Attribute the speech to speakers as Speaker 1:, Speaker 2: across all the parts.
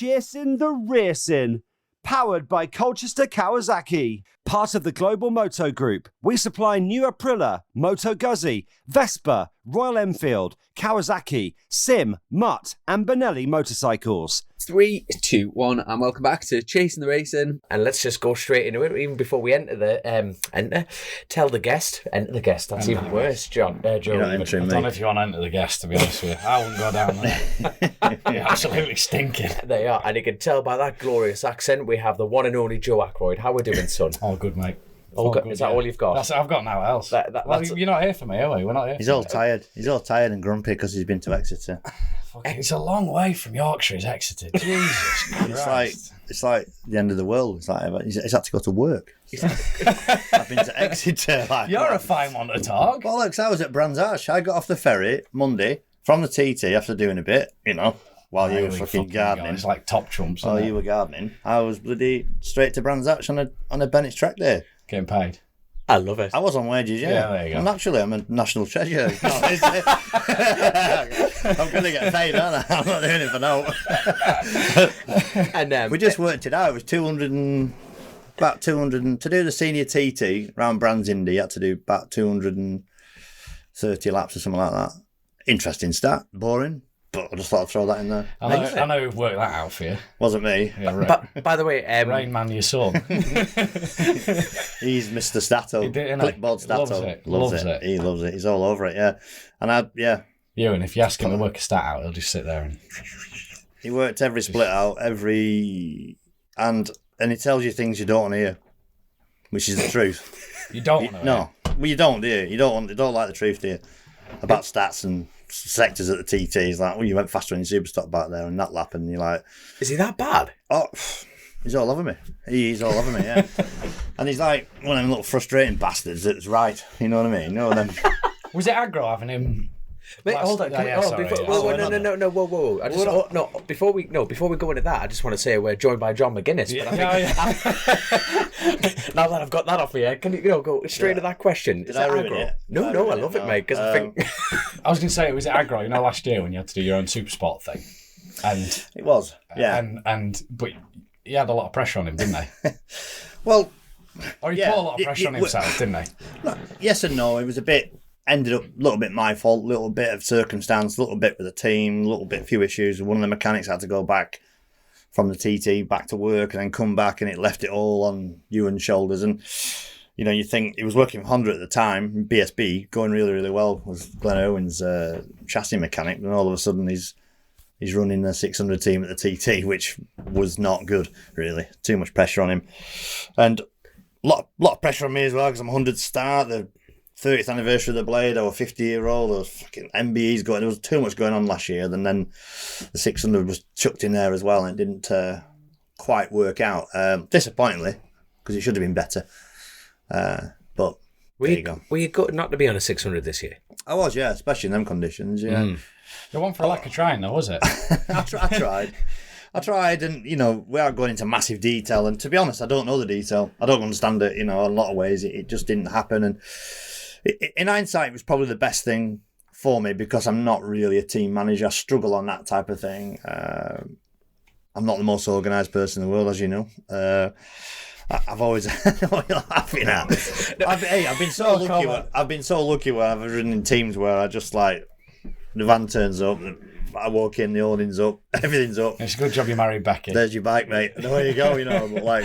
Speaker 1: Chasin The Racin, powered by Colchester Kawasaki. Part of the Global Moto Group, we supply new Aprilia, Moto Guzzi, Vespa, Royal Enfield, Kawasaki, Sim, Mutt and Benelli motorcycles.
Speaker 2: 3, 2, 1, and welcome back to Chasin The Racin. And let's just go straight into it. Even before we enter the enter the guest. That's even worse, John. Joe.
Speaker 3: I don't know if you want to enter the guest, to be honest with you. I wouldn't go down there. You're absolutely stinking.
Speaker 2: They are, and you can tell by that glorious accent we have the one and only Joe Ackroyd. How we doing, son?
Speaker 3: All good, mate.
Speaker 2: All good. Is that all you've got?
Speaker 3: I've got now else. Well, you're not here for me, are we? We're not here.
Speaker 4: He's all tired. He's all tired and grumpy because he's been to Exeter.
Speaker 3: It's a long way from Yorkshire, is Exeter. Jesus Christ.
Speaker 4: It's like the end of the world. It's like he's had to go to work. I've been to Exeter.
Speaker 3: You're a fine one to talk.
Speaker 4: Well, look, I was at Brands Hatch. I got off the ferry Monday from the TT after doing a bit, while you were fucking gardening.
Speaker 3: It's like top trumps.
Speaker 4: While you were gardening, I was bloody straight to Brands Hatch on a Bennett's track day.
Speaker 3: Getting paid.
Speaker 2: I love it.
Speaker 4: I was on wages, yeah.
Speaker 3: There you go.
Speaker 4: And naturally, I'm a national treasure. I'm going to get paid, aren't I? I'm not doing it for now.
Speaker 2: And
Speaker 4: we just worked it out. It was about 200 to do the senior TT round Brands Indy. You had to do about 230 laps or something like that. Interesting stat. Boring. But I just thought I'd throw that in there.
Speaker 3: I know we've worked that out for you.
Speaker 4: Wasn't me.
Speaker 3: Yeah, right.
Speaker 2: By the way,
Speaker 3: Rain Man, your son.
Speaker 4: He's Mr. Stato. Clipboard Stato. Loves it. He loves it. He's all over it, yeah. And
Speaker 3: You, and if you ask him to work a stat out, he'll just sit there and...
Speaker 4: He worked every split out, and he tells you things you don't want to hear, which is the truth.
Speaker 3: You don't want to hear?
Speaker 4: No. Well, you don't, do you? You don't like the truth, do you? About stats and sectors at the TT. He's like, well, you went faster in your super stop back there and that lap, and you're like,
Speaker 2: is he that bad?
Speaker 4: Oh, he's all over me. He's all over me, yeah. And he's like one of them little frustrating bastards that's right. You know what I mean? No, then.
Speaker 3: Was it aggro having him?
Speaker 2: Wait, hold on. No. Before we go into that, I just want to say we're joined by John McGuinness.
Speaker 3: Yeah,
Speaker 2: Now that I've got that off here, can you go straight to that question?
Speaker 4: Did I ruin it?
Speaker 2: No, I love it, mate. Because I think
Speaker 3: I was going to say, was it aggro? Last year when you had to do your own super sport thing, and
Speaker 4: it was, yeah.
Speaker 3: But he had a lot of pressure on him, didn't they?
Speaker 4: Well,
Speaker 3: or he put a lot of pressure on himself, didn't he?
Speaker 4: Yes and no. It was ended up a little bit my fault, a little bit of circumstance, a little bit with the team, a little bit few issues. One of the mechanics had to go back from the TT back to work and then come back, and it left it all on Ewan's shoulders. And you think he was working for Honda at the time, BSB, going really, really well, was Glenn Owen's chassis mechanic, and all of a sudden he's running the 600 team at the TT, which was not good, really. Too much pressure on him, and a lot of pressure on me as well, because I'm 100 start, the 30th anniversary of the blade, or 50-year-old, there was fucking MBEs going. There was too much going on last year, and then the 600 was chucked in there as well, and it didn't quite work out. Disappointingly, because it should have been better. But there you go.
Speaker 2: Were you good not to be on a 600 this year?
Speaker 4: I was, yeah, especially in them conditions. Yeah,
Speaker 3: It wasn't for a lack of trying, though, was it?
Speaker 4: I tried, and we are going into massive detail. And to be honest, I don't know the detail. I don't understand it. In a lot of ways, it just didn't happen. And in hindsight, it was probably the best thing for me, because I'm not really a team manager. I struggle on that type of thing. I'm not the most organised person in the world, as you know. I've always what you're laughing at. I've been so lucky. I've been so lucky when I've ridden in teams where I just like the van turns up, I walk in, the awning's up, everything's up.
Speaker 3: It's a good job you married Becky.
Speaker 4: There's your bike, mate. And away you go, But like,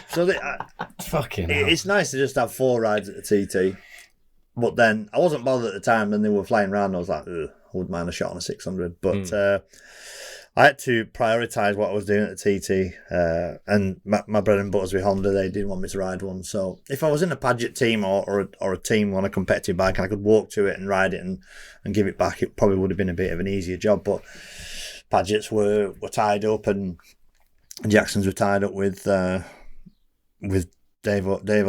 Speaker 4: so it's nice to just have 4 rides at the TT. But then I wasn't bothered at the time. Then they were flying around. I was like, I wouldn't mind a shot on a 600. But I had to prioritise what I was doing at the TT. And my bread and butters with Honda, they didn't want me to ride one. So if I was in a Padgett team or a team on a competitive bike, and I could walk to it and ride it and give it back, it probably would have been a bit of an easier job. But Padgetts were tied up, and Jacksons were tied up with Dave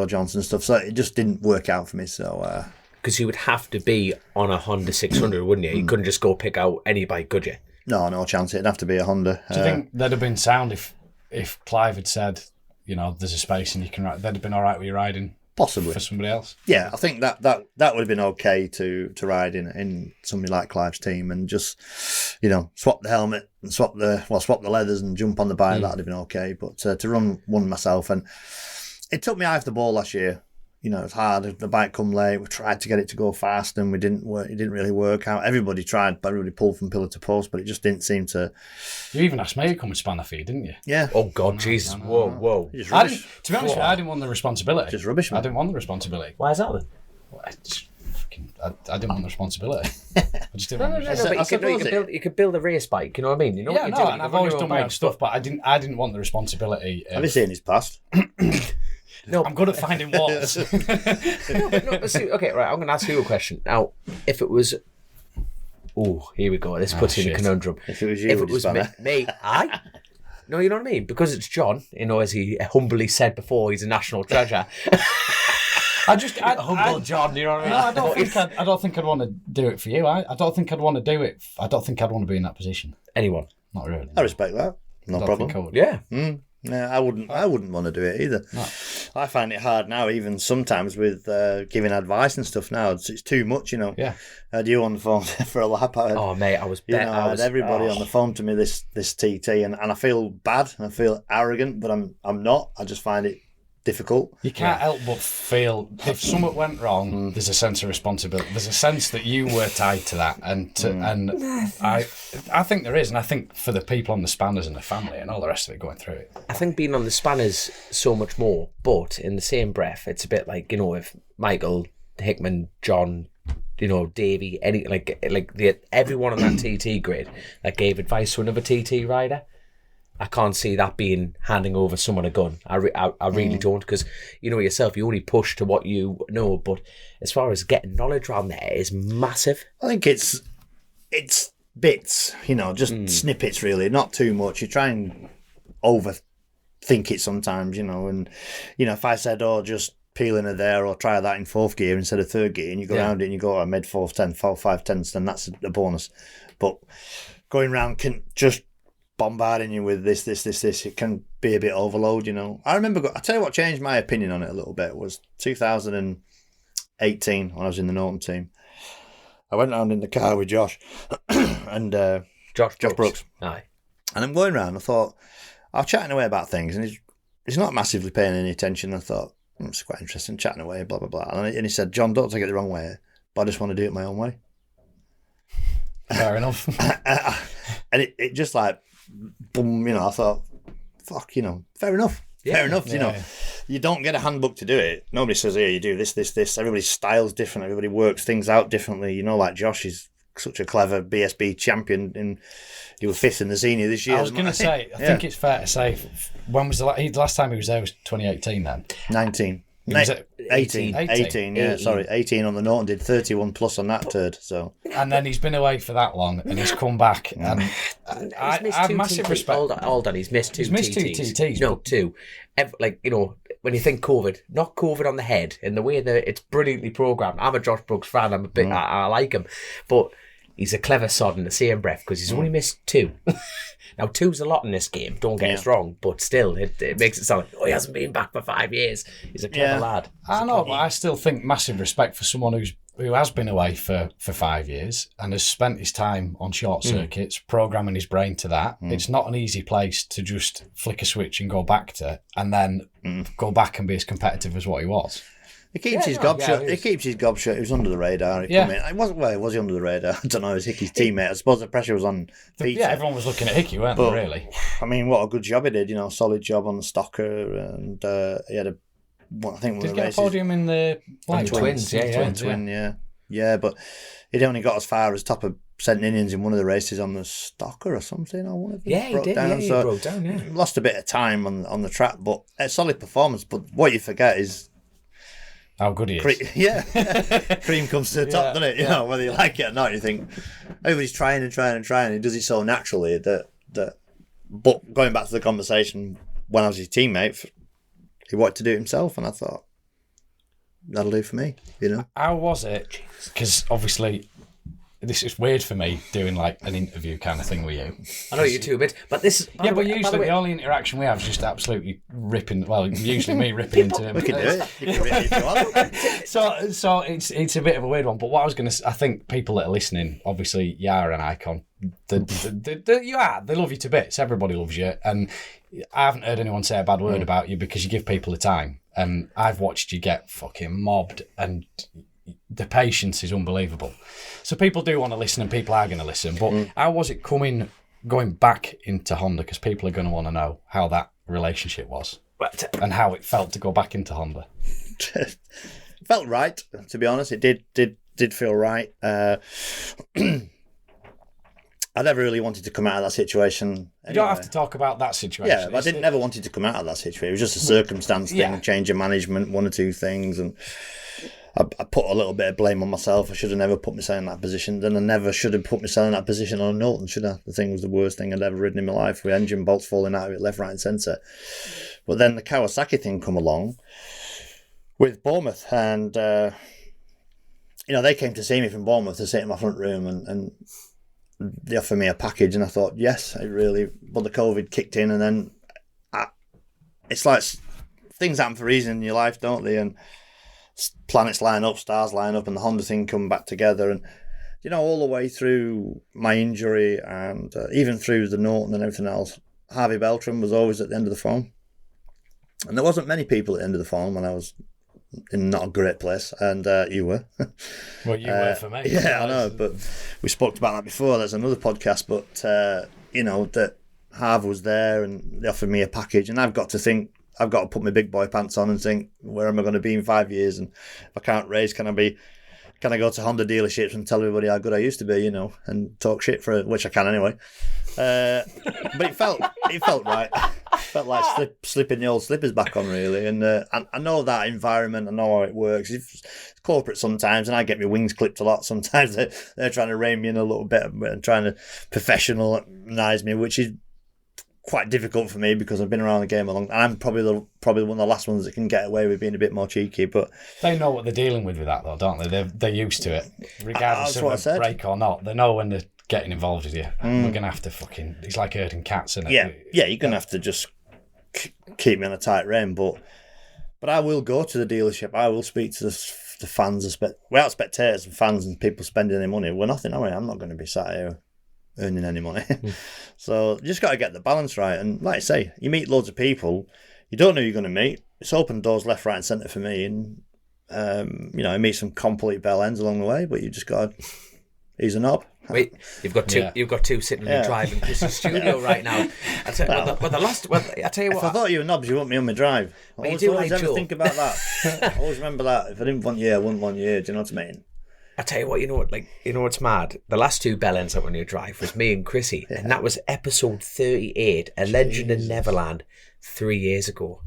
Speaker 4: Johnson and stuff. So it just didn't work out for me. So
Speaker 2: because you would have to be on a Honda 600, wouldn't you? You couldn't just go pick out any bike, could you?
Speaker 4: No chance. It'd have to be a Honda.
Speaker 3: Do you think that'd have been sound if Clive had said, there's a space and you can ride? They'd have been all right with you riding
Speaker 4: Possibly
Speaker 3: for somebody else.
Speaker 4: Yeah, I think that would have been okay to ride in somebody like Clive's team and just, swap the helmet and swap the leathers and jump on the bike. That'd have been okay. But to run one myself, and it took me eye off the ball last year. It was hard. The bike come late. We tried to get it to go fast, and we didn't work. It didn't really work out. Everybody tried, but everybody pulled from pillar to post, but it just didn't seem to.
Speaker 3: You even asked me to come and span a feed, didn't you?
Speaker 4: Yeah.
Speaker 2: Oh God, Jesus! Whoa!
Speaker 3: To be honest with you, I didn't want the responsibility.
Speaker 4: Just rubbish, man.
Speaker 3: I didn't want the responsibility.
Speaker 2: Why is that then?
Speaker 3: Well, I didn't want the responsibility. I just didn't want the responsibility.
Speaker 2: But you could build a race bike. You know what I mean? You know what you're doing.
Speaker 3: And I've always done my own stuff, but I didn't want the responsibility.
Speaker 4: Have you seen his past?
Speaker 2: No,
Speaker 3: I'm good at finding walls.
Speaker 2: Okay, right. I'm going to ask you a question now. If it was, here we go. This puts you in a conundrum.
Speaker 4: If it was you,
Speaker 2: if it was me, no, you know what I mean? Because it's John. As he humbly said before, he's a national treasure. Humble John. You know what I mean?
Speaker 3: No, I don't think I'd want to do it for you. I don't think I'd want to do it. I don't think I'd want to be in that position.
Speaker 2: Anyone?
Speaker 3: Not really.
Speaker 4: I respect that. No problem.
Speaker 2: Yeah.
Speaker 4: Yeah, I wouldn't want to do it either. No. I find it hard now, even sometimes with giving advice and stuff. Now it's too much,
Speaker 3: Yeah.
Speaker 4: I had you on the phone for a lap.
Speaker 2: Mate, I
Speaker 4: had everybody on the phone to me this TT, and I feel bad and I feel arrogant, but I'm not. I just find it difficult.
Speaker 3: You can't help but feel if something went wrong, there's a sense of responsibility. There's a sense that you were tied to that, and I think there is, and I think for the people on the spanners and the family and all the rest of it going through it.
Speaker 2: I think being on the spanners so much more, but in the same breath, it's a bit like if Michael, Hickman, John, Davey, everyone on that TT grid that gave advice to another TT rider. I can't see that being handing over someone a gun. I really don't, because yourself, you only push to what you know. But as far as getting knowledge around there is massive.
Speaker 4: I think it's bits, just snippets really, not too much. You try and overthink it sometimes, and if I said, just peel in there or try that in fourth gear instead of third gear, and you go around it and you go, I made 5/10, then that's a bonus. But going around can just bombarding you with this, it can be a bit overload, I remember, I tell you what changed my opinion on it a little bit was 2018 when I was in the Norton team. I went around in the car with Josh and Josh Brooks.
Speaker 2: Aye.
Speaker 4: And I'm going around, I thought, I was chatting away about things, and he's not massively paying any attention. I thought, it's quite interesting, chatting away, blah, blah, blah. And he said, John, don't take it the wrong way, but I just want to do it my own way.
Speaker 3: Fair enough.
Speaker 4: And it just like, boom, I thought, fuck, fair enough.
Speaker 2: Yeah.
Speaker 4: Fair enough, you don't get a handbook to do it. Nobody says, here, you do this. Everybody's style's different. Everybody works things out differently. Like Josh is such a clever BSB champion, and he was fifth in the senior this year.
Speaker 3: I was going to say, I think it's fair to say, when was the last time he was there was 2018 then?
Speaker 4: 19.
Speaker 3: Was it
Speaker 4: 18, yeah, sorry. 18 on the Norton, did 31 plus on that turd, so.
Speaker 3: And then he's been away for that long, and he's come back, and I have massive respect.
Speaker 2: Hold on, he's missed two TTs.
Speaker 3: TTs.
Speaker 2: No, two. When you think COVID, not COVID on the head, in the way that it's brilliantly programmed. I'm a Josh Brooks fan, I'm a bit, I like him, but he's a clever sod in the same breath, because he's only missed two. Now, two's a lot in this game, don't get us wrong, but still, it makes it sound like, he hasn't been back for 5 years. He's a clever lad.
Speaker 3: I know, but I still think massive respect for someone who has been away for 5 years and has spent his time on short circuits, programming his brain to that. It's not an easy place to just flick a switch and go back to, and then go back and be as competitive as what he was.
Speaker 4: He keeps his gob shut. He keeps his gob shut. He was under the radar. It wasn't. Well, was he under the radar? I don't know. It was Hickey's teammate. I suppose the pressure was on Peter.
Speaker 3: Yeah, everyone was looking at Hickey, weren't they? Really.
Speaker 4: I mean, what a good job he did. Solid job on the stocker, and he had I think one of the races. Did he get a
Speaker 3: podium in the
Speaker 2: Twins?
Speaker 4: Yeah, but he'd only got as far as top of St. Ninians in one of the races on the stocker or something. Or one of them.
Speaker 2: Yeah, he did. He broke down. Yeah,
Speaker 4: lost a bit of time on the track, but a solid performance. But what you forget is
Speaker 3: how good he
Speaker 4: is. Cream comes to the top, doesn't it? Whether you like it or not, you think everybody's trying and trying and trying. He does it so naturally that. But going back to the conversation, when I was his teammate, he wanted to do it himself, and I thought, that'll do for me,
Speaker 3: How was it? Because obviously, this is weird for me doing like an interview kind of thing with you.
Speaker 2: I know you too a bit, but this is...
Speaker 3: Yeah, but usually the only interaction we have is just absolutely ripping, well, usually me ripping into him.
Speaker 4: We can do it. You can rip it if you want.
Speaker 3: So it's a bit of a weird one, but what I was going to, I think people that are listening, obviously you are an icon. They love you to bits. Everybody loves you, and I haven't heard anyone say a bad word about you because you give people the time. And I've watched you get fucking mobbed, and the patience is unbelievable. So people do want to listen, and people are going to listen. But how was it going back into Honda? Because people are going to want to know how that relationship was and how it felt to go back into Honda.
Speaker 4: It felt right, to be honest. It did feel right. I never really wanted to come out of that situation. Anyway.
Speaker 3: You don't have to talk about that situation.
Speaker 4: Yeah, but I never wanted to come out of that situation. It was just a circumstance thing, change of management, one or two things, and I put a little bit of blame on myself. I should have never put myself in that position. Then I never should have put myself in that position on Norton, should I? The thing was the worst thing I'd ever ridden in my life, with engine bolts falling out of it left, right and centre. But then the Kawasaki thing come along with Bournemouth, and they came to see me from Bournemouth to sit in my front room, and they offered me a package, and I thought, yes, I really... But the COVID kicked in, and then it's like things happen for a reason in your life, don't they? And planets line up, stars line up, and the Honda thing come back together. And, all the way through my injury and even through the Norton and everything else, Harvey Beltram was always at the end of the phone. And there wasn't many people at the end of the phone when I was in not a great place, and you were.
Speaker 3: Well, you were for me.
Speaker 4: Yeah, I know, but we spoke about that before. There's another podcast, but that Harv was there, and they offered me a package, and I've got to put my big boy pants on and think, where am I going to be in 5 years? And if I can't race, can I go to Honda dealerships and tell everybody how good I used to be, and talk shit which I can anyway. But it felt right. Felt like slipping the old slippers back on, really. And I know that environment. I know how it works. It's corporate sometimes, and I get my wings clipped a lot. Sometimes they're trying to rein me in a little bit and trying to professionalise me, which is quite difficult for me because I've been around the game a long time. I'm probably one of the last ones that can get away with being a bit more cheeky. But
Speaker 3: they know what they're dealing with that, though, don't they? They're used to it, regardless of a break or not. They know when they're getting involved with you. We're gonna have to fucking... It's like herding cats, isn't it?
Speaker 4: Yeah. You're gonna have to just keep me on a tight rein, but I will go to the dealership. I will speak to the fans, without spectators and fans and people spending any money. We're nothing, are we? I'm not going to be sat here earning any money. So you just got to get the balance right. And like I say, you meet loads of people, you don't know who you're going to meet. It's open doors left, right and centre for me, and I meet some complete bell ends along the way, but you just got to ease a knob.
Speaker 2: Wait, you've got two. Yeah. You've got two sitting in the drive in Chris's studio right now. I tell you what.
Speaker 4: If I thought you were knobs, you wouldn't be on my drive. I always ever think about that. I always remember that. If I didn't want you, I wouldn't want you. Do you know what I mean?
Speaker 2: I tell you what. You know what? What's mad? The last two bell ends that were on your drive was me and Chrissy, and that was episode 38, A Legend in Neverland, 3 years ago.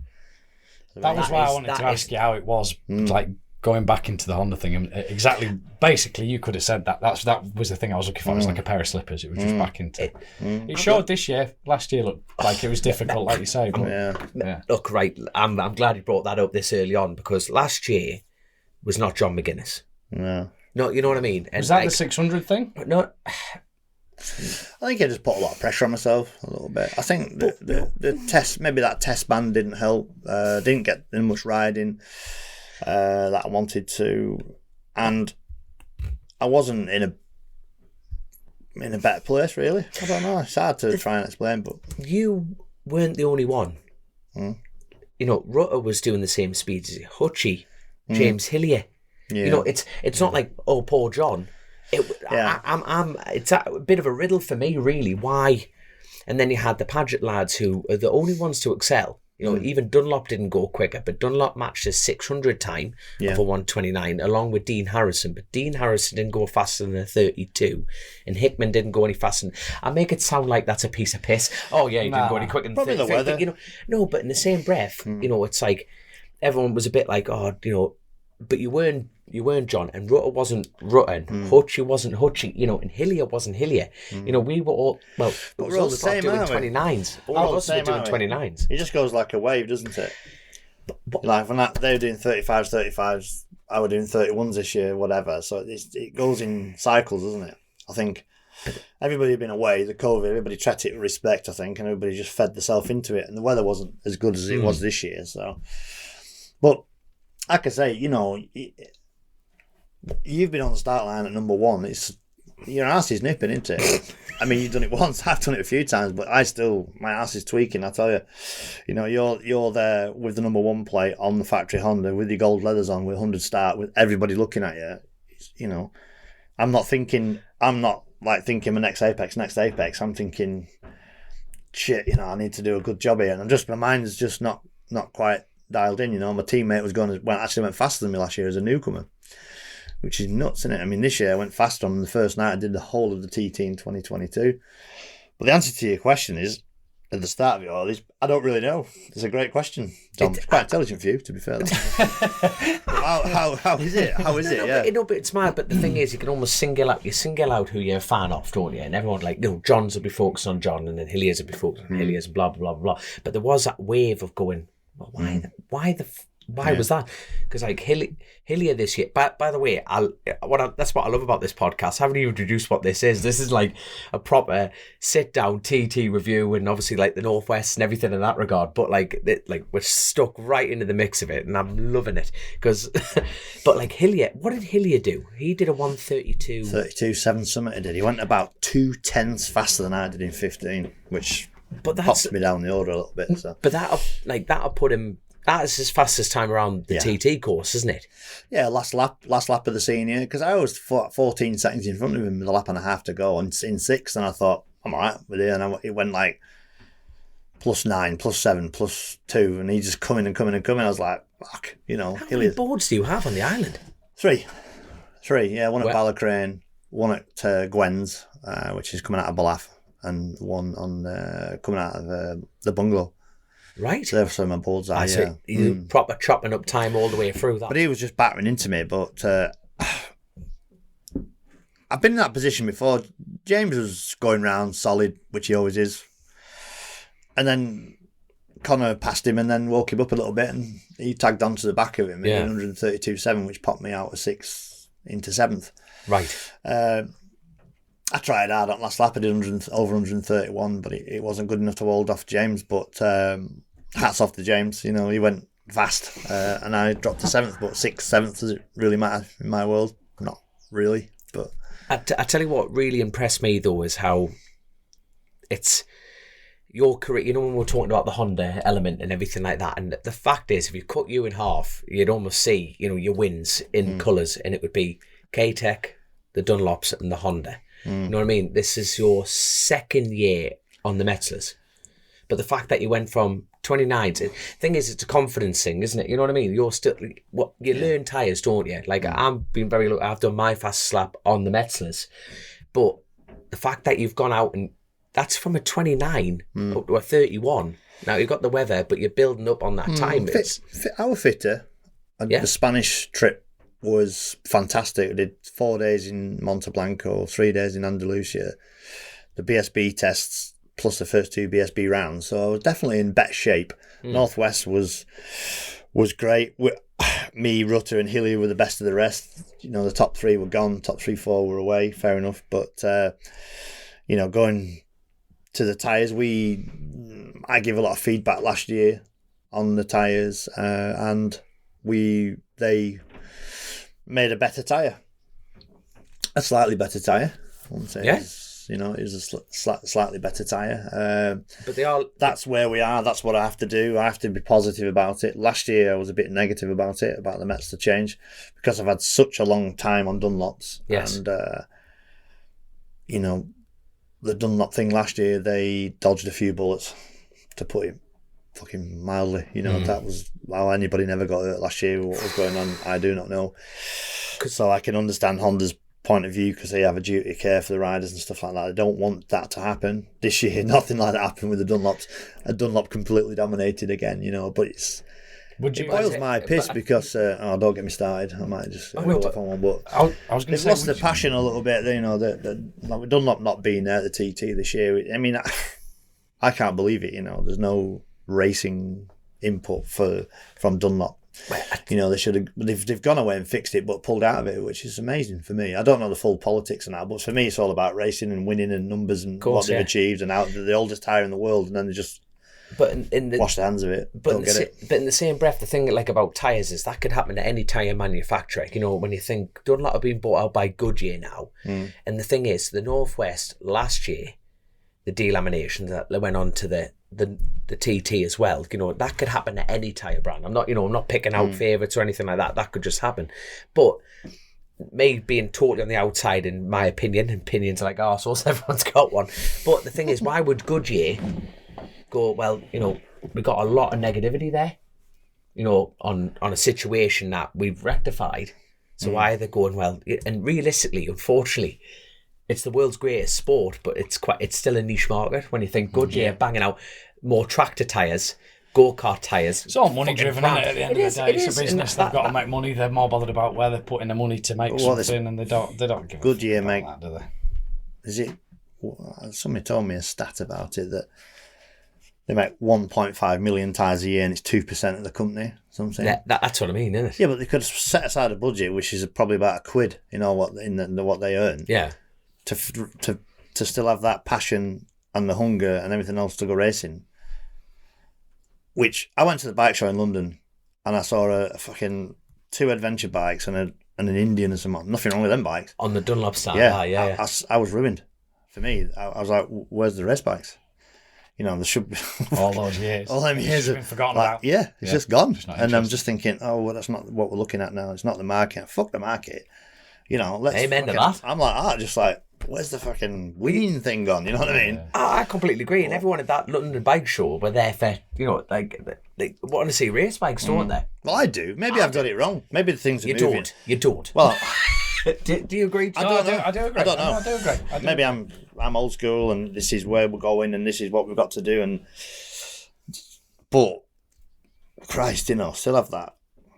Speaker 3: That was why I wanted to ask you how it was, like, going back into the Honda thing. And exactly, basically, you could have said that. That was the thing I was looking for. It was like a pair of slippers. It was just back into it. It showed this year. Last year looked like it was difficult, like you say. But,
Speaker 2: yeah. Look, right, I'm glad you brought that up this early on, because last year was not John McGuinness. No, you know what I mean?
Speaker 3: And was that the 600 thing?
Speaker 2: No.
Speaker 4: I think I just put a lot of pressure on myself a little bit. I think the test, maybe that test band didn't help. Didn't get much riding that I wanted to, and I wasn't in a better place, really. I don't know. It's hard to try and explain, but
Speaker 2: you weren't the only one. Rutter was doing the same speeds as Hutchie, James Hillier. Yeah. It's not like, oh, poor John. It's a bit of a riddle for me, really. Why? And then you had the Paget lads who are the only ones to excel. Even Dunlop didn't go quicker, but Dunlop matched his 600 time of a 129 along with Dean Harrison. But Dean Harrison didn't go faster than a 32, and Hickman didn't go any faster. I make it sound like that's a piece of piss. Oh yeah, he didn't go any quicker than 30.
Speaker 4: The weather.
Speaker 2: No, but in the same breath, it's like everyone was a bit like, but you weren't John, and Rutter wasn't Rutter, Hutchie wasn't Hutchie, and Hillier wasn't Hillier. We were all, well,
Speaker 4: but we're all the same,
Speaker 2: doing 29s. All of us were doing 29s.
Speaker 4: It just goes like a wave, doesn't it? Like when they were doing 35s, I were doing 31s this year, whatever. So it goes in cycles, doesn't it? I think everybody had been away, the COVID, everybody treated it with respect, I think, and everybody just fed themselves into it. And the weather wasn't as good as it was this year. So, but like I say, you know, you've been on the start line at number 1. Your ass is nipping, isn't it? I mean, you've done it once. I've done it a few times, but my ass is tweaking. I tell you, you know, you're there with the number 1 plate on the factory Honda with your gold leathers on with 100 start with everybody looking at you. You know, I'm not like thinking my next apex. I'm thinking, shit, you know, I need to do a good job here, and my mind is just not quite dialed in. You know, my teammate went faster than me last year as a newcomer, which is nuts, isn't it? I mean, this year I went faster on the first night. I did the whole of the TT in 2022. But the answer to your question is, at the start of it all, I don't really know. It's a great question, Tom. It's quite intelligent for you, to be fair. How is it? How is it? Yeah.
Speaker 2: But it's mad. But the thing is, you can almost single out who you're a fan of, don't you? And everyone like, you know, John's will be focused on John, and then Hilliers will be focused on Hilliers, and blah blah blah blah. But there was that wave of going, well, why was that? Because like Hillier this year. By the way, that's what I love about this podcast. I haven't even introduced what this is. This is like a proper sit down TT review, and obviously like the Northwest and everything in that regard. But like we're stuck right into the mix of it, and I'm loving it. Because, but like Hillier, what did Hillier do? He did a 132.
Speaker 4: 32.7 summit. He did. He went about 2/10 faster than I did in 15, which popped me down the order a little bit. So.
Speaker 2: But that'll put him. That's his fastest time around the TT course, isn't it?
Speaker 4: Yeah, last lap of the senior, because I was 14 seconds in front of him with a lap and a half to go in 6th, and I thought, I'm all right with it, and it went like +9, +7, +2, and he just coming. I was like, fuck, you know.
Speaker 2: How many boards do you have on the island?
Speaker 4: 3, yeah, one at Ballacrane, one at Gwen's, which is coming out of Ballaugh, and one on coming out of the bungalow.
Speaker 2: Right.
Speaker 4: So that's where my boards are, yeah.
Speaker 2: You proper chopping up time all the way through that.
Speaker 4: But he was just battering into me. But I've been in that position before. James was going round solid, which he always is. And then Connor passed him and then woke him up a little bit, and he tagged onto the back of him in 132.7, which popped me out of 6th into 7th.
Speaker 2: Right.
Speaker 4: I tried hard on last lap. I did over 131, but it wasn't good enough to hold off James. But hats off to James. You know, he went fast, and I dropped to 7th. But 6th, 7th, does it really matter in my world? Not really. But
Speaker 2: I tell you what really impressed me though is how it's your career. You know, when we're talking about the Honda element and everything like that, and the fact is, if you cut you in half, you'd almost see, you know, your wins in colours, and it would be K-Tech, the Dunlops, and the Honda. You know what I mean? This is your 2nd year on the Metzlers. But the fact that you went from 29 to... thing is, it's a confidence thing, isn't it? You know what I mean? You're still... you learn tyres, don't you? Like, I've been very lucky. I've done my fastest lap on the Metzlers. But the fact that you've gone out and... that's from a 29 up to a 31. Now, you've got the weather, but you're building up on that time.
Speaker 4: Our fitter, the Spanish trip was fantastic. We did 4 days in Monteblanco, 3 days in Andalusia, the BSB tests plus the first 2 BSB rounds. So I was definitely in better shape. Northwest was great. Me, Rutter, and Hillier were the best of the rest. You know, the top 3 were gone, top 3, 4 were away. Fair enough, but you know, going to the tyres, I gave a lot of feedback last year on the tyres, and they made a better tyre, a slightly better tyre. I wouldn't say it was a slightly better tyre.
Speaker 2: But they are.
Speaker 4: That's where we are. That's what I have to do. I have to be positive about it. Last year I was a bit negative about the Metzler change, because I've had such a long time on Dunlops.
Speaker 2: Yes.
Speaker 4: And you know, the Dunlop thing last year, they dodged a few bullets, to put it fucking mildly. You know, that was how anybody never got hurt last year. What was going on, I do not know. So I can understand Honda's point of view, because they have a duty of care for the riders and stuff like that. I don't want that to happen this year. Nothing like that happened with the Dunlops. A Dunlop completely dominated again, you know. But it boils my piss, because don't get me started. I might just off on one. But
Speaker 3: I was going to say,
Speaker 4: they've lost the passion a little bit. You know, like Dunlop not being there at the TT this year. I mean, I can't believe it. You know, there's no racing input from Dunlop You know, they've gone away and fixed it, but pulled out of it, which is amazing for me. I don't know the full politics and that, but for me, it's all about racing and winning and numbers and what they've achieved and how they're the oldest tyre in the world, and then they just wash their hands of it.
Speaker 2: But in the same breath, the thing like about tyres is that could happen to any tyre manufacturer. You know, when you think Dunlop have been bought out by Goodyear now, and the thing is, the Northwest last year, the delamination that went on to the TT as well, you know, that could happen to any tyre brand. I'm not picking out favourites or anything like that. That could just happen. But me being totally on the outside, in my opinion, opinions are like arseholes, everyone's got one. But the thing is, why would Goodyear go, well, you know, we got a lot of negativity there, you know, on a situation that we've rectified. So why are they going, well, and realistically, unfortunately, it's the world's greatest sport, but it's still a niche market. When you think Goodyear banging out more tractor tyres, go-kart tyres.
Speaker 3: It's all money driven, isn't it? At the end of the day, it's a business. They've got to make money. They're more bothered about where they're putting the money to make something, and they don't give
Speaker 4: Goodyear
Speaker 3: a fuck
Speaker 4: make
Speaker 3: about that, do they?
Speaker 4: Is it? Somebody told me a stat about it that they make 1.5 million tyres a year, and it's 2% of the company. Something.
Speaker 2: Yeah, that's what I mean, isn't it?
Speaker 4: Yeah, but they could have set aside a budget, which is probably about £1. You know what what they earn.
Speaker 2: Yeah.
Speaker 4: To still have that passion and the hunger and everything else to go racing. Which I went to the bike show in London and I saw a fucking 2 adventure bikes and an Indian and some. Nothing wrong with them bikes.
Speaker 2: On the Dunlop stand.
Speaker 4: Yeah. I was ruined. For me, I was like, where's the race bikes? You know, there should be
Speaker 3: all those years.
Speaker 4: All them years
Speaker 3: have been forgotten about.
Speaker 4: Yeah, it's just gone. And I'm just thinking, oh, well, that's not what we're looking at now. It's not the market. Fuck the market. You know, let's.
Speaker 2: Amen to that.
Speaker 4: I'm like, just like, where's the fucking winning thing gone? You know what I mean?
Speaker 2: I completely agree. And everyone at that London bike show were there for, you know, like, they want to see race bikes, don't they?
Speaker 4: Well, I do. Maybe I've got it wrong. Maybe the things are moving.
Speaker 2: You don't.
Speaker 4: Well,
Speaker 2: do you agree?
Speaker 4: I don't know.
Speaker 3: I do agree.
Speaker 4: I don't know.
Speaker 3: I do agree.
Speaker 4: Maybe I'm old school and this is where we're going and this is what we've got to do. But Christ, you know, still have that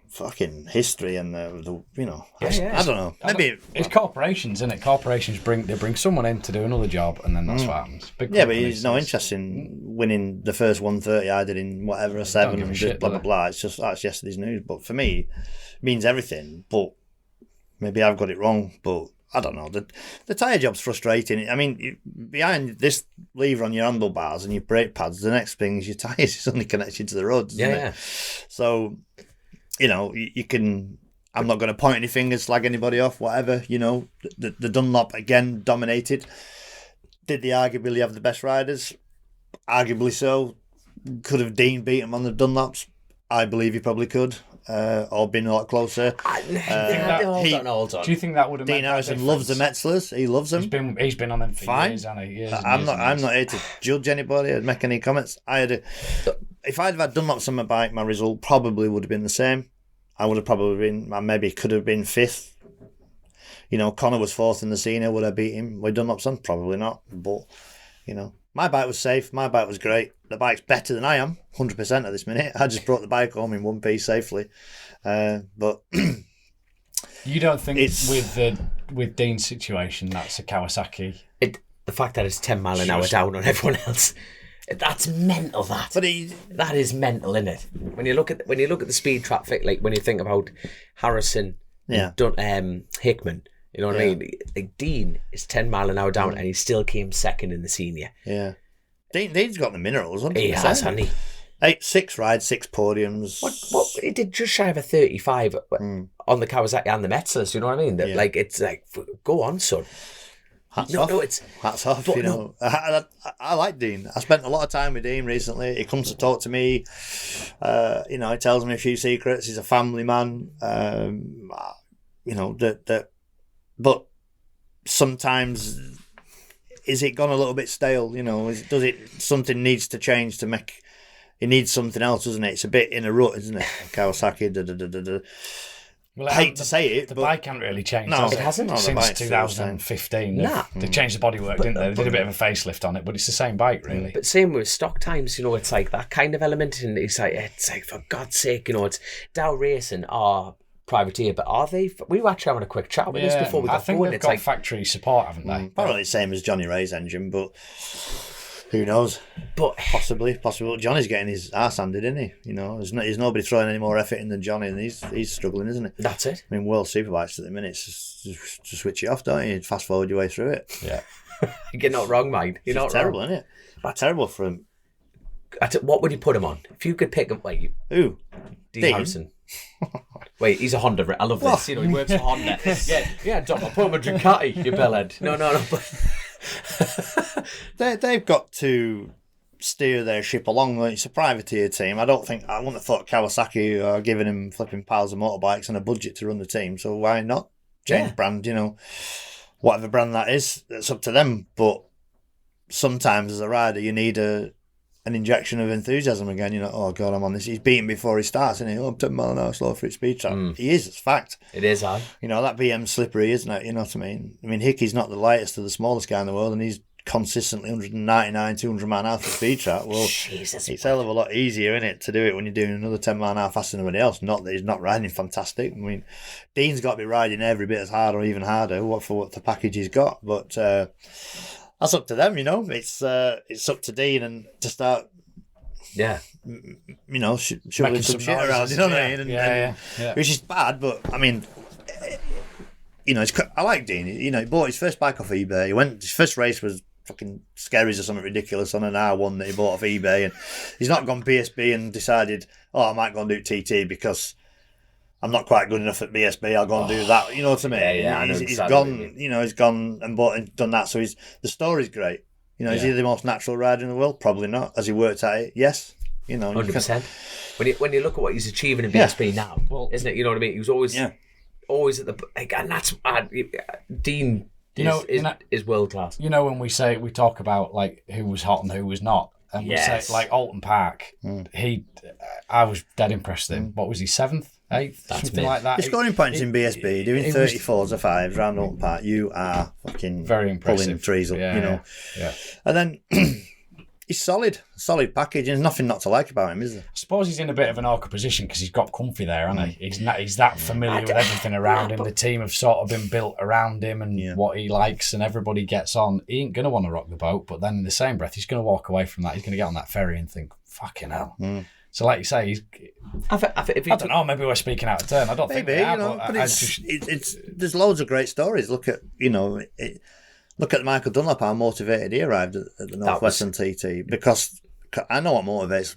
Speaker 4: fucking history and I don't know. Maybe
Speaker 3: it's corporations, isn't it? Corporations bring someone in to do another job, and then that's what happens. But
Speaker 4: he's no interest in winning the first 130 I did in whatever a 7 and shit, blah blah blah. It's just that's yesterday's news. But for me, it means everything. But maybe I've got it wrong. But I don't know. The tyre job's frustrating. I mean, behind this lever on your handlebars and your brake pads, the next thing is your tyres. It's only connected to the roads. Isn't it? So. You know, you can. I'm not going to point any fingers, slag anybody off, whatever. You know, the Dunlop again dominated. Did they arguably have the best riders? Arguably so. Could have Dean beat him on the Dunlops? I believe he probably could, or been a lot closer.
Speaker 2: Hold on.
Speaker 3: Do you think that would have?
Speaker 4: Dean Harrison loves the Metzlers. He loves them.
Speaker 3: He's been on them for
Speaker 4: fine.
Speaker 3: Years, hasn't he?
Speaker 4: I'm not here to judge anybody or make any comments. If I'd have had Dunlops on my bike, my result probably would have been the same. I would have probably been, I maybe could have been 5th. You know, Connor was 4th in the senior. Would I beat him with Dunlops on? Probably not. But, you know, my bike was safe. My bike was great. The bike's better than I am, 100% at this minute. I just brought the bike home in one piece safely. But
Speaker 3: you don't think with Dean's situation, that's a Kawasaki?
Speaker 2: The fact that it's 10 mile an hour down on everyone else. That's mental. That is mental, isn't it? When you look at the speed traffic, like when you think about Harrison, and Hickman, you know what I mean? Like Dean is 10 mile an hour down, and he still came second in the senior.
Speaker 4: Yeah, Dean's got the minerals. 100%.
Speaker 2: He has, hasn't he?
Speaker 4: 6 rides, 6 podiums.
Speaker 2: What he did just shy of a 35 on the Kawasaki and the Metzlers. You know what I mean? Like it's like, go on, son.
Speaker 4: Hats off. You know, I like Dean. I spent a lot of time with Dean recently. He comes to talk to me. You know, he tells me a few secrets. He's a family man. You know but sometimes is it gone a little bit stale? You know, something needs to change to make. It needs something else, doesn't it? It's a bit in a rut, isn't it? Kawasaki.
Speaker 3: Well,
Speaker 4: I hate to say it,
Speaker 3: the
Speaker 4: but
Speaker 3: bike hasn't really changed.
Speaker 2: No, it hasn't
Speaker 3: since 2015.
Speaker 2: Nah.
Speaker 3: They changed the bodywork, didn't they? They did a bit of a facelift on it, but it's the same bike, really.
Speaker 2: But same with stock times, you know, it's like that kind of element, and it's like for God's sake, you know, it's Dow Racing are privateer, but are they? We were actually having a quick chat with this before we got going.
Speaker 3: They've got factory support, haven't they?
Speaker 4: Probably the same as Johnny Ray's engine, but Who knows?
Speaker 2: But
Speaker 4: Possibly. Johnny's getting his arse handed, isn't he? You know, there's nobody throwing any more effort in than Johnny, and he's struggling, isn't he?
Speaker 2: that's it.
Speaker 4: I mean, World Superbikes at the minute, it's just switch it off, don't you? Fast forward your way through it.
Speaker 3: Yeah.
Speaker 2: You're not wrong, mate. You're not
Speaker 4: terrible,
Speaker 2: wrong.
Speaker 4: isn't it? That's terrible for him.
Speaker 2: What would you put him on? If you could pick him, wait,
Speaker 4: Who?
Speaker 2: Dean
Speaker 4: Dean?
Speaker 2: Harrison. Wait, he's a Honda. I love this. You know, he works for Honda. Yeah, Dom, I'll put him a Ducati, you bellhead. No.
Speaker 4: They've got to steer their ship along. It's a privateer team. I wouldn't have thought Kawasaki are giving him flipping piles of motorbikes and a budget to run the team. So why not change brand? You know, whatever brand that is, it's up to them. But sometimes as a rider, you need an injection of enthusiasm again. You know, oh God, I'm on this. He's beaten before he starts, and I'm 10 mile an hour slow for his speed trap. He is, it's fact.
Speaker 2: It is, aye.
Speaker 4: You know, that BM's slippery, isn't it? You know what I mean? I mean, Hickey's not the lightest or the smallest guy in the world, and he's consistently 199, 200 mile an hour for speed trap. Well,
Speaker 2: Jesus,
Speaker 4: it's a hell of a lot easier, isn't it, to do it when you're doing another 10 mile an hour faster than anybody else. Not that he's not riding fantastic. I mean, Dean's got to be riding every bit as hard or even harder for what the package he's got. But that's up to them, you know. It's up to Dean and to start.
Speaker 2: Yeah.
Speaker 4: You know, shoving some shit around, you know what I mean?
Speaker 3: Yeah.
Speaker 4: Which is bad, but I mean, you know, I like Dean. You know, he bought his first bike off eBay. His first race was fucking Skerries or something ridiculous on an R1 that he bought off eBay, and he's not gone BSB and decided, I might go and do TT because I'm not quite good enough at BSB. I'll go and do that. You know what I mean?
Speaker 2: Yeah.
Speaker 4: He's gone. You know, he's gone and bought and done that. So the story's great. You know, is he the most natural rider in the world? Probably not. Has he worked at it? Yes. You know,
Speaker 2: 100%. When you look at what he's achieving in BSB now, isn't it? You know what I mean? He was always at the and that's Dean. Is world class.
Speaker 3: You know, when we talk about like who was hot and who was not, and we say like Alton Park, I was dead impressed with him. What was he, 7th, 8th, something like that?
Speaker 4: He's scoring points in BSB, doing 34s or 5s round Alton Park. You are fucking
Speaker 3: very impressive.
Speaker 4: Pulling trees up, you know.
Speaker 3: Yeah.
Speaker 4: And then he's solid package. There's nothing not to like about him, is there?
Speaker 3: I suppose he's in a bit of an awkward position because he's got comfy there, hasn't he? He's that familiar with everything around him. The team have sort of been built around him and what he likes, and everybody gets on. He ain't going to want to rock the boat, but then in the same breath, he's going to walk away from that. He's going to get on that ferry and think, fucking hell. So like you say, I don't know, maybe we're speaking out of turn. I don't think we are,
Speaker 4: you know, but there's loads of great stories. Look at Michael Dunlop, how motivated he arrived at the Northwestern TT, because I know what motivates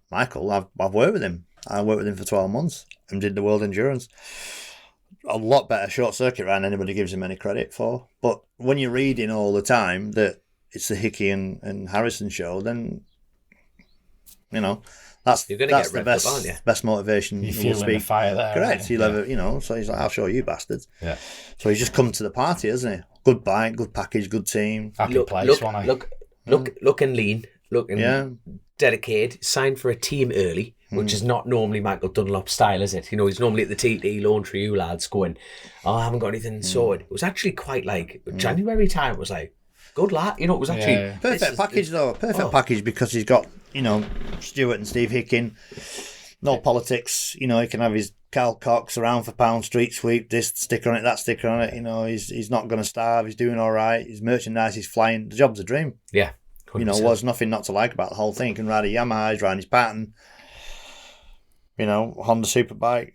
Speaker 4: Michael. I've worked with him. I worked with him for 12 months and did the World Endurance. A lot better short circuit run than anybody gives him any credit for. But when you're reading all the time that it's the Hickey and Harrison show, then, you know, that's the best motivation.
Speaker 3: You feel the fire there.
Speaker 4: Correct. He'll ever, you know, so he's like, I'll show you bastards. Yeah. So he's just come to the party, hasn't he? Good bike, good package, good team.
Speaker 3: Happy place,
Speaker 2: look and lean, look and dedicated, signed for a team early, which is not normally Michael Dunlop's style, is it? You know, he's normally at the TT launch for you lads going, I haven't got anything sorted. It was actually quite like January time. It was like, good lad. You know, it was actually
Speaker 4: perfect package though. Perfect package because he's got, you know, Stuart and Steve Hickin. No politics. You know, he can have his Carl Cox around for pound, street sweep, this sticker on it, that sticker on it. You know, he's not going to starve. He's doing all right. His merchandise is flying. The job's a dream.
Speaker 2: Yeah. 100%.
Speaker 4: You know, there's nothing not to like about the whole thing. He can ride a Yamaha. He's riding his pattern. You know, Honda Superbike.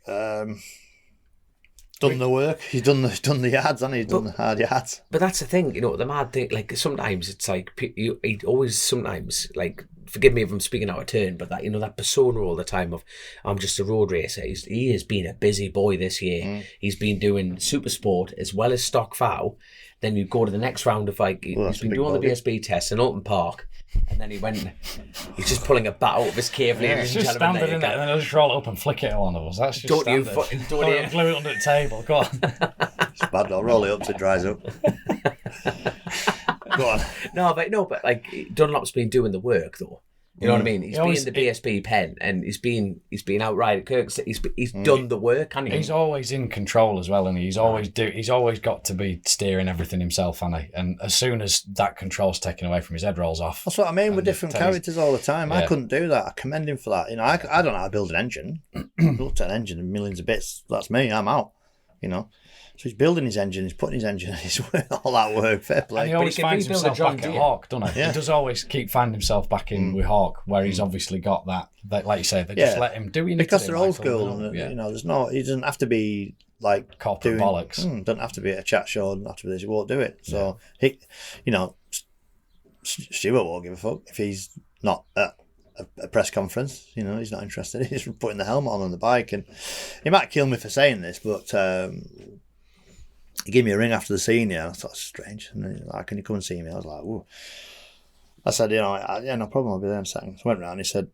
Speaker 4: Done the work. He's done the yards, hasn't he? He's done the hard yards.
Speaker 2: But that's the thing, you know, the mad thing, like, sometimes it's like, he always sometimes, like, forgive me if I'm speaking out of turn, but that, you know, that persona all the time of, I'm just a road racer. He has been a busy boy this year. He's been doing super sport as well as stock foul. Then you go to the next round of, like, he's been doing all the BSB tests in Alton Park. And then he's just pulling a bat out of his cave, ladies and
Speaker 3: gentlemen. Just standing in there, and then I'll just roll it up and flick it at one of us. That's just standard. Don't glue it under the table. Go on.
Speaker 4: It's bad. I'll roll it up so it dries up. Go on.
Speaker 2: No, but like Dunlop's been doing the work though. You know what I mean? He's been in the BSB pen, and he's been out right at Kirk's. He's done the work, hasn't he?
Speaker 3: He's always in control as well, and he's always got to be steering everything himself, hasn't he? And as soon as that control's taken away from his head rolls off.
Speaker 4: That's what I mean with different characters all the time. I couldn't do that. I commend him for that. You know, I don't know how to build an engine. I built an engine in millions of bits. That's me. I'm out. You know, So he's building his engine, he's putting his engine in, he's all that work, fair play.
Speaker 3: And he always
Speaker 2: he can
Speaker 3: finds
Speaker 2: rebuild a
Speaker 3: himself
Speaker 2: John
Speaker 3: back at
Speaker 2: Deere.
Speaker 3: Hawk, doesn't he?
Speaker 4: Yeah.
Speaker 3: He does always keep finding himself back in with Hawk, where he's obviously got that, like you say, they just let him do what you need
Speaker 4: because
Speaker 3: to do,
Speaker 4: they're old
Speaker 3: Michael,
Speaker 4: school, and
Speaker 3: yeah.
Speaker 4: you know, he doesn't have to be like
Speaker 3: Corporate
Speaker 4: doing
Speaker 3: bollocks.
Speaker 4: Doesn't have to be at a chat show, doesn't have to be this, he won't do it. So he, you know, Stuart won't give a fuck if he's not at a press conference. You know, he's not interested. He's putting the helmet on the bike, and he might kill me for saying this, but he gave me a ring after the senior. I thought, strange. And then he's like, can you come and see me? I was like, whoa. I said, you know, yeah, no problem. I'll be there in a second. So I went round. He said,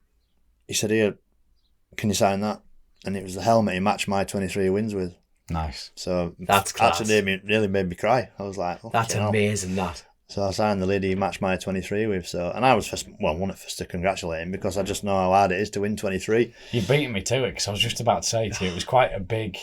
Speaker 4: here, can you sign that? And it was the helmet he matched my 23 wins with.
Speaker 3: Nice.
Speaker 4: So
Speaker 2: That's class.
Speaker 4: actually nearly made me cry. I was like,
Speaker 2: That's amazing, that.
Speaker 4: So I signed the lady he matched my 23 with. So, and I was first, wanted first to congratulate him because I just know how hard it is to win 23.
Speaker 3: You beat me to it, because I was just about to say to you, it was quite a big...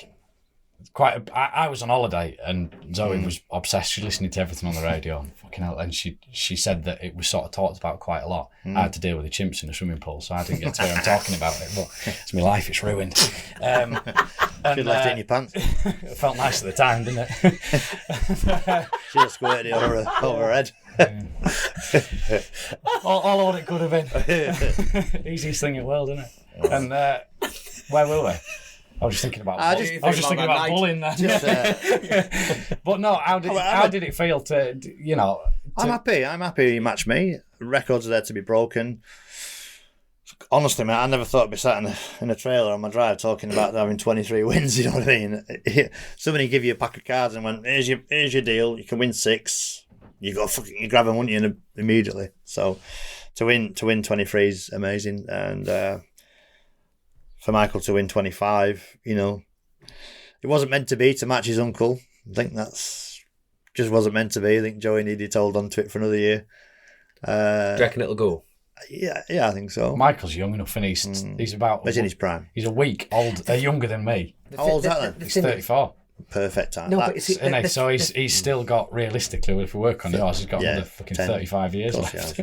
Speaker 3: I was on holiday and Zoe was obsessed. She was listening to everything on the radio and fucking hell. And she said that it was sort of talked about quite a lot. I had to deal with the chimps in the swimming pool, so I didn't get to hear him talking about it. But it's my life; it's ruined.
Speaker 4: And, you left it in your pants.
Speaker 3: It felt nice at the time, didn't it?
Speaker 4: She just squirted it over her head.
Speaker 3: all it could have been. Easiest thing in the world, isn't it? And where were we? I was just thinking about. I was just thinking about bullying that. But no, how did it feel to, you know?
Speaker 4: I'm happy. You match me. Records are there to be broken. Honestly, man, I never thought I'd be sat in a trailer on my drive talking about having 23 wins. You know what I mean? Somebody give you a pack of cards and went, "Here's your deal. You can win 6. You grab them, wouldn't you?" Immediately. So to win 23 is amazing, and. For Michael to win 25, you know, it wasn't meant to be to match his uncle. I think that's just wasn't meant to be. I think Joey needed to hold on to it for another year.
Speaker 2: Do you reckon it'll go?
Speaker 4: Yeah, I think so.
Speaker 3: Michael's young enough, and he's about.
Speaker 4: He's in his prime.
Speaker 3: He's a week old. They're younger than me.
Speaker 4: How old's that then?
Speaker 3: He's 34.
Speaker 4: Perfect time.
Speaker 2: No, but
Speaker 3: So he's still got, realistically, if we work on yours, he's got another fucking 10, 35 years left.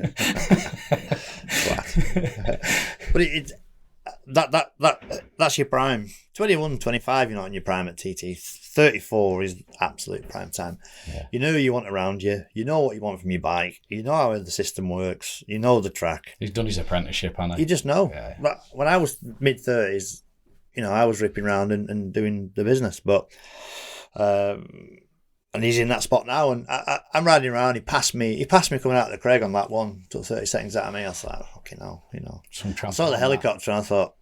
Speaker 4: But that's your prime. 21, 25, you're not in your prime at TT. 34 is absolute prime time. Yeah. You know who you want around you. You know what you want from your bike. You know how the system works. You know the track.
Speaker 3: He's done his apprenticeship, hasn't he?
Speaker 4: You just know.
Speaker 3: Yeah.
Speaker 4: But when I was mid-30s, you know, I was ripping around and doing the business. But and he's in that spot now, and I'm riding around. He passed me coming out of the Craig on that one, took 30 seconds out of me. I was like, fucking hell, you know. I saw the helicopter and I thought,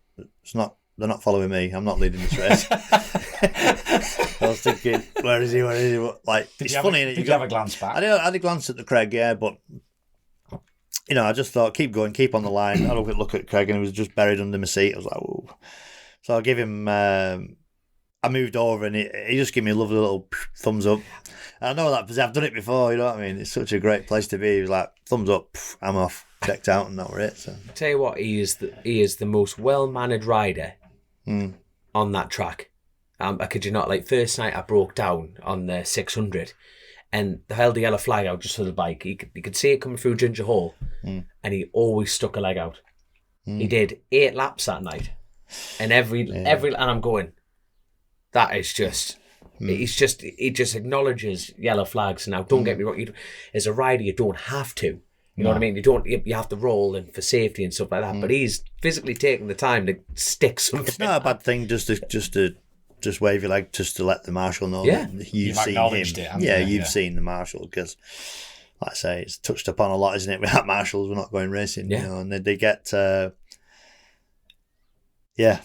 Speaker 4: they're not following me. I'm not leading this race. I was thinking, where is he? Like,
Speaker 3: did
Speaker 4: it's
Speaker 3: you
Speaker 4: funny.
Speaker 3: Did you have a glance back?
Speaker 4: I had a glance at the Craig, yeah, but you know, I just thought, keep going, keep on the line. I look at Craig, and he was just buried under my seat. I was like, whoa. So I'll give him. I moved over, and he just gave me a lovely little thumbs up. And I know that because I've done it before. You know what I mean? It's such a great place to be. He was like, thumbs up, I'm off, checked out, and that were it. So.
Speaker 2: Tell you what, he is the most well-mannered rider on that track. I kid you not, like first night I broke down on the 600 and they held the yellow flag out just for the bike. You could see it coming through Ginger Hole and he always stuck a leg out. He did 8 laps that night and every and I'm going, that is just... He just acknowledges yellow flags. Now, don't get me wrong. As a rider, you don't have to. You know what I mean? You have to roll and for safety and stuff like that. But he's physically taking the time to stick something.
Speaker 4: It's not a bad thing just to wave your leg just to let the marshal know that you've seen him. You've seen the marshal because, like I say, it's touched upon a lot, isn't it? Without marshals, we're not going racing. You know, and they get, they're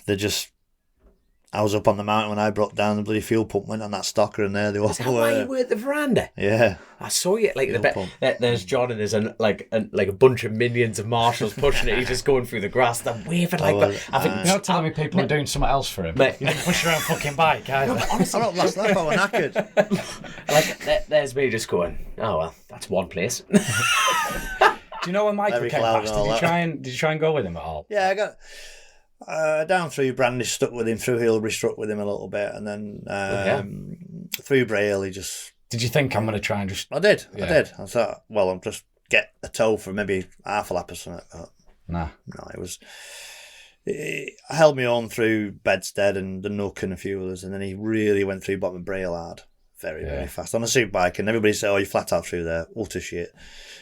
Speaker 4: just. I was up on the mountain when I brought down the bloody fuel pump, went on that stocker, and there they all were. Is that
Speaker 2: why you were at the veranda?
Speaker 4: Yeah.
Speaker 2: I saw you. Like there's John and there's a bunch of minions of marshals pushing it. He's just going through the grass. They're waving like that. I think
Speaker 3: you're not telling me people are doing something else for him. You didn't push around a fucking bike either.
Speaker 4: No, honestly, I'm not last lap. I was knackered.
Speaker 2: There's me just going, oh well, that's one place.
Speaker 3: Do you know when Michael came past? Did you try and go with him at all?
Speaker 4: Yeah, I got. Down through Brandish, stuck with him. Through Hilbury, struck with him a little bit, and then through Braille, he just.
Speaker 3: Did you think I'm going to try and just?
Speaker 4: I did. I thought, well, I'll just get a tow for maybe half a lap or something.
Speaker 3: No,
Speaker 4: it was. He held me on through Bedstead and the Nook and a few others, and then he really went through bottom of Braille hard. very, very fast. On a superbike, and everybody say, oh, you're flat out through there. Utter shit.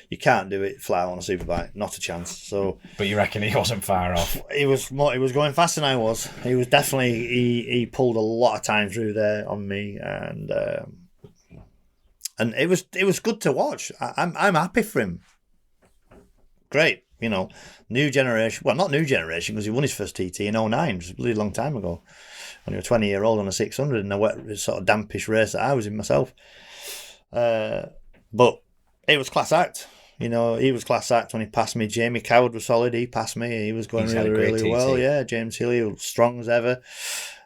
Speaker 4: You can't do it flat out on a superbike. Not a chance. So,
Speaker 3: but you reckon he wasn't far off?
Speaker 4: He was going faster than I was. He was definitely, he pulled a lot of time through there on me, and it was good to watch. I'm happy for him. Great. New generation. Well, not new generation, because he won his first TT in 2009, which was a really long time ago. When you were 20-year-old on a 600 in a wet, sort of dampish race that I was in myself. But it was class act. He was class act when he passed me. Jamie Coward was solid. He passed me. He was going really well. Yeah, James Healy was strong as ever.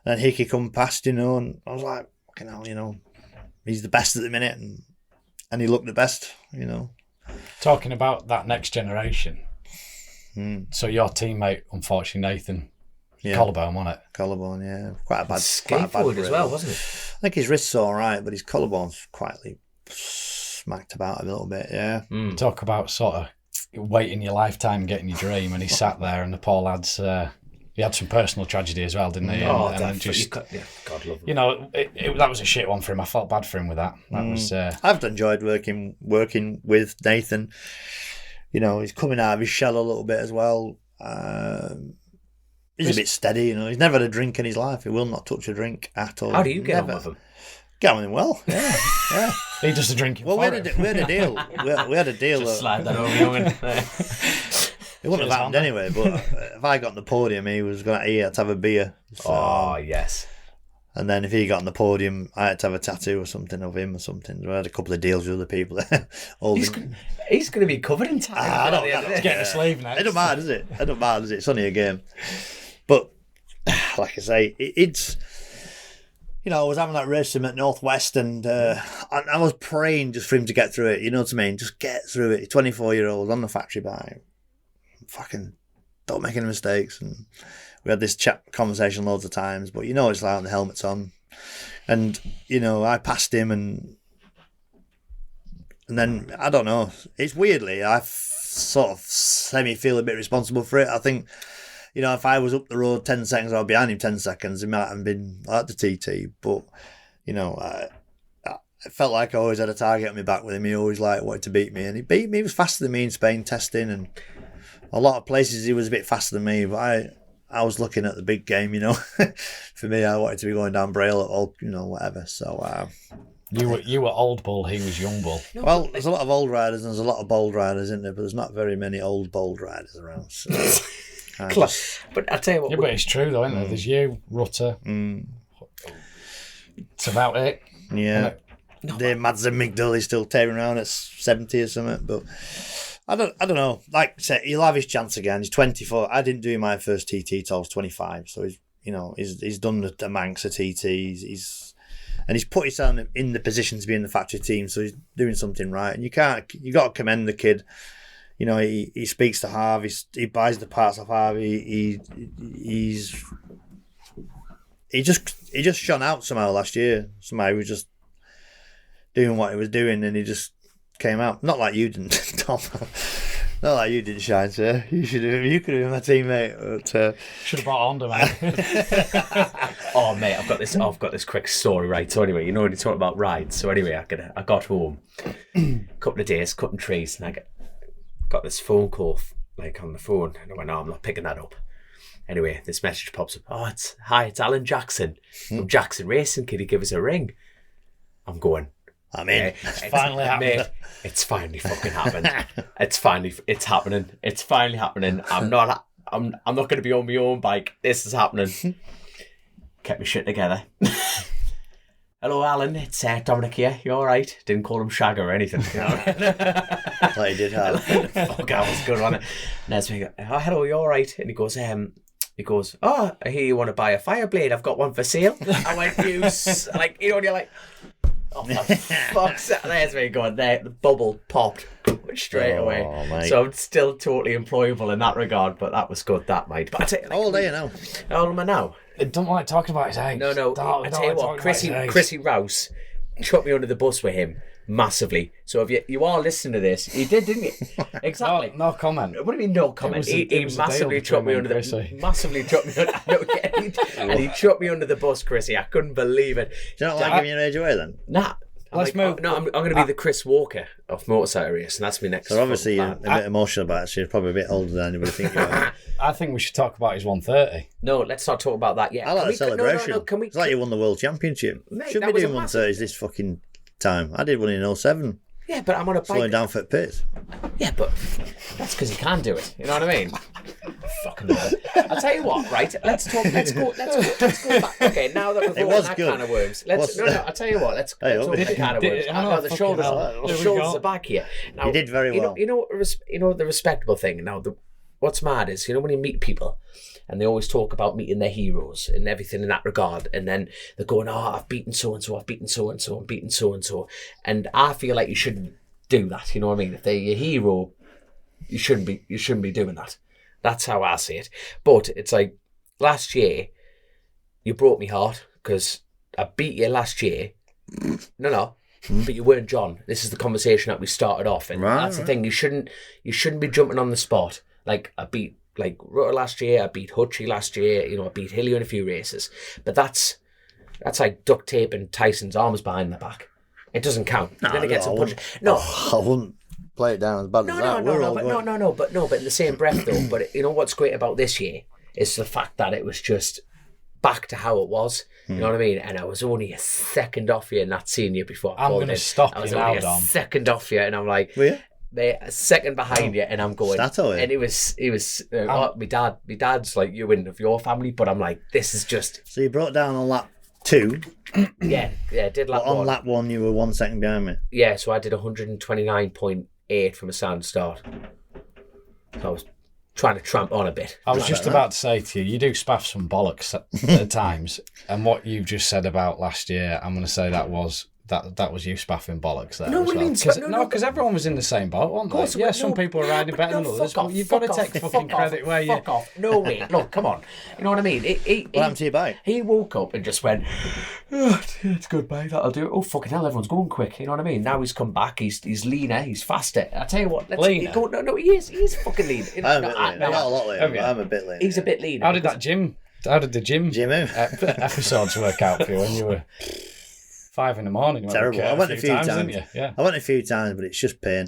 Speaker 4: And Hickey come past, and I was like, fucking hell, he's the best at the minute, and he looked the best,
Speaker 3: Talking about that next generation. So your teammate, unfortunately, Nathan, collarbone, wasn't it?
Speaker 4: Collarbone, yeah. Quite a bad
Speaker 2: skateboard as well, wasn't it?
Speaker 4: I think his wrist's all right, but his collarbone's quietly smacked about a little bit, yeah.
Speaker 3: Talk about sort of waiting your lifetime, getting your dream, and he sat there, and the poor lad's... he had some personal tragedy as well, didn't he?
Speaker 2: God love him.
Speaker 3: That was a shit one for him. I felt bad for him with that. That was.
Speaker 4: I've enjoyed working with Nathan. He's coming out of his shell a little bit as well. He's a bit steady. He's never had a drink in his life. He will not touch a drink at all.
Speaker 2: How do you get on with him?
Speaker 4: Get on with him well. Yeah.
Speaker 3: He does the drinking.
Speaker 4: Well, we had a deal. We had a deal.
Speaker 2: Just slide that over, young.
Speaker 4: It wouldn't have happened anyway, but if I got on the podium, he had to have a beer. So,
Speaker 2: oh, yes.
Speaker 4: And then if he got on the podium, I had to have a tattoo or something of him or something. We had a couple of deals with other people.
Speaker 2: He's going to be covered in time.
Speaker 4: I don't know.
Speaker 3: He's getting a sleeve now.
Speaker 4: It don't matter, does it? It's only a game. But, like I say, it's... I was having that race with him at Northwest, and I was praying just for him to get through it. You know what I mean? Just get through it. He's 24-year-old on the factory bike. Fucking don't make any mistakes. And we had this conversation loads of times, but it's like when the helmet's on. And, I passed him, and then, I don't know, it's weirdly, I sort of semi-feel a bit responsible for it. I think, if I was up the road 10 seconds or behind him 10 seconds, it might have been like the TT. But, I felt like I always had a target on my back with him. He always wanted to beat me. And he beat me. He was faster than me in Spain testing. And a lot of places he was a bit faster than me. But I was looking at the big game, For me, I wanted to be going down Braille or, whatever. So...
Speaker 3: You were old bull, he was young bull.
Speaker 4: Well, there's a lot of old riders and there's a lot of bold riders, isn't there? But there's not very many old bold riders around. So...
Speaker 2: But I tell you what,
Speaker 3: but it's true though, isn't there? There's you, Rutter. It's about it.
Speaker 4: Yeah. Dave Madsen McDull is still tearing around at 70 or something, but I don't know. Like I said, he'll have his chance again. He's 24. I didn't do my first TT till I was 25, so he's done the Manx, the TT. He's put himself in the position to be in the factory team, so he's doing something right. And you got to commend the kid. He speaks to Harvey. He buys the parts off Harvey. He just shone out somehow last year. Somehow he was just doing what he was doing, and he just came out. Not like you didn't, Tom. Not like you didn't shine, sir. You could have been my teammate. But,
Speaker 3: should have brought Honda, mate.
Speaker 2: Oh, mate, I've got this quick story, right? So anyway, when you talk about rides. So anyway, I got home, couple of days cutting trees, and I got this phone call on the phone, and I went, no, I'm not picking that up. Anyway, this message pops up. Oh, it's Alan Jackson from Jackson Racing. Can you give us a ring? I'm going,
Speaker 4: I'm in.
Speaker 3: It's finally happened.
Speaker 2: Mate, it's finally fucking happened. It's happening. It's finally happening. I'm not going to be on my own bike. This is happening. Kept my shit together. Hello, Alan. It's Dominic here. You all right? Didn't call him Shag or anything.
Speaker 4: Thought he did have.
Speaker 2: Fuck, I was good on it. And so he goes, oh, hello, you all right? And he goes, oh, I hear you want to buy a fire blade. I've got one for sale. I went, and you're like, oh, for fuck's sake. There's me going there. The bubble popped straight away.
Speaker 4: Mate.
Speaker 2: So I'm still totally employable in that regard, but that was good, that, mate. But I tell you,
Speaker 4: how old are you now?
Speaker 2: How old am I now?
Speaker 3: I don't like talking about his age.
Speaker 2: No. I tell you what, Chrissy Rouse chucked me under the bus with him massively. So if you are listening to this, you did, didn't you? Exactly.
Speaker 3: No comment.
Speaker 2: What do you mean no comment? He massively chucked me under the and he chucked me under the bus, Chrissy. I couldn't believe it.
Speaker 4: Do you not like giving your age away then?
Speaker 2: Nah.
Speaker 3: Let's move.
Speaker 2: I'm going to be the Chris Walker of motorcycle race, and that's my next.
Speaker 4: So obviously you're a bit emotional about it. So you're probably a bit older than anybody think you are.
Speaker 3: I think we should talk about his 130.
Speaker 2: No, let's not talk about that yet.
Speaker 4: I like the celebration.
Speaker 2: No, can we?
Speaker 4: It's like you won the world championship.
Speaker 2: Mate,
Speaker 4: Should be doing 130s this fucking time. I did one in 07.
Speaker 2: Yeah, but I'm on a bike.
Speaker 4: Slowing down for the pace.
Speaker 2: Yeah, but that's because you can do it. You know what I mean? Fucking nerd. I'll tell you what, right? Let's go back. Okay, now that we've opened that can of worms, I'll tell you what. Let's open the can of worms. I know the shoulders are back here. Now,
Speaker 4: you did very well.
Speaker 2: You know the respectable thing. Now, what's mad is when you meet people. And they always talk about meeting their heroes and everything in that regard. And then they're going, I've beaten so-and-so, I've beaten so-and-so, I've beaten so-and-so. And I feel like you shouldn't do that, you know what I mean? If they're your hero, you shouldn't be doing that. That's how I see it. But it's like, last year, you broke me heart because I beat you last year. No. But you weren't John. This is the conversation that we started off. And that's the thing, you shouldn't be jumping on the spot. Like, I beat Rutter last year, I beat Hutchie last year, I beat Hilly in a few races. But that's like duct tape and Tyson's arms behind the back. It doesn't count. You're going to get some punch. No.
Speaker 4: I wouldn't play it down as bad as that.
Speaker 2: But in the same breath though, but what's great about this year is the fact that it was just back to how it was. You know what I mean? And I was only a second off you in that senior before I
Speaker 3: I'm going to stop
Speaker 2: I was
Speaker 3: you
Speaker 2: only
Speaker 3: now,
Speaker 2: a second off you, and I'm like...
Speaker 4: Were you?
Speaker 2: They're a second behind you, and I'm going. And it was. My dad's like you in of your family, but I'm like, this is just.
Speaker 4: So you brought down on lap 2.
Speaker 2: yeah, did lap 1.
Speaker 4: On lap 1, you were 1 second behind me.
Speaker 2: Yeah, so I did 129.8 from a sound start. So I was trying to tramp on a bit.
Speaker 3: I was just about to say to you do spaff some bollocks at times, and what you've just said about last year, I'm going to say that was you spaffing bollocks there.
Speaker 2: No,
Speaker 3: as
Speaker 2: what do you
Speaker 3: well.
Speaker 2: mean?
Speaker 3: Because everyone was in the same boat, weren't they? Yeah, some people are riding better than others. But you've got to take fucking credit where you.
Speaker 2: Fuck off! No way! Look, come on. You know what I mean?
Speaker 4: What happened to your bike?
Speaker 2: He woke up and just went, "It's good, mate. That'll do it." Oh fucking hell! Everyone's going quick. You know what I mean? Now he's come back. He's leaner. He's faster. I tell you what.
Speaker 3: Leaner?
Speaker 2: No, he is. He's fucking lean.
Speaker 4: I'm a bit lean. Not a lot leaner, but I'm a bit leaner.
Speaker 2: He's a bit leaner.
Speaker 3: How did the gym episodes work out for you when you were 5 a.m?
Speaker 4: Terrible. I went a few times. Yeah. I went a few times, but it's just pain.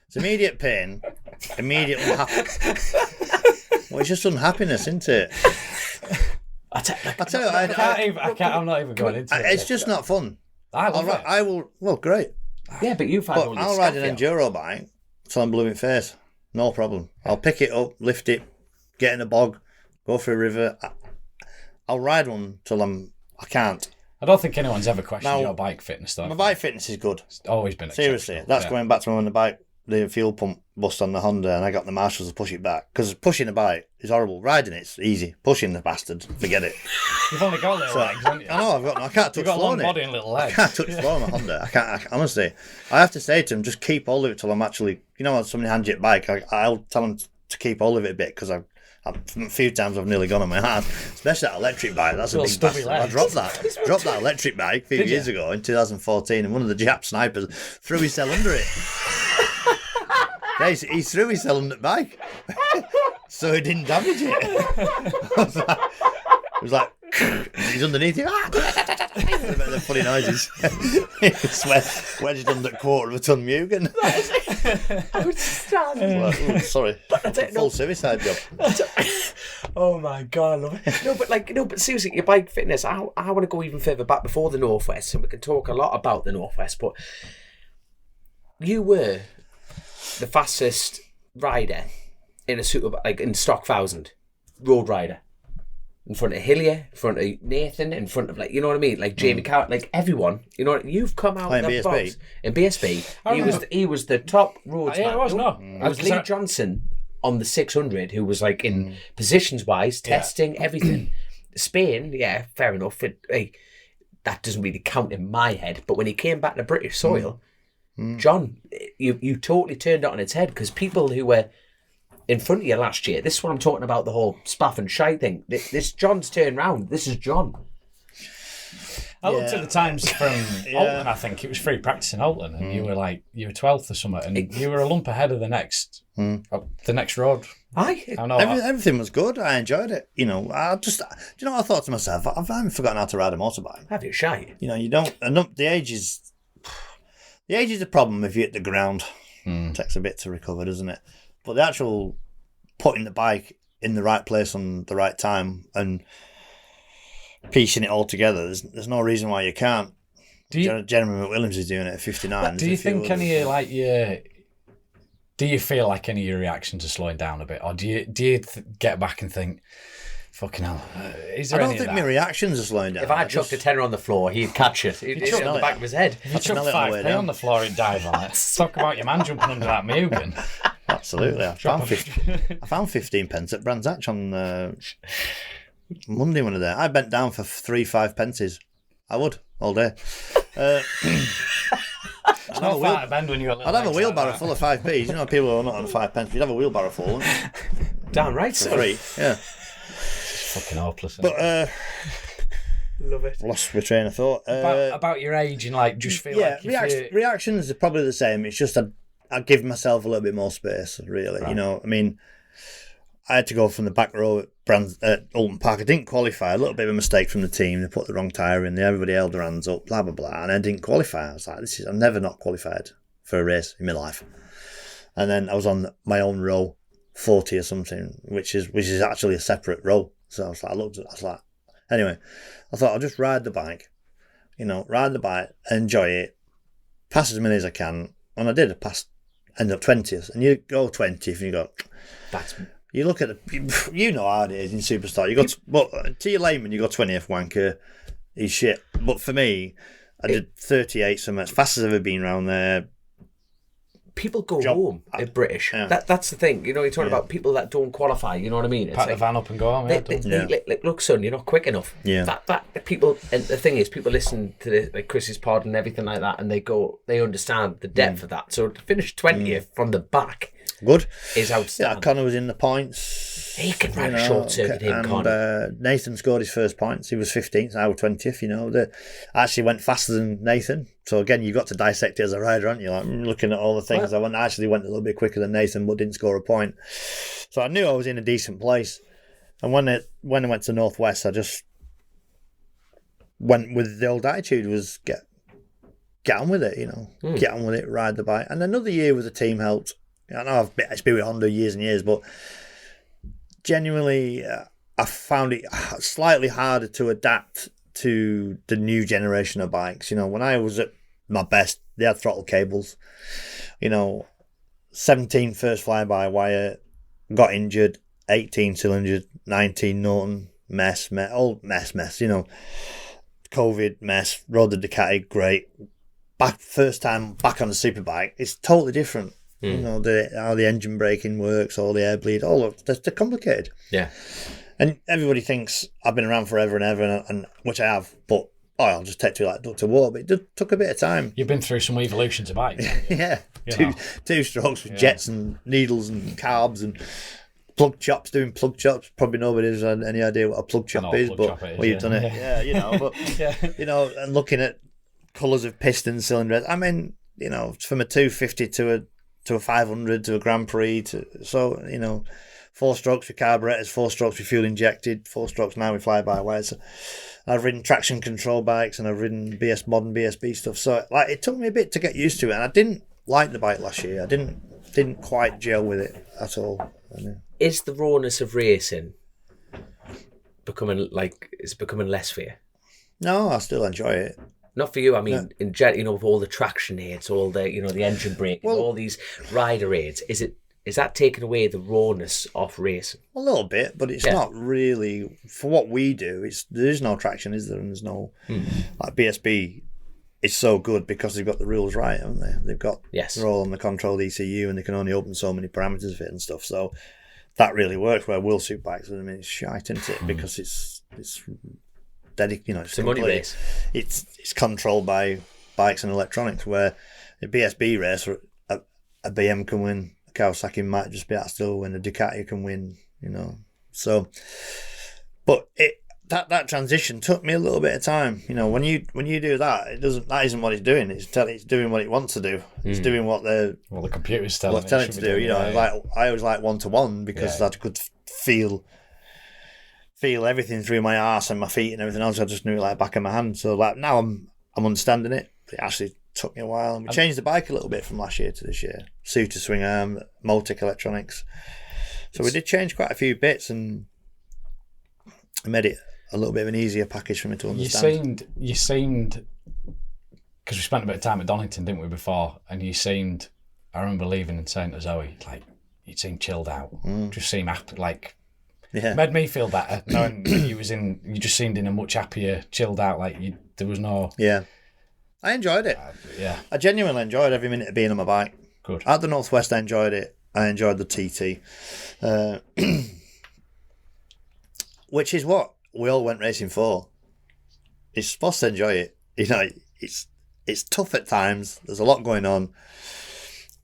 Speaker 4: It's immediate pain, immediate unhappiness. Well, it's just unhappiness, isn't it? I tell you,
Speaker 3: I'm not even going into it.
Speaker 4: It's just not fun.
Speaker 3: I love it.
Speaker 4: I will. Well, great.
Speaker 2: Yeah, but you've had all
Speaker 4: I'll ride an enduro bike till I'm blue in face. No problem. I'll pick it up, lift it, get in a bog, go for a river. I'll ride one till I can't.
Speaker 3: I don't think anyone's ever questioned your bike fitness, though.
Speaker 4: My bike fitness is good.
Speaker 3: It's always been
Speaker 4: seriously. That's going back to when the fuel pump bust on the Honda, and I got the marshals to push it back, because pushing a bike is horrible. Riding it's easy. Pushing the bastard, forget it.
Speaker 3: You've only got little legs, haven't you?
Speaker 4: I know. I can't touch
Speaker 3: floor.
Speaker 4: You've got a long
Speaker 3: body and little legs.
Speaker 4: I can't touch floor on a Honda. I can't. Honestly, I have to say to them, just keep hold of it till I'm actually. On somebody hands you a bike, I'll tell them to keep hold of it a bit, because a few times I've nearly gone on my heart, especially that electric bike. That's a big bastard. I dropped that electric bike a few years ago in 2014, and one of the Jap snipers threw his cell under it. He threw his cell under the bike, so he didn't damage it. It was like he's underneath it. The funny noises. Wedged under a quarter of a ton Mugen.
Speaker 2: I would stand.
Speaker 4: Sorry. Full suicide job.
Speaker 2: Oh my god, I love it. But seriously, your bike fitness, I want to go even further back before the Northwest, and we can talk a lot about the Northwest, but you were the fastest rider in in stock 1000 road rider. In front of Hillier, in front of Nathan, in front of you know what I mean, like Jamie Carr, like everyone. You know, you've come out of the box in BSB. He was the top roadsman.
Speaker 3: Yeah,
Speaker 2: it was Lee Johnson on the 600, who was in positions wise, testing everything. Spain, yeah, fair enough. That doesn't really count in my head. But when he came back to British soil, John, you totally turned it on its head, because people who were in front of you last year, this is what I'm talking about, the whole spaff and shite thing. This John's turned round. This is John.
Speaker 3: I looked at the times from Alton, I think it was free practice in Alton, and you were 12th or something, and you were a lump ahead of the next road.
Speaker 2: Aye.
Speaker 3: I know.
Speaker 4: Everything was good. I enjoyed it. You know, do you know what I thought to myself? I haven't forgotten how to ride a motorbike.
Speaker 2: Have you shy?
Speaker 4: You know, you don't. And the age is a problem if you hit the ground. It takes a bit to recover, doesn't it? But the actual putting the bike in the right place on the right time and piecing it all together, there's no reason why you can't. Jeremy McWilliams is doing it at 59.
Speaker 3: Do you think any do you feel like any of your reactions are slowing down a bit, or do you get back and think, fucking hell, is there
Speaker 4: I
Speaker 3: any
Speaker 4: don't think
Speaker 3: of
Speaker 4: my
Speaker 3: that?
Speaker 4: reactions are slowing down.
Speaker 2: If I chucked a tenner on the floor, he'd catch it. He'd hit it on the back of his head.
Speaker 3: If you chuck
Speaker 4: smell it on the way
Speaker 3: 5p
Speaker 4: down.
Speaker 3: on the floor, he'd dive on it. Talk about your man jumping under that Mugen.
Speaker 4: Absolutely. I found 15 pence at Brands Hatch on Monday when I was there. I bent down for 3 5 pences. I would, all day.
Speaker 3: It's not far to bend when you're
Speaker 4: I'd have a wheelbarrow full of 5p's. You know, people who are not on 5 pence, you'd have a wheelbarrow full.
Speaker 2: Damn right,
Speaker 4: For
Speaker 2: so.
Speaker 4: free, yeah.
Speaker 3: It's fucking hopeless.
Speaker 4: But,
Speaker 2: Love it.
Speaker 4: lost my train of thought.
Speaker 3: About your age and just feel like if
Speaker 4: reactions are probably the same. It's just I give myself a little bit more space, really. Right. You know, I mean, I had to go from the back row at Alton Park. I didn't qualify. A little bit of a mistake from the team. They put the wrong tyre in. Everybody held their hands up, blah, blah, blah. And I didn't qualify. I was like, I'm never not qualified for a race in my life. And then I was on my own row, 40 or something, which is actually a separate row. So I was like, anyway, I thought I'll just ride the bike, enjoy it, pass as many as I can. And I did. I end up 20th. And you go 20th and you go, you look at you know how it is in Superstar. You got to your layman, you got 20th wanker. He's shit. But for me, I did 38 something. As fast as I've ever been around there.
Speaker 2: People go home in British. Yeah. That's the thing. You know, you're talking about people that don't qualify. You know what I mean? It's
Speaker 3: pack the van up and go home.
Speaker 2: Look, son, you're not quick enough.
Speaker 4: Yeah.
Speaker 2: That people. And the thing is, people listen to like Chris's pod and everything like that, and they understand the depth of that. So to finish 20th from the back,
Speaker 4: good,
Speaker 2: is outstanding.
Speaker 4: Yeah, Connor was in the points.
Speaker 2: He can ride a short circuit, Connor.
Speaker 4: Nathan scored his first points. He was 15th, I was 20th. You know, I actually went faster than Nathan. So again, you've got to dissect it as a rider, aren't you? Like looking at all the things. I actually went a little bit quicker than Nathan, but didn't score a point. So I knew I was in a decent place. And when I went to Northwest, I just went with the old attitude: was get on with it, get on with it, ride the bike. And another year with the team helped. I know it's been with Honda years and years, but genuinely, I found it slightly harder to adapt to the new generation of bikes. You know, when I was at my best, they had throttle cables. 17 first fly-by-wire, got injured, 18 cylinder, 19 Norton, mess, old mess, COVID mess, rode the Ducati, great. First time back on the superbike, it's totally different. You know, how the engine braking works, all the air bleed, they're complicated.
Speaker 2: Yeah.
Speaker 4: And everybody thinks I've been around forever and ever, and which I have, but I'll just take to like duck to water. But it took a bit of time.
Speaker 3: You've been through some evolutions of bikes.
Speaker 4: Yeah. Two strokes with jets and needles and carbs and plug chops, doing plug chops. Probably nobody's had any idea what a plug chop is, you've done it. Yeah, but and looking at colours of piston cylinders. I mean, from a 250 to a 500 to a Grand Prix 4 strokes with carburetors, 4 strokes with fuel injected, 4 strokes now with fly-by-wires. So I've ridden traction control bikes and I've ridden modern BSB stuff. So it took me a bit to get used to it, and I didn't like the bike last year. I didn't quite gel with it at all.
Speaker 2: Is the rawness of racing becoming less for you?
Speaker 4: No, I still enjoy it.
Speaker 2: Not for you, I mean, in with all the traction aids, all the, the engine braking, all these rider aids, is that taking away the rawness of racing?
Speaker 4: A little bit, but it's not really, for what we do, there is no traction, is there? And there's no, like BSB is so good because they've got the rules right, haven't they? They've got, they're all on the controlled ECU and they can only open so many parameters of it and stuff. So that really works, where Will Suit bikes, it's shite, isn't it? Because it's
Speaker 2: it's a money race.
Speaker 4: It's controlled by bikes and electronics, where a BSB race, a BM can win, a Kawasaki might just be out still win, a Ducati can win, So, but that transition took me a little bit of time. You know, when you do that, that isn't what it's doing. It's doing what it wants to do. It's doing what the
Speaker 3: computer's telling
Speaker 4: it to do. You know, like I always like 1-to-1 because I could feel everything through my arse and my feet and everything else. I just knew it like back of my hand. So like now I'm understanding it. It actually took me a while. And we changed the bike a little bit from last year to this year. Suitor swing arm, Multic electronics. So we did change quite a few bits and made it a little bit of an easier package for me to understand.
Speaker 3: You seemed, because we spent a bit of time at Donington, didn't we, before? And I remember leaving and saying to Zoe, like, you seemed chilled out. Just seemed happy, like, made me feel better knowing you just seemed in a much happier, chilled out, like, there was no...
Speaker 4: Yeah. I enjoyed it. I genuinely enjoyed every minute of being on my bike.
Speaker 3: Good.
Speaker 4: At the Northwest, I enjoyed it. I enjoyed the TT. Which is what we all went racing for. You're supposed to enjoy it. You know, it's tough at times. There's a lot going on.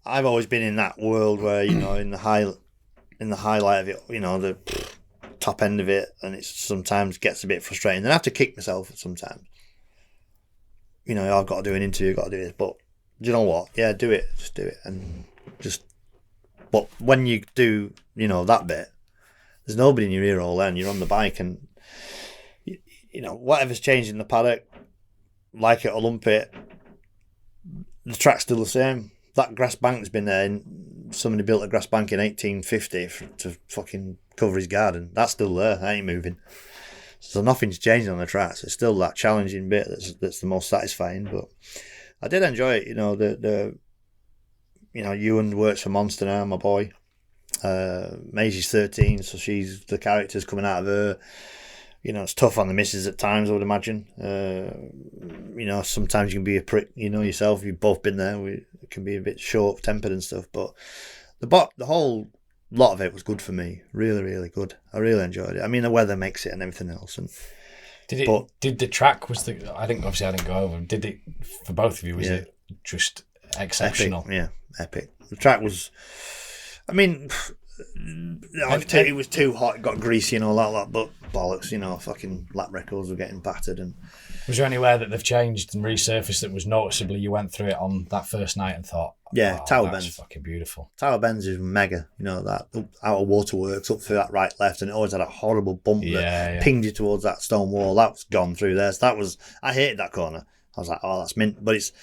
Speaker 4: I've always been in that world where, you know, in the highlight of it, you know, the top end of it, and it sometimes gets a bit frustrating. Then I have to kick myself sometimes. You know, I've got to do an interview, I've got to do this, but do you know what? Yeah, do it. Just do it. But when you do, you know, that bit, there's nobody in your ear all then. You're on the bike and, you know, whatever's changed in the paddock, like it or lump it, the track's still the same. That grass bank's been there. Somebody built a grass bank in 1850 to fucking cover his garden. That's still there. That ain't moving. So nothing's changed on the tracks. It's still that challenging bit that's the most satisfying. But I did enjoy it. You know, Ewan works for Monster now, my boy. Maisie's 13, so the character's coming out of her. You know, it's tough on the missus at times, I would imagine. You know, sometimes you can be a prick, you know yourself. You've both been there. It can be a bit short-tempered and stuff. But the whole lot of it was good for me. Really, really good. I really enjoyed it. I mean, the weather makes it and everything else. And
Speaker 3: did the track I think obviously I didn't go over. Did it for both of you? Was it just exceptional?
Speaker 4: Epic. Yeah, epic. The track was. I mean, it was too hot. It got greasy and all that. But bollocks, you know, fucking lap records were getting battered. And
Speaker 3: was there anywhere that they've changed and resurfaced that was noticeably? You went through it on that first night and thought,
Speaker 4: yeah, Tower Bends,
Speaker 3: fucking beautiful.
Speaker 4: Tower Bends is mega. You know, that out of Waterworks up through that right left, and it always had a horrible bump that pinged you towards that stone wall. That was gone through there. So I hated that corner. I was like, oh, that's mint. But it's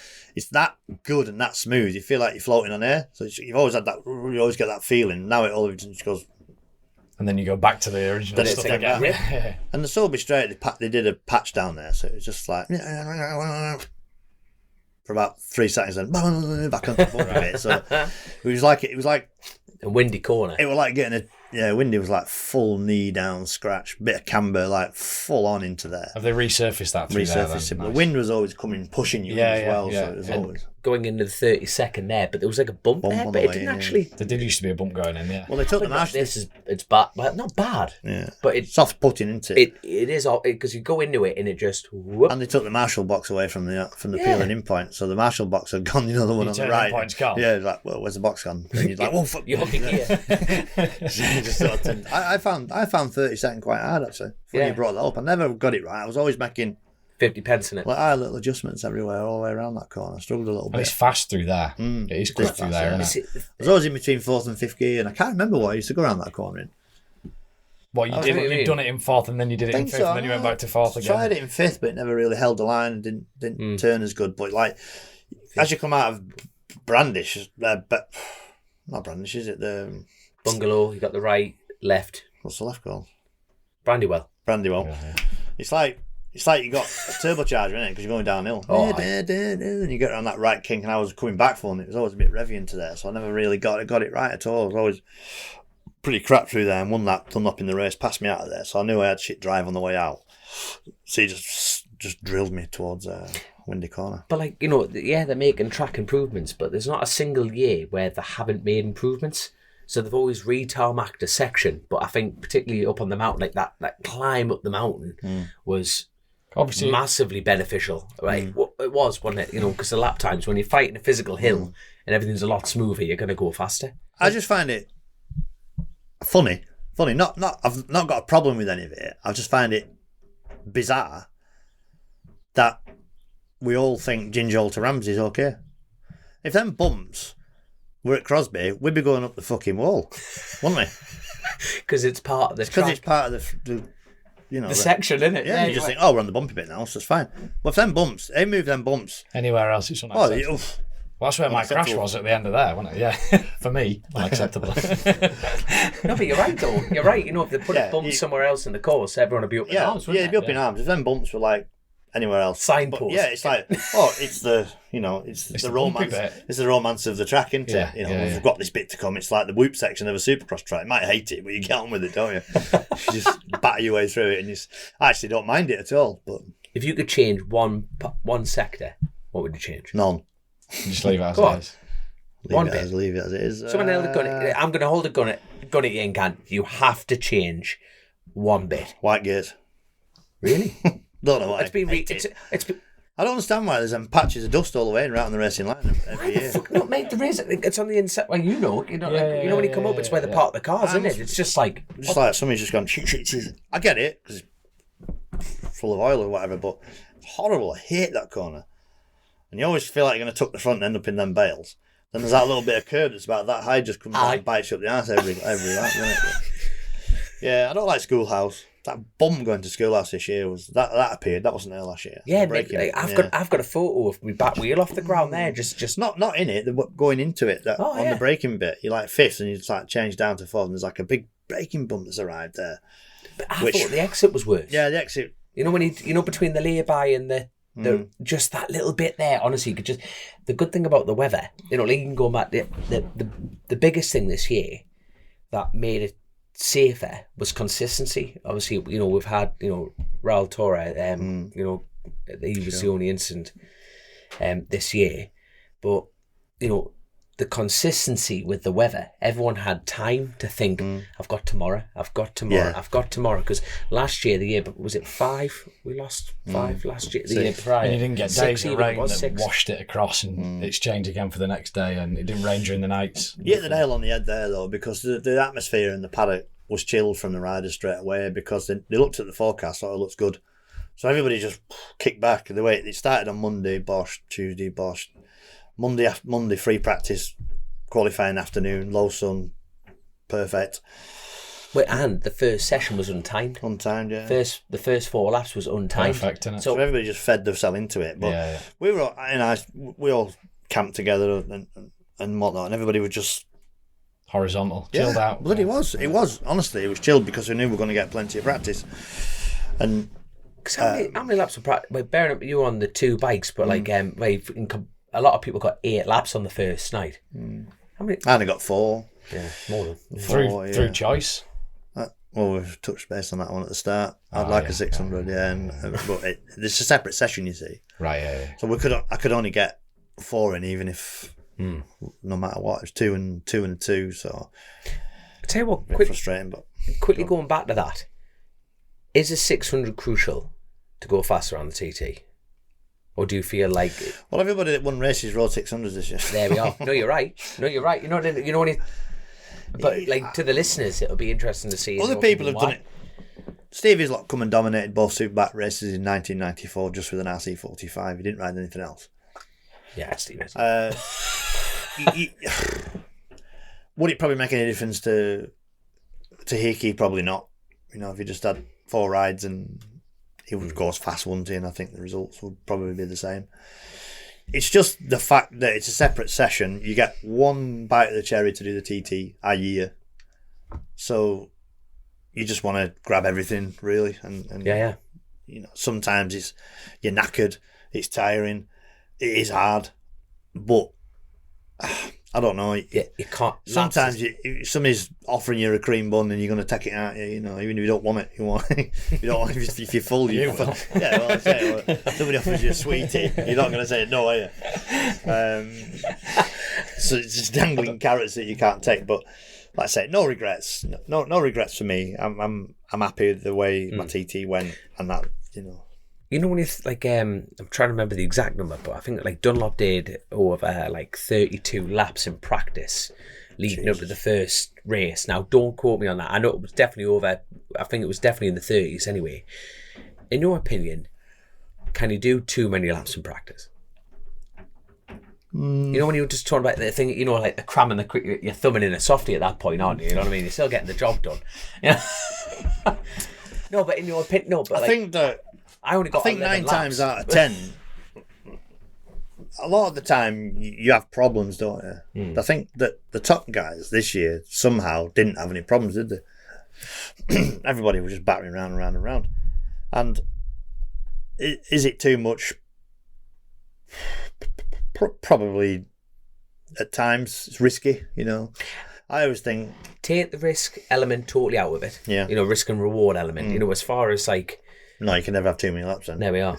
Speaker 4: that good and that smooth. You feel like you're floating on air. So you've always had that. You always get that feeling. Now it all just goes.
Speaker 3: And then you go back to the original stuff again.
Speaker 4: And the Soulby Straight, they did a patch down there, so it was just like for about 3 seconds, and back on the bump a bit. So it was like
Speaker 2: a windy corner.
Speaker 4: It was like getting windy was like full knee down scratch, bit of camber, like full on into there.
Speaker 3: Have they resurfaced that through there? Then?
Speaker 4: Nice. The wind was always pushing you as well. So it was always
Speaker 2: going into the 32nd there, but there was like a bump there, but it didn't actually.
Speaker 3: There did used to be a bump going in, yeah.
Speaker 4: Well, they took the marshal.
Speaker 2: It's bad, but not bad.
Speaker 4: Yeah,
Speaker 2: but it's
Speaker 4: soft putting into
Speaker 2: it. It is because you go into it and it just. Whoop.
Speaker 4: And they took the marshal box away from the peeling in point, so the marshal box had gone. You know, the one on the right.
Speaker 3: Point's gone.
Speaker 4: Yeah, like, well, where's the box gone? And you're like, well, fuck.
Speaker 2: You're hooking here.
Speaker 4: I found 30-second quite hard actually. When you brought that up, I never got it right. I was always making
Speaker 2: 50 pence in it.
Speaker 4: Like I had little adjustments everywhere, all the way around that corner. I struggled a little bit.
Speaker 3: It's fast through there. It is quick through there, isn't it?
Speaker 4: I was always in between 4th and 5th gear, and I can't remember what I used to go around that corner in.
Speaker 3: Well, you'd done it in 4th, and then you did it in 5th, and then you went back to 4th again.
Speaker 4: I tried it in 5th, but it never really held the line and didn't turn as good. But like, as you come out of Brandish, but not Brandish, is it? The
Speaker 2: Bungalow, you got the right, left.
Speaker 4: What's the left called?
Speaker 2: Brandywell.
Speaker 3: Yeah.
Speaker 4: It's like you got a turbocharger in it because you're going downhill. And you get around that right kink, and I was coming back for it. It was always a bit revvy into there, so I never really got it right at all. I was always pretty crap through there, and one lap done up in the race passed me out of there, so I knew I had shit drive on the way out. So he just drilled me towards windy corner.
Speaker 2: But like, you know, they're making track improvements, but there's not a single year where they haven't made improvements. So they've always re-tarmacked a section, but I think particularly up on the mountain, like that climb up the mountain was obviously massively beneficial, right? It was, wasn't it? You know, because the lap times when you're fighting a physical hill and everything's a lot smoother, you're going to go faster.
Speaker 4: I just find it funny. I've not got a problem with any of it. I just find it bizarre that we all think Ginjal to Ramsey's okay. If them bumps were at Crosby, we'd be going up the fucking wall, wouldn't we?
Speaker 2: Because it's part of the
Speaker 4: Because
Speaker 2: track.
Speaker 4: it's part of the
Speaker 2: section, isn't it?
Speaker 4: Yeah, you just think, oh, we're on the bumpy bit now, so it's fine. Well, if them bumps, they move them bumps.
Speaker 3: Anywhere else, it's
Speaker 4: Oh,
Speaker 3: unacceptable. Well, that's where my crash was at the end of there, wasn't it? Yeah, for me, unacceptable.
Speaker 2: No, but you're right, though. You're right. If they put a bump somewhere else in the course, everyone would be up in arms, wouldn't
Speaker 4: they'd be up in arms. If them bumps were like anywhere else,
Speaker 2: signpost.
Speaker 4: Yeah, it's like, it's the romance. It's the romance of the track, isn't it? We've got this bit to come. It's like the whoop section of a Supercross track. You might hate it, but you get on with it, don't you? You just batter your way through it, and I actually don't mind it at all. But
Speaker 2: if you could change one sector, what would you change?
Speaker 4: None.
Speaker 3: Just leave it as it is.
Speaker 4: Leave it as it is.
Speaker 2: Someone held a gun. I'm going to hold a gun at you and can. You have to change one bit.
Speaker 4: White gears.
Speaker 2: Really?
Speaker 4: Don't know why.
Speaker 2: It's been.
Speaker 4: I don't understand why there's patches of dust all the way around the racing line every year.
Speaker 2: No, mate, there is. It's on the inside. Well, when you come up, it's where they park the cars, isn't it? It's just like
Speaker 4: somebody's just gone. I get it because it's full of oil or whatever, but it's horrible. I hate that corner. And you always feel like you're going to tuck the front and end up in them bales. Then there's that little bit of curb that's about that high, just comes out and bites you up the arse every lap, doesn't it? But, yeah, I don't like Schoolhouse. That bum going to Schoolhouse this year was that appeared. That wasn't there last year.
Speaker 2: Yeah, I've got a photo of my back wheel off the ground there. Just
Speaker 4: not in it. Going into it on the braking bit. You're like fifth, and you just like change down to fourth, and there's like a big braking bump that's arrived there.
Speaker 2: But I thought the exit was worse.
Speaker 4: Yeah, the exit.
Speaker 2: When between the lay-by and the just that little bit there, honestly, you could just. The good thing about the weather, like you can go back. The biggest thing this year that made it safer was consistency. Obviously, we've had Raul Torras. He was the only incident this year, but the consistency with the weather. Everyone had time to think. I've got tomorrow. Because last year, was it 5? We lost 5 last year. The year prior,
Speaker 3: and you didn't get days of rain that
Speaker 2: 6.
Speaker 3: washed it across, and it's changed again for the next day, and it didn't rain during the nights.
Speaker 4: You hit the nail on the head there, though, because the atmosphere in the paddock was chilled from the riders straight away, because they looked at the forecast, thought it looks good. So everybody just kicked back. The way it started on Monday, Bosch, Tuesday, Bosch. Monday free practice, qualifying afternoon, low sun, perfect.
Speaker 2: Wait, and the first session was untimed.
Speaker 4: Untimed, yeah.
Speaker 2: The first 4 laps was untimed.
Speaker 3: Perfect, innit?
Speaker 4: So everybody just fed themselves into it. But we were, we all camped together and whatnot, and everybody was just
Speaker 3: horizontal, chilled out.
Speaker 4: Bloody was. It was, honestly, it was chilled because we knew we were going to get plenty of practice. And
Speaker 2: how many laps of practice? Well, bearing up, you were on the 2 bikes, but a lot of people got 8 laps on the first night. How many?
Speaker 4: I only got 4.
Speaker 2: Yeah, more than
Speaker 3: 4. Through choice.
Speaker 4: Well, we've touched base on that one at the start. I'd like a 600, but it's a separate session, you see.
Speaker 3: Right, yeah.
Speaker 4: So I could only get 4 in, even if no matter what, it was 2 and 2. So
Speaker 2: I tell you what,
Speaker 4: frustrating. But
Speaker 2: quickly going back to that, is a 600 crucial to go faster on the TT? Or do you feel like...
Speaker 4: Well, everybody that won races rode 600s this year.
Speaker 2: There we are. No, you're right. But to the listeners, it'll be interesting to see.
Speaker 4: Other people have done it. Stevie's come and dominated both Superbike races in 1994 just with an RC45. He didn't ride anything else.
Speaker 2: Yeah, Stevie.
Speaker 4: Would it probably make any difference to Hickey? Probably not. If he just had 4 rides and he would go as fast, wouldn't he? And I think the results would probably be the same. It's just the fact that it's a separate session. You get one bite of the cherry to do the TT a year. So you just want to grab everything, really. And sometimes you're knackered, it's tiring, it is hard. But I don't know.
Speaker 2: You can't.
Speaker 4: Sometimes somebody's offering you a cream bun and you're going to take it out. Even if you don't want it, you don't want it. If you're full, yeah. Well, I say, somebody offers you a sweetie, you're not going to say no, are you? So it's just dangling carrots that you can't take. But like I say, no regrets. No regrets for me. I'm happy with the way my TT went, and that
Speaker 2: when it's I'm trying to remember the exact number, but I think Dunlop did over 32 laps in practice leading up to the first race. Now, don't quote me on that. I know it was definitely over. I think it was definitely in the 30s anyway. in your opinion, can you do too many laps in practice? You know, when you were just talking about the thing, you know, like the cramming the quick, you're thumbing in a softie at that point, aren't you? You know what I mean? You're still getting the job done. Yeah. No, but in your opinion, no. But
Speaker 4: I think that
Speaker 2: I only got.
Speaker 4: I think 9 times out of 10, a lot of the time you have problems, don't you? I think that the top guys this year somehow didn't have any problems, did they? Everybody was just battering round and round and round. And is it too much? Probably at times it's risky, you know. I always think
Speaker 2: take the risk element totally out of it.
Speaker 4: Yeah.
Speaker 2: You know, risk and reward element. You know, as far as like.
Speaker 4: No, you can never have too many laps then.
Speaker 2: There we are.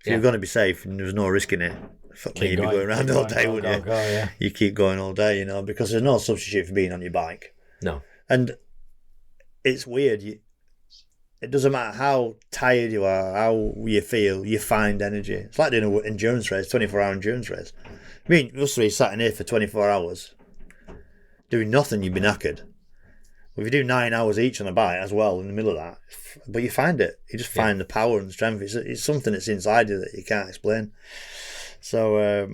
Speaker 4: If you're going to be safe and there's no risk in it, fuck me, you'd be going around all day, wouldn't you?
Speaker 3: Yeah.
Speaker 4: You keep going all day, you know, because there's no substitute for being on your bike.
Speaker 2: No.
Speaker 4: And it's weird. It doesn't matter how tired you are, how you feel, you find energy. It's like doing an endurance race, 24-hour endurance race. I mean, us three sat in here for 24 hours, doing nothing, you'd be knackered. If you do 9 hours each on a bike as well in the middle of that, but you find it. You just find the power and strength. It's something that's inside you that you can't explain. So,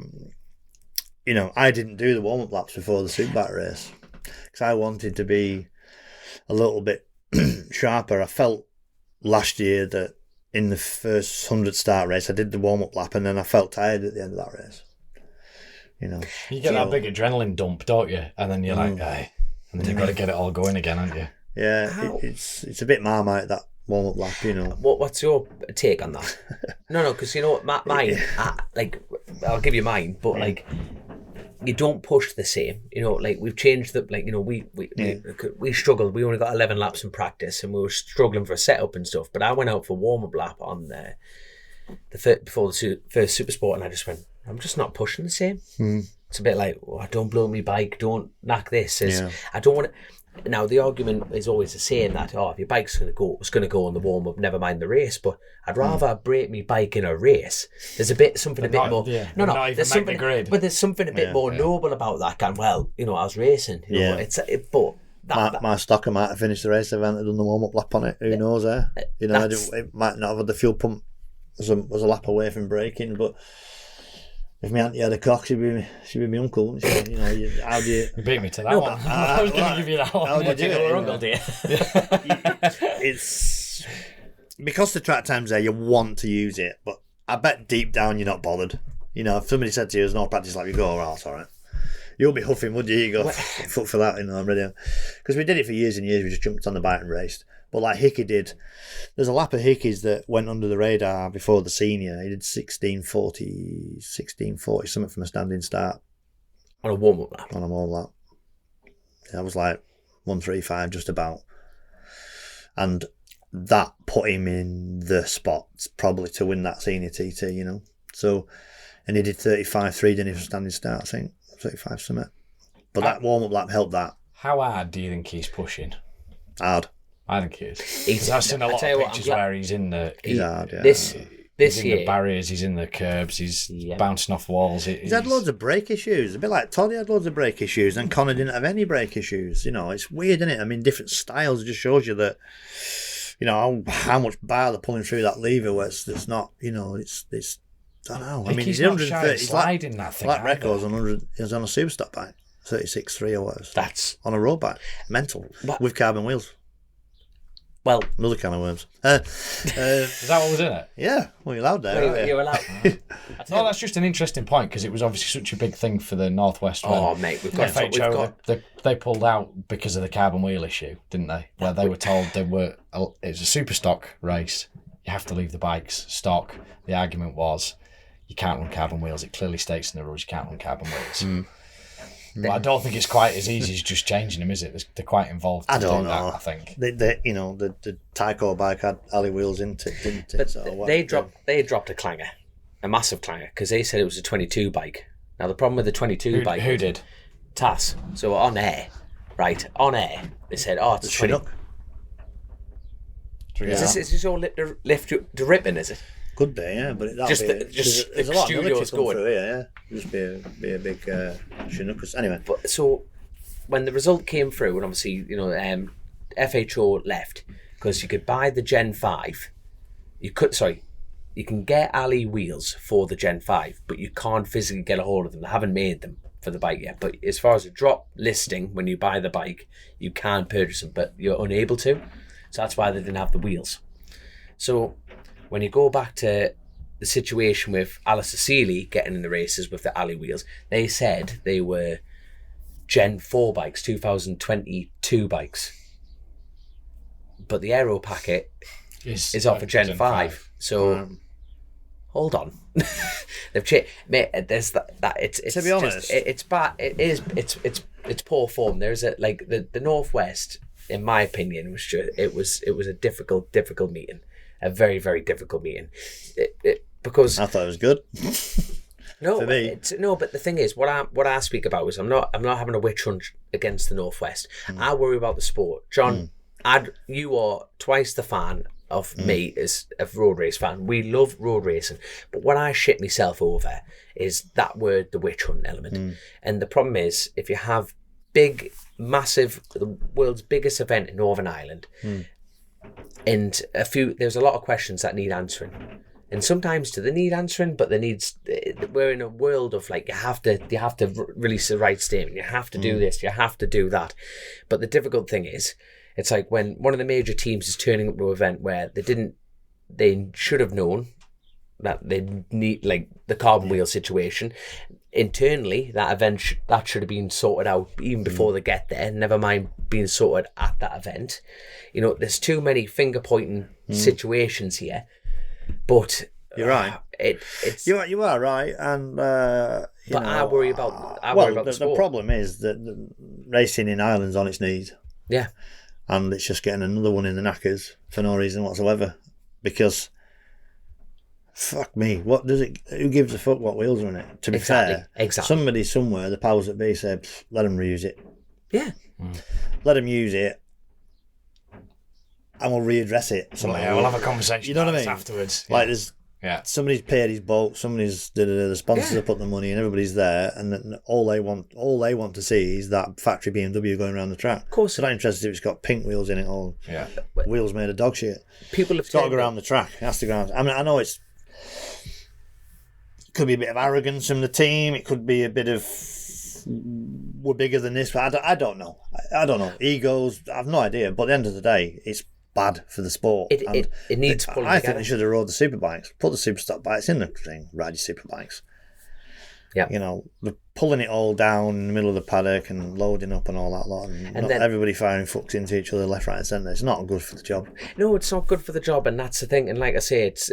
Speaker 4: you know, I didn't do the warm-up laps before the Superbike race because I wanted to be a little bit sharper. I felt last year that in the first 100 start race, I did the warm-up lap and then I felt tired at the end of that race. You know,
Speaker 3: you get that big adrenaline dump, don't you? And then you're like, hey, and then you've got to get it all going again, haven't you?
Speaker 4: Yeah, it's a bit Marmite, that warm-up lap, you know.
Speaker 2: What's your take on that? No, because you know what, mine, I'll give you mine, but like, you don't push the same. You know, like we've changed the, like, you know, we struggled. We only got 11 laps in practice and we were struggling for a setup and stuff. But I went out for warm-up lap on before the first Super Sport and I just went, I'm just not pushing the same. It's a bit like, don't blow me bike, don't knock this. I don't want to. Now the argument is always the same that if your bike's going to go on the warm up, never mind the race. But I'd rather break me bike in a race. There's something a bit more. There's something. But there's something a bit more noble about that. Going, well, you know, I was racing. You know, my
Speaker 4: stocker might have finished the race if I hadn't done the warm up lap on it. Who knows? You know, it might not have had the fuel pump was a lap away from braking, but. If my auntie had a cock, she'd be my uncle, wouldn't she? You know, how do you...
Speaker 3: You beat me to that one. I was going to give you that one.
Speaker 4: How do you do it?
Speaker 2: Uncle, dear.
Speaker 4: It's... Because the track time's there, you want to use it, but I bet deep down you're not bothered. You know, if somebody said to you, there's no practice lap, you go, oh, it's all right. You'll be huffing, would you? You go, fuck for that, you know, I'm ready. Because we did it for years and years, we just jumped on the bike and raced. But like Hickey did, there's a lap of Hickey's that went under the radar before the senior. He did 16:40 something from a standing start.
Speaker 2: On a warm-up lap?
Speaker 4: On a warm-up lap. That was like 1:35 just about. And that put him in the spots probably to win that senior TT, you know. So, and he did 35.3, didn't he, from standing start, I think. 35 something. But that warm-up lap helped that.
Speaker 3: How hard do you think he's pushing?
Speaker 4: Hard.
Speaker 3: I think he is. I've seen a lot of pictures where he's in the...
Speaker 4: He's hard, yeah.
Speaker 2: This
Speaker 3: he's
Speaker 2: year...
Speaker 3: in the barriers, he's in the curbs, he's bouncing off walls.
Speaker 4: He's had loads of brake issues. A bit like Toddy had loads of brake issues and Connor didn't have any brake issues. You know, it's weird, isn't it? I mean, different styles. It just shows you that, you know, how much bar they're pulling through that lever where it's not, you know, it's I don't know. I mean, he's 130. He's
Speaker 3: sliding that thing.
Speaker 4: Like records on 100. He was on a superstock bike, 36.3 or whatever.
Speaker 2: That's
Speaker 4: on a road bike, mental with carbon wheels.
Speaker 2: Well,
Speaker 4: another can of worms.
Speaker 3: Is that what was in it?
Speaker 4: Yeah, well, you're allowed there.
Speaker 2: You're allowed.
Speaker 3: No, that's just an interesting point because it was obviously such a big thing for the Northwest.
Speaker 2: Oh, mate, we've got
Speaker 3: FHO. They pulled out because of the carbon wheel issue, didn't they? Where they were told it's a super stock race. You have to leave the bikes stock. The argument was you can't run carbon wheels. It clearly states in the rules you can't run carbon wheels. But I don't think it's quite as easy as just changing them, is it? They're quite involved. I don't know. I think
Speaker 4: the Tyco bike had alley wheels in it, didn't it?
Speaker 2: But
Speaker 4: so
Speaker 2: they dropped a clanger, a massive clanger, because they said it was a 22 bike. Now the problem with the 22 bike,
Speaker 3: who did?
Speaker 2: TAS. So on air, they said, it's a 20. Is this all lift to ripping? Is it?
Speaker 4: Could be, yeah, but
Speaker 2: there's
Speaker 4: a lot of military come through here, yeah. Just be a big Chinookas. Anyway,
Speaker 2: but so when the result came through, and obviously FHO left because you could buy the Gen 5, you can get alley wheels for the Gen 5, but you can't physically get a hold of them. They haven't made them for the bike yet. But as far as a drop listing, when you buy the bike, you can purchase them, but you're unable to. So that's why they didn't have the wheels. So when you go back to the situation with Alistair Seeley getting in the races with the alley wheels, they said they were Gen 4 bikes, 2022 bikes. But the aero packet is off a Gen 5. So hold on. They've changed, mate. There's that it's
Speaker 4: to be honest,
Speaker 2: it's bad. It's poor form. There's a like the Northwest, in my opinion, it was a difficult meeting, a very, very difficult meeting. Because
Speaker 4: I thought it was good.
Speaker 2: No,
Speaker 4: for me.
Speaker 2: But the thing is, what I speak about is I'm not having a witch hunt against the Northwest. I worry about the sport, John. You are twice the fan of me as a road race fan. We love road racing, but what I shit myself over is that word, the witch hunt element. And the problem is, if you have big, massive, the world's biggest event in Northern Ireland, and there's a lot of questions that need answering. And sometimes do they need answering, but we're in a world of like, you have to release the right statement. You have to do this, you have to do that. But the difficult thing is, it's like when one of the major teams is turning up to an event where they should have known that they need, like the carbon wheel situation. Internally, that event that should have been sorted out even before they get there, never mind being sorted at that event. You know, there's too many finger pointing situations here. But
Speaker 4: you're right. You are right, and
Speaker 2: I worry about the sport.
Speaker 4: The problem is that the racing in Ireland's on its knees.
Speaker 2: Yeah,
Speaker 4: and it's just getting another one in the knackers for no reason whatsoever. Because fuck me, what does it? Who gives a fuck what wheels are in it? To be fair, somebody somewhere, the powers that be, said, let them reuse it.
Speaker 2: Yeah,
Speaker 4: let them use it. And we'll readdress it.
Speaker 3: We'll have a conversation.
Speaker 4: You know what I mean?
Speaker 3: Afterwards.
Speaker 4: Like somebody's paid his boat, somebody's the sponsors have put the money, and everybody's there, and then all they want to see is that factory BMW going around the track.
Speaker 2: Of course,
Speaker 4: they're not interested if it's got pink wheels in it or wheels made of dog shit.
Speaker 2: People have
Speaker 4: got to go around the track. It has to go around. I mean, I know it could be a bit of arrogance from the team. It could be a bit of we're bigger than this. But I don't know. I don't know. Egos. I have no idea. But at the end of the day, it's bad for the sport.
Speaker 2: It needs pulling together.
Speaker 4: I think they should have rode the super bikes, put the super stock bikes in the thing, ride your super bikes.
Speaker 2: Yeah,
Speaker 4: you know, they're pulling it all down in the middle of the paddock and loading up and all that lot, and not then everybody firing fucks into each other left, right, and centre. It's not good for the job.
Speaker 2: No, it's not good for the job, and that's the thing. And like I say, it's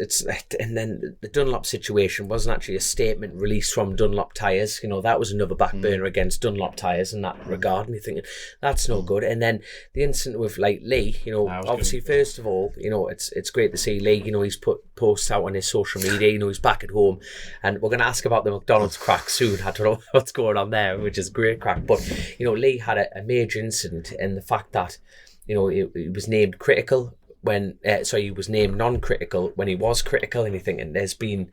Speaker 2: and then the Dunlop situation wasn't actually a statement released from Dunlop Tyres. You know, that was another back burner against Dunlop Tyres in that regard. And you're thinking that's no good. And then the incident with like Lee, you know, obviously first of all, you know, it's great to see Lee. You know, he's put posts out on his social media. You know, he's back at home, and we're going to ask about the McDonald's crack soon. I don't know what's going on there, which is great crack. But you know, Lee had a major incident in the fact that, you know, he was named critical when he was named non-critical when he was critical, and you think, and there's been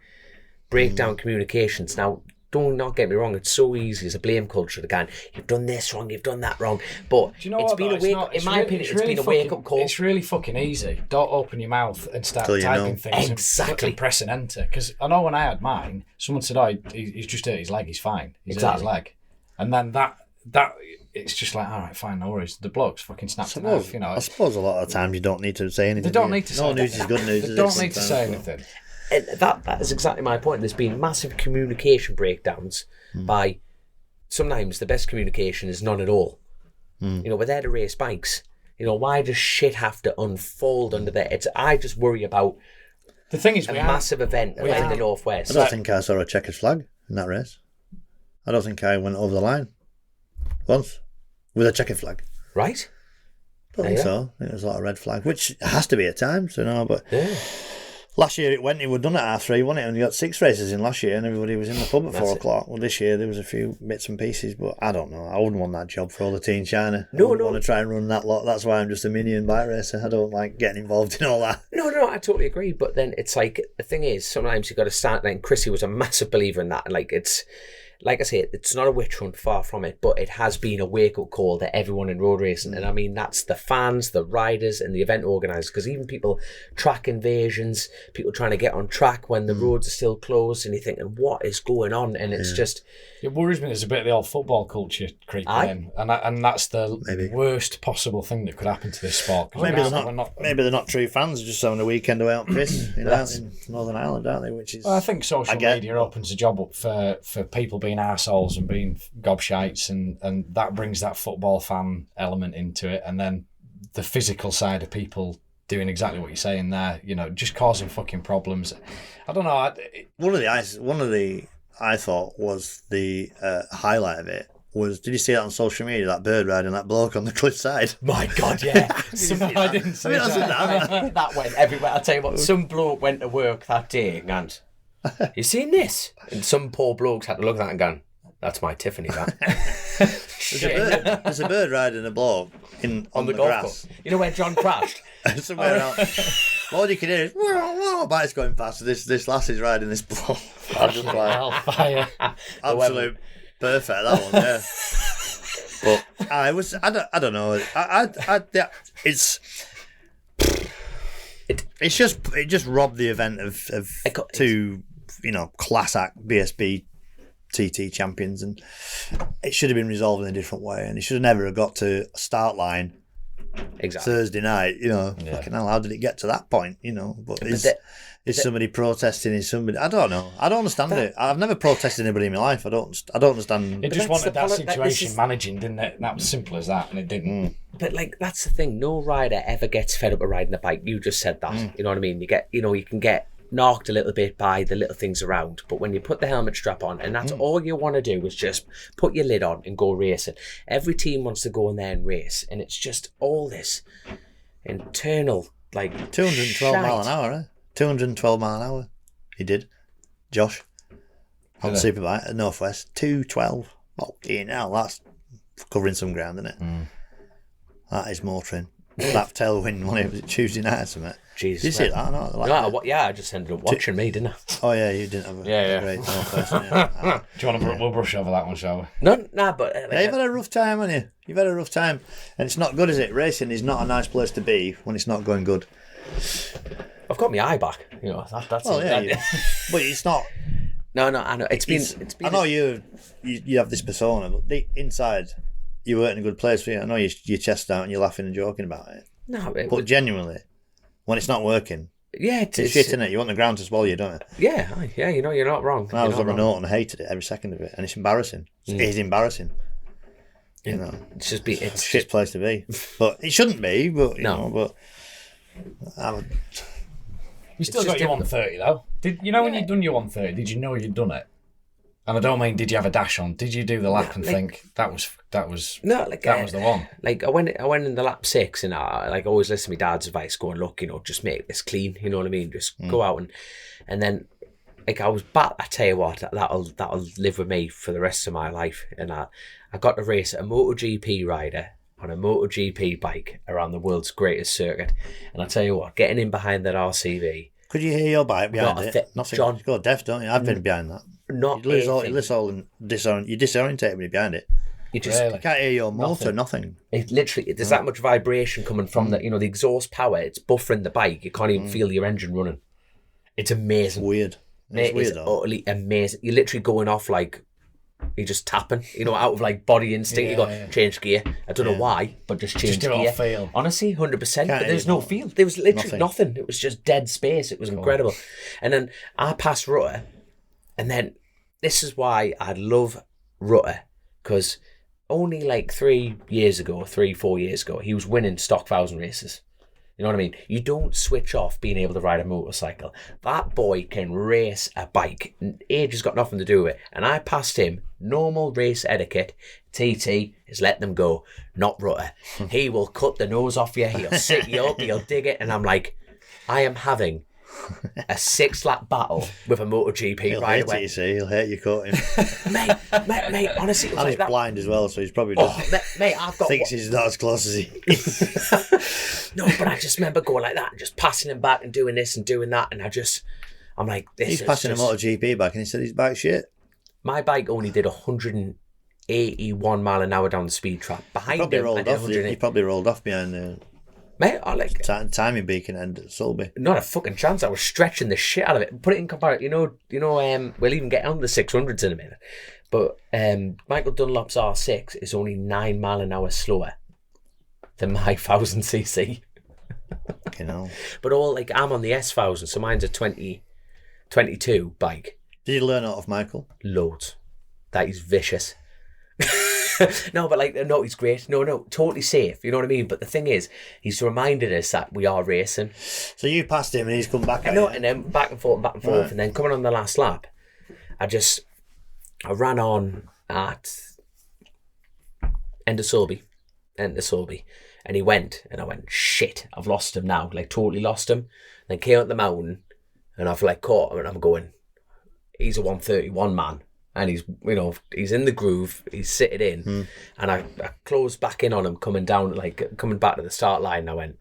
Speaker 2: breakdown communications. Now, don't not get me wrong, it's so easy as a blame culture to go, you've done this wrong, you've done that wrong. But
Speaker 3: do you know it's been a wake-up call. It's really fucking easy. Don't open your mouth and start typing things and press and enter. Because I know when I had mine, someone said, oh, he's just hurt his leg, he's fine. He's hurt his leg. And then that it's just like, all right, fine, no worries. The bloke's fucking snapped it off, you know.
Speaker 4: I suppose a lot of times you don't need to say anything.
Speaker 3: They don't need to say anything.
Speaker 4: No news is good news.
Speaker 3: They don't need to say anything.
Speaker 2: And that is exactly my point. There's been massive communication breakdowns by sometimes the best communication is none at all. You know, we're there to race bikes. You know, why does shit have to unfold under there? I just worry about
Speaker 3: the thing is
Speaker 2: a massive event like the Northwest.
Speaker 4: I don't think I saw a checkered flag in that race. I don't think I went over the line once with a checkered flag.
Speaker 2: Right?
Speaker 4: I don't think so. I think there's a lot of red flag, which has to be at times, you know, but last year it was done at R3, wasn't it? And you got 6 races in last year and everybody was in the pub at 4 o'clock. Well, this year there was a few bits and pieces, but I don't know. I wouldn't want that job for all the Team China. I wouldn't want to try and run that lot. That's why I'm just a minion bike racer. I don't like getting involved in all that.
Speaker 2: No, I totally agree. But then it's like, the thing is, sometimes you got to start, like, Chrissy was a massive believer in that. And like, like I say, it's not a witch hunt, far from it, but it has been a wake-up call to everyone in road racing. And I mean, that's the fans, the riders, and the event organisers, because even people track invasions, people trying to get on track when the roads are still closed, and you're thinking, what is going on? And it's just...
Speaker 3: It worries me there's a bit of the old football culture creeping in, and that's the worst possible thing that could happen to this sport.
Speaker 4: Maybe they're not true fans, they're just having a weekend away on piss, out in Northern Ireland, aren't they? Which is...
Speaker 3: Well, I think social media opens a job up for people being arseholes and being gobshites, and that brings that football fan element into it, and then the physical side of people doing exactly what you're saying there, just causing fucking problems. I don't know.
Speaker 4: One of the I thought was the highlight of it was, did you see that on social media, that bird riding that bloke on the cliffside?
Speaker 2: My God, yeah.
Speaker 3: I didn't see that.
Speaker 2: That went everywhere. I'll tell you what, some bloke went to work that day and you seen this? And some poor blokes had to look at that and gone, that's my Tiffany, that.
Speaker 4: There's a bird riding a bloke on the
Speaker 2: golf
Speaker 4: grass.
Speaker 2: course. You know where John crashed?
Speaker 4: Somewhere else. All you can hear is bikes going past. This lass is riding this bloke. I'm just like,
Speaker 3: hellfire.
Speaker 4: Absolute perfect, that one, yeah. But I don't know. It just robbed the event of two, class act BSB TT champions, and it should have been resolved in a different way, and it should have never got to a start line Thursday night. Fucking hell, how did it get to that point? But is somebody protesting? Is somebody? I don't know. I don't understand it. I've never protested anybody in my life. I don't understand.
Speaker 3: It just wanted that situation managing, didn't it? That was simple as that, and it didn't.
Speaker 2: But that's the thing. No rider ever gets fed up with riding a bike. You just said that. You know what I mean? You get, you can get knocked a little bit by the little things around, but when you put the helmet strap on, and that's all you want to do is just put your lid on and go racing. Every team wants to go in there and race, and it's just all this internal
Speaker 4: 212 mile an hour, eh? 212 mile an hour. He did, Josh, on the Superbike at Northwest. 212. Hell, that's covering some ground, isn't it? That is motoring. That tailwind one, was it Tuesday night or something?
Speaker 2: Jesus,
Speaker 4: did you see that? No,
Speaker 2: I just ended up watching me, didn't I?
Speaker 4: Oh yeah, you didn't have a great Northwest. Yeah.
Speaker 3: Do you want to we'll brush over that one, shall we?
Speaker 2: No, but
Speaker 4: you've had a rough time, haven't you? You've had a rough time, and it's not good, is it? Racing is not a nice place to be when it's not going good.
Speaker 2: I've got my eye back. That's
Speaker 4: well,
Speaker 2: it.
Speaker 4: But it's not.
Speaker 2: No, I know. It's been.
Speaker 4: I know you have this persona, but deep inside, you weren't in a good place for you. I know your chest out and you're laughing and joking about it.
Speaker 2: No,
Speaker 4: but genuinely, when it's not working,
Speaker 2: it's
Speaker 4: shit, innit? You want the ground to swallow you, don't you?
Speaker 2: Yeah. You're not wrong.
Speaker 4: I was on the note and I hated it every second of it, and it's embarrassing. It is embarrassing.
Speaker 2: It's just
Speaker 4: it's a shit place to be, but it shouldn't be. But but I would.
Speaker 3: You still got your 130 though. When you'd done your 130, did you know you'd done it? And I don't mean, did you have a dash on? Did you do the lap and think that was the one?
Speaker 2: I went in the lap 6, and I always listen to my dad's advice, going, look, just make this clean. You know what I mean? Just go out and then I was back. I tell you what, that'll live with me for the rest of my life. And I got to race a MotoGP rider on a MotoGP bike around the world's greatest circuit. And I tell you what, getting in behind that RCV.
Speaker 4: Could you hear your bike behind it? Nothing.
Speaker 2: John,
Speaker 4: you go deaf, don't you? I've been behind that.
Speaker 2: You
Speaker 4: disorientate when you're behind it. You can't hear your motor, nothing.
Speaker 2: It literally, there's that much vibration coming from the exhaust power. It's buffering the bike. You can't even feel your engine running. It's amazing.
Speaker 4: Weird.
Speaker 2: It's utterly amazing. You're literally going off you're just tapping, out of body instinct. You go, change gear. I don't know why, but just change gear.
Speaker 3: Just feel.
Speaker 2: Honestly, 100%. But there's no feel. There was literally nothing. It was just dead space. It was incredible. And then I passed Rutter, and then this is why I love Rutter, because only 3 years ago, 4 years ago, he was winning stock 1,000 races. You know what I mean? You don't switch off being able to ride a motorcycle. That boy can race a bike. Age has got nothing to do with it. And I passed him. Normal race etiquette. TT is let them go, not Rutter. He will cut the nose off you. He'll sit you up. He'll dig it. And I'm like, I am having a 6-lap battle with a MotoGP rider.
Speaker 4: He'll hate you caught him.
Speaker 2: mate, honestly.
Speaker 4: And he's blind as well, so he's probably thinks he's not as close as he is.
Speaker 2: No, but I just remember going like that and just passing him back and doing this and doing that, and I'm like, this
Speaker 4: he's
Speaker 2: is
Speaker 4: passing a MotoGP back and he said his bike's shit.
Speaker 2: My bike only did 181 mile an hour down the speed trap. Behind him, I did 108.
Speaker 4: He probably rolled off behind the
Speaker 2: Mate, I like
Speaker 4: timing beacon end at Sulby.
Speaker 2: not a fucking chance. I was stretching the shit out of it. Put it in comparison. We'll even get on the 600s in a minute. But Michael Dunlop's R6 is only 9 mile an hour slower than my 1000cc. But I'm on the S1000, so mine's a 2022 bike.
Speaker 4: Did you learn out of Michael?
Speaker 2: Loads. That is vicious. No, but no, he's great. No, totally safe. You know what I mean? But the thing is, he's reminded us that we are racing.
Speaker 4: So you passed him and he's come back.
Speaker 2: And then back and forth,
Speaker 4: Right.
Speaker 2: and then coming on the last lap, I ran on at end of Sulby, and he went, and I went, shit, I've lost him now, totally lost him. Then came up the mountain, and I've caught him, and I'm going, he's a 131 man. And he's in the groove, he's sitting in, and I closed back in on him coming down, coming back to the start line, and I went,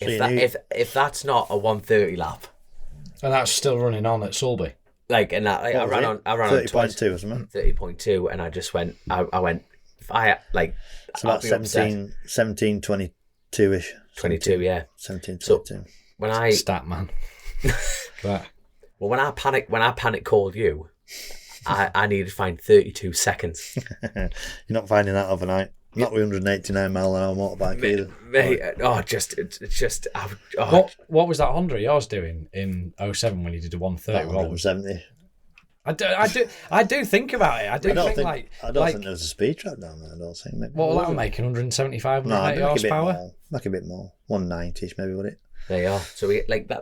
Speaker 2: if that's not a 130 lap.
Speaker 3: And that's still running on at Sulby.
Speaker 2: I ran on
Speaker 4: 30.2 or something.
Speaker 2: 30.2, and I just went, I went, if I,
Speaker 4: it's about 17, 22-ish.
Speaker 2: 22, yeah.
Speaker 4: 17, 22.
Speaker 2: So when I...
Speaker 3: Stat man. Right.
Speaker 2: Well, when I panic called you, I needed to find 32 seconds.
Speaker 4: You're not finding that overnight. Not with 189 mile an hour motorbike either.
Speaker 2: Mate,
Speaker 3: What was that Honda of yours doing in 07 when you did a 130?
Speaker 4: 170.
Speaker 3: I do think about it. I don't think
Speaker 4: there was a speed trap down there. I don't think. Maybe.
Speaker 3: What will that make? 175, 180 horsepower?
Speaker 4: Make a bit more. 190ish maybe, would it?
Speaker 2: There you are. So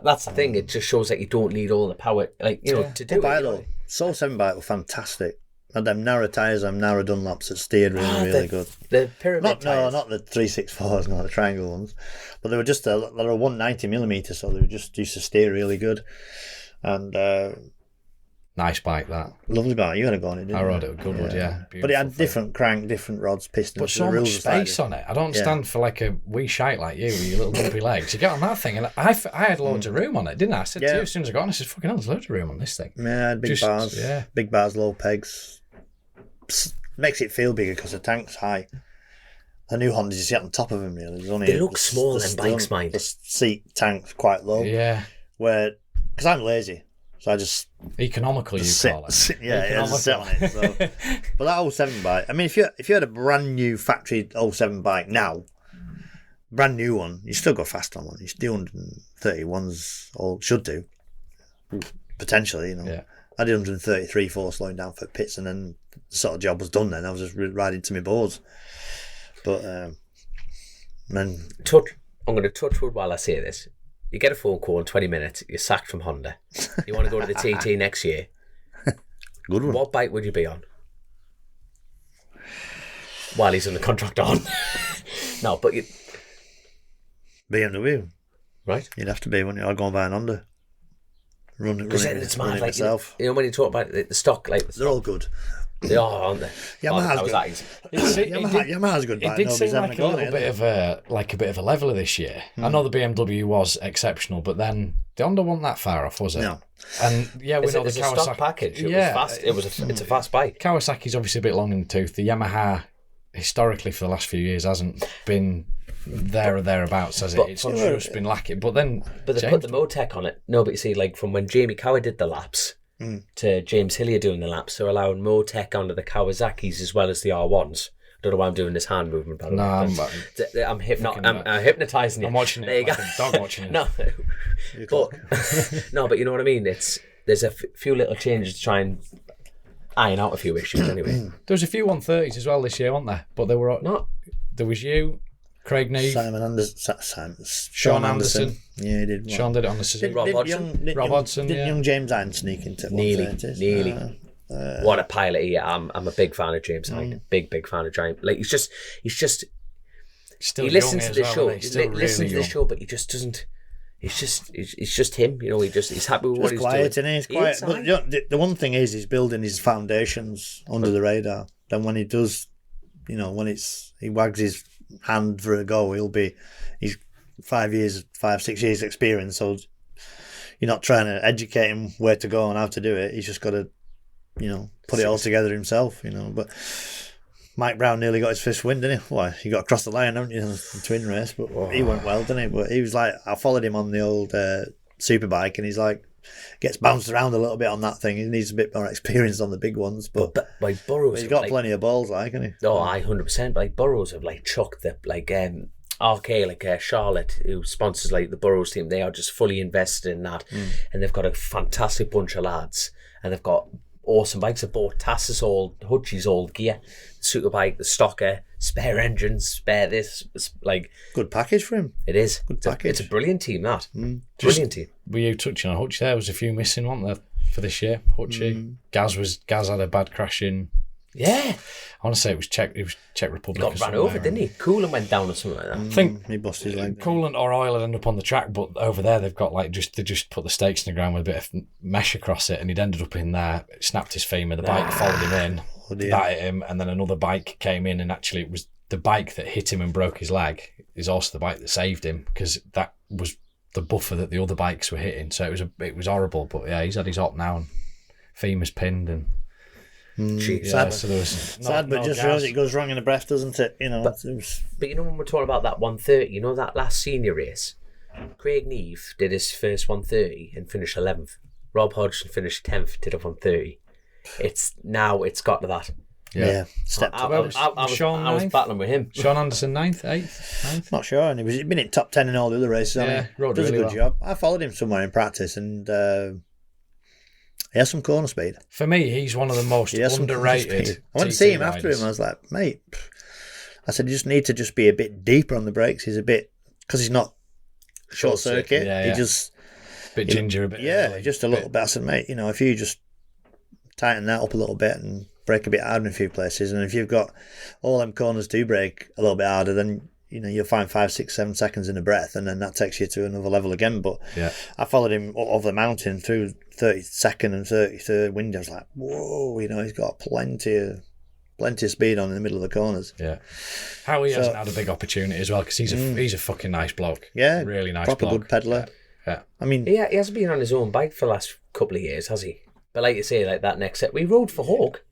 Speaker 2: that's the thing. It just shows that you don't need all the power, to do it.
Speaker 4: Though, Soul 7 bike were fantastic. Had them narrow tyres, them narrow Dunlops that steered really good.
Speaker 2: The pyramid tyres.
Speaker 4: Not the 364s, not the triangle ones, but they were just they were 190mm, so they were just used to steer really good. And
Speaker 3: nice bike, that.
Speaker 4: Lovely bike. You had a go on it, didn't you?
Speaker 3: I rode it with Goodwood, yeah.
Speaker 4: But it had different crank, different rods, pistons.
Speaker 3: But so much space on it. I don't understand for a wee shite like you with your little dumpy legs. You get on that thing, and I had loads of room on it, didn't I? I said to you as soon as I got on, I said, fucking hell, there's loads of room on this thing.
Speaker 4: Yeah, I had big bars, low pegs. Makes it feel bigger because the tank's high. The new Hondas, you see on top of them, really.
Speaker 2: They look small, them bikes, mate.
Speaker 4: The seat tank's quite low.
Speaker 3: Yeah.
Speaker 4: Because I'm lazy. So I just...
Speaker 3: Economical, you call it.
Speaker 4: Yeah, just sit on it. So. But that 07 bike, I mean, if you had a brand new factory 07 bike now, brand new one, you still go fast on one. You do 131s, or should do, potentially,
Speaker 3: Yeah.
Speaker 4: I did 133 for slowing down for pits, and then the sort of job was done then. I was just riding to my boards. But,
Speaker 2: I'm going to touch wood while I say this. You get a phone call in 20 minutes, you're sacked from Honda. You want to go to the TT next year.
Speaker 4: Good one.
Speaker 2: What bike would you be on? While he's in the contract on. No, but you...
Speaker 4: BMW.
Speaker 2: Right.
Speaker 4: You'd have to be, wouldn't you? I'd go and buy an Honda. Run it myself.
Speaker 2: When you talk about the stock,
Speaker 4: they're all good.
Speaker 2: They are, aren't they?
Speaker 4: Yamaha's good bike.
Speaker 3: It did seem like a little bit of a leveler this year. I know the BMW was exceptional, but then the Honda wasn't that far off, was it?
Speaker 4: No.
Speaker 3: And we know the Kawasaki
Speaker 2: stock package. It was fast. It's a fast bike.
Speaker 3: Kawasaki's obviously a bit long in the tooth. The Yamaha, historically for the last few years, hasn't been there or thereabouts, has it? It's just been lacking. But they
Speaker 2: put the Motec on it. No, but you see, from when Jamie Cower did the laps to James Hillier doing the laps, so allowing Motec onto the Kawasaki's as well as the R1s. I don't know why I'm doing this hand movement. By the way. I'm hypnotising you.
Speaker 3: I'm watching it
Speaker 2: there you
Speaker 3: like
Speaker 2: go.
Speaker 3: a dog watching it.
Speaker 2: No, but you know what I mean. There's a few little changes to try and iron out a few issues. Anyway,
Speaker 3: there was a few 130s as well this year, weren't there? But they were not. There was you, Craig Neve, Sean Anderson.
Speaker 4: Yeah, he did.
Speaker 3: Sean did it on the Suzuki.
Speaker 2: Rob Hodgson.
Speaker 4: Didn't young James Hyde sneak into it?
Speaker 2: Nearly. What a pilot he is. I'm a big fan of James Hyde. Big fan of Giant. He's just
Speaker 3: still
Speaker 2: he listens to the show.
Speaker 3: He listens
Speaker 2: to the show, but he just doesn't. It's just him. He's happy with what he's
Speaker 4: quiet,
Speaker 2: doing.
Speaker 4: He's quiet. But the one thing is, he's building his foundations under the radar. Then when he does, he wags his hand for a go, he's 5, 6 years experience. So you're not trying to educate him where to go and how to do it. He's just got to put it all together himself, But Mike Brown nearly got his first win, didn't he? Well, he got across the line, haven't you, in the twin race? But he went well, didn't he? But he was like, I followed him on the old superbike, and he's like, gets bounced around a little bit on that thing. He needs a bit more experience on the big ones, but
Speaker 2: like Burrows,
Speaker 4: he's got plenty of balls, hasn't he?
Speaker 2: No, 100%. But like Burrows have chucked the RK, Charlotte, who sponsors the Burrows team. They are just fully invested in that, and they've got a fantastic bunch of lads, and they've got awesome bikes. They've bought Tass's Hutchie's old gear, the superbike, the stocker, spare engines, spare this,
Speaker 4: good package for him.
Speaker 2: It is.
Speaker 4: Good package.
Speaker 2: It's a brilliant team, that. Brilliant team.
Speaker 3: Were you touching on Hutchie? There was a few missing, weren't there, for this year? Hutchie. Gaz had a bad crash in.
Speaker 2: Yeah.
Speaker 3: I want to say it was Czech Republic.
Speaker 2: Got ran over, didn't he? Coolant went down or something like that.
Speaker 3: I think
Speaker 4: he busted his leg.
Speaker 3: Coolant or oil had ended up on the track, but over there they've got they just put the stakes in the ground with a bit of mesh across it, and he'd ended up in there, snapped his femur, the bike followed him in, that hit him, and then another bike came in, and actually it was the bike that hit him and broke his leg is also the bike that saved him, because that was the buffer that the other bikes were hitting. So it was horrible, but yeah, he's had his op now, and femur's pinned, and
Speaker 4: sad,
Speaker 3: so there was
Speaker 4: sad, but just shows it goes wrong in the breath, doesn't it?
Speaker 2: But when we're talking about that 130, that last senior race, Craig Neve did his first 130 and finished 11th. Rob Hodgson finished 10th, did a 130. It's got to that.
Speaker 4: Yeah. Step
Speaker 2: I was battling with him.
Speaker 3: Sean Anderson 9th, 8th.
Speaker 4: Not sure, and he'd been in top 10 in all the other races.
Speaker 3: Rode
Speaker 4: does
Speaker 3: really
Speaker 4: a good job. I followed him somewhere in practice, and he has some corner speed.
Speaker 3: For me, he's one of the most underrated.
Speaker 4: I went to see him after him. I was like, mate, I said, you just need to just be a bit deeper on the brakes. He's a bit, because he's not short circuit. He just
Speaker 3: bit ginger, a bit.
Speaker 4: early, just a little bit. I said, mate, if you just tighten that up a little bit and brake a bit harder in a few places, and if you've got all them corners do brake a little bit harder, then you'll find 5, 6, 7 seconds in a breath, and then that takes you to another level again. But I followed him over the mountain through 32nd and 33rd window. I was like, whoa, he's got plenty of speed on in the middle of the corners.
Speaker 3: Yeah. Howie hasn't had a big opportunity as well, because he's a fucking nice bloke.
Speaker 4: Yeah.
Speaker 3: Really nice
Speaker 4: proper
Speaker 3: bloke.
Speaker 4: Good peddler.
Speaker 3: Yeah.
Speaker 4: I mean,
Speaker 2: he hasn't been on his own bike for the last couple of years, has he? But like you say, that next set, we rode for Hawk.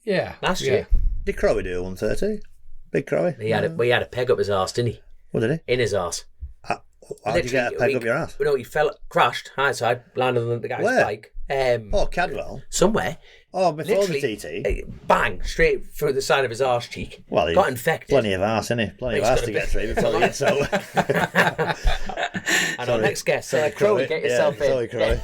Speaker 3: Yeah.
Speaker 2: Last year.
Speaker 4: Did Crowe do a 130? Big Crowe?
Speaker 2: He had a peg up his arse, didn't he?
Speaker 4: What did he?
Speaker 2: In his arse.
Speaker 4: How did you get a peg up your ass?
Speaker 2: No, he crashed high side, landed on the guy's bike.
Speaker 4: Cadwell?
Speaker 2: Somewhere.
Speaker 4: Oh, before
Speaker 2: Literally,
Speaker 4: the TT?
Speaker 2: Bang, straight through the side of his arse cheek.
Speaker 4: Well,
Speaker 2: got infected.
Speaker 4: Plenty of arse, isn't he? Plenty of arse to get through before he gets over.
Speaker 2: And our next guest, Crowe, get yourself in.
Speaker 4: Sorry, Crowe.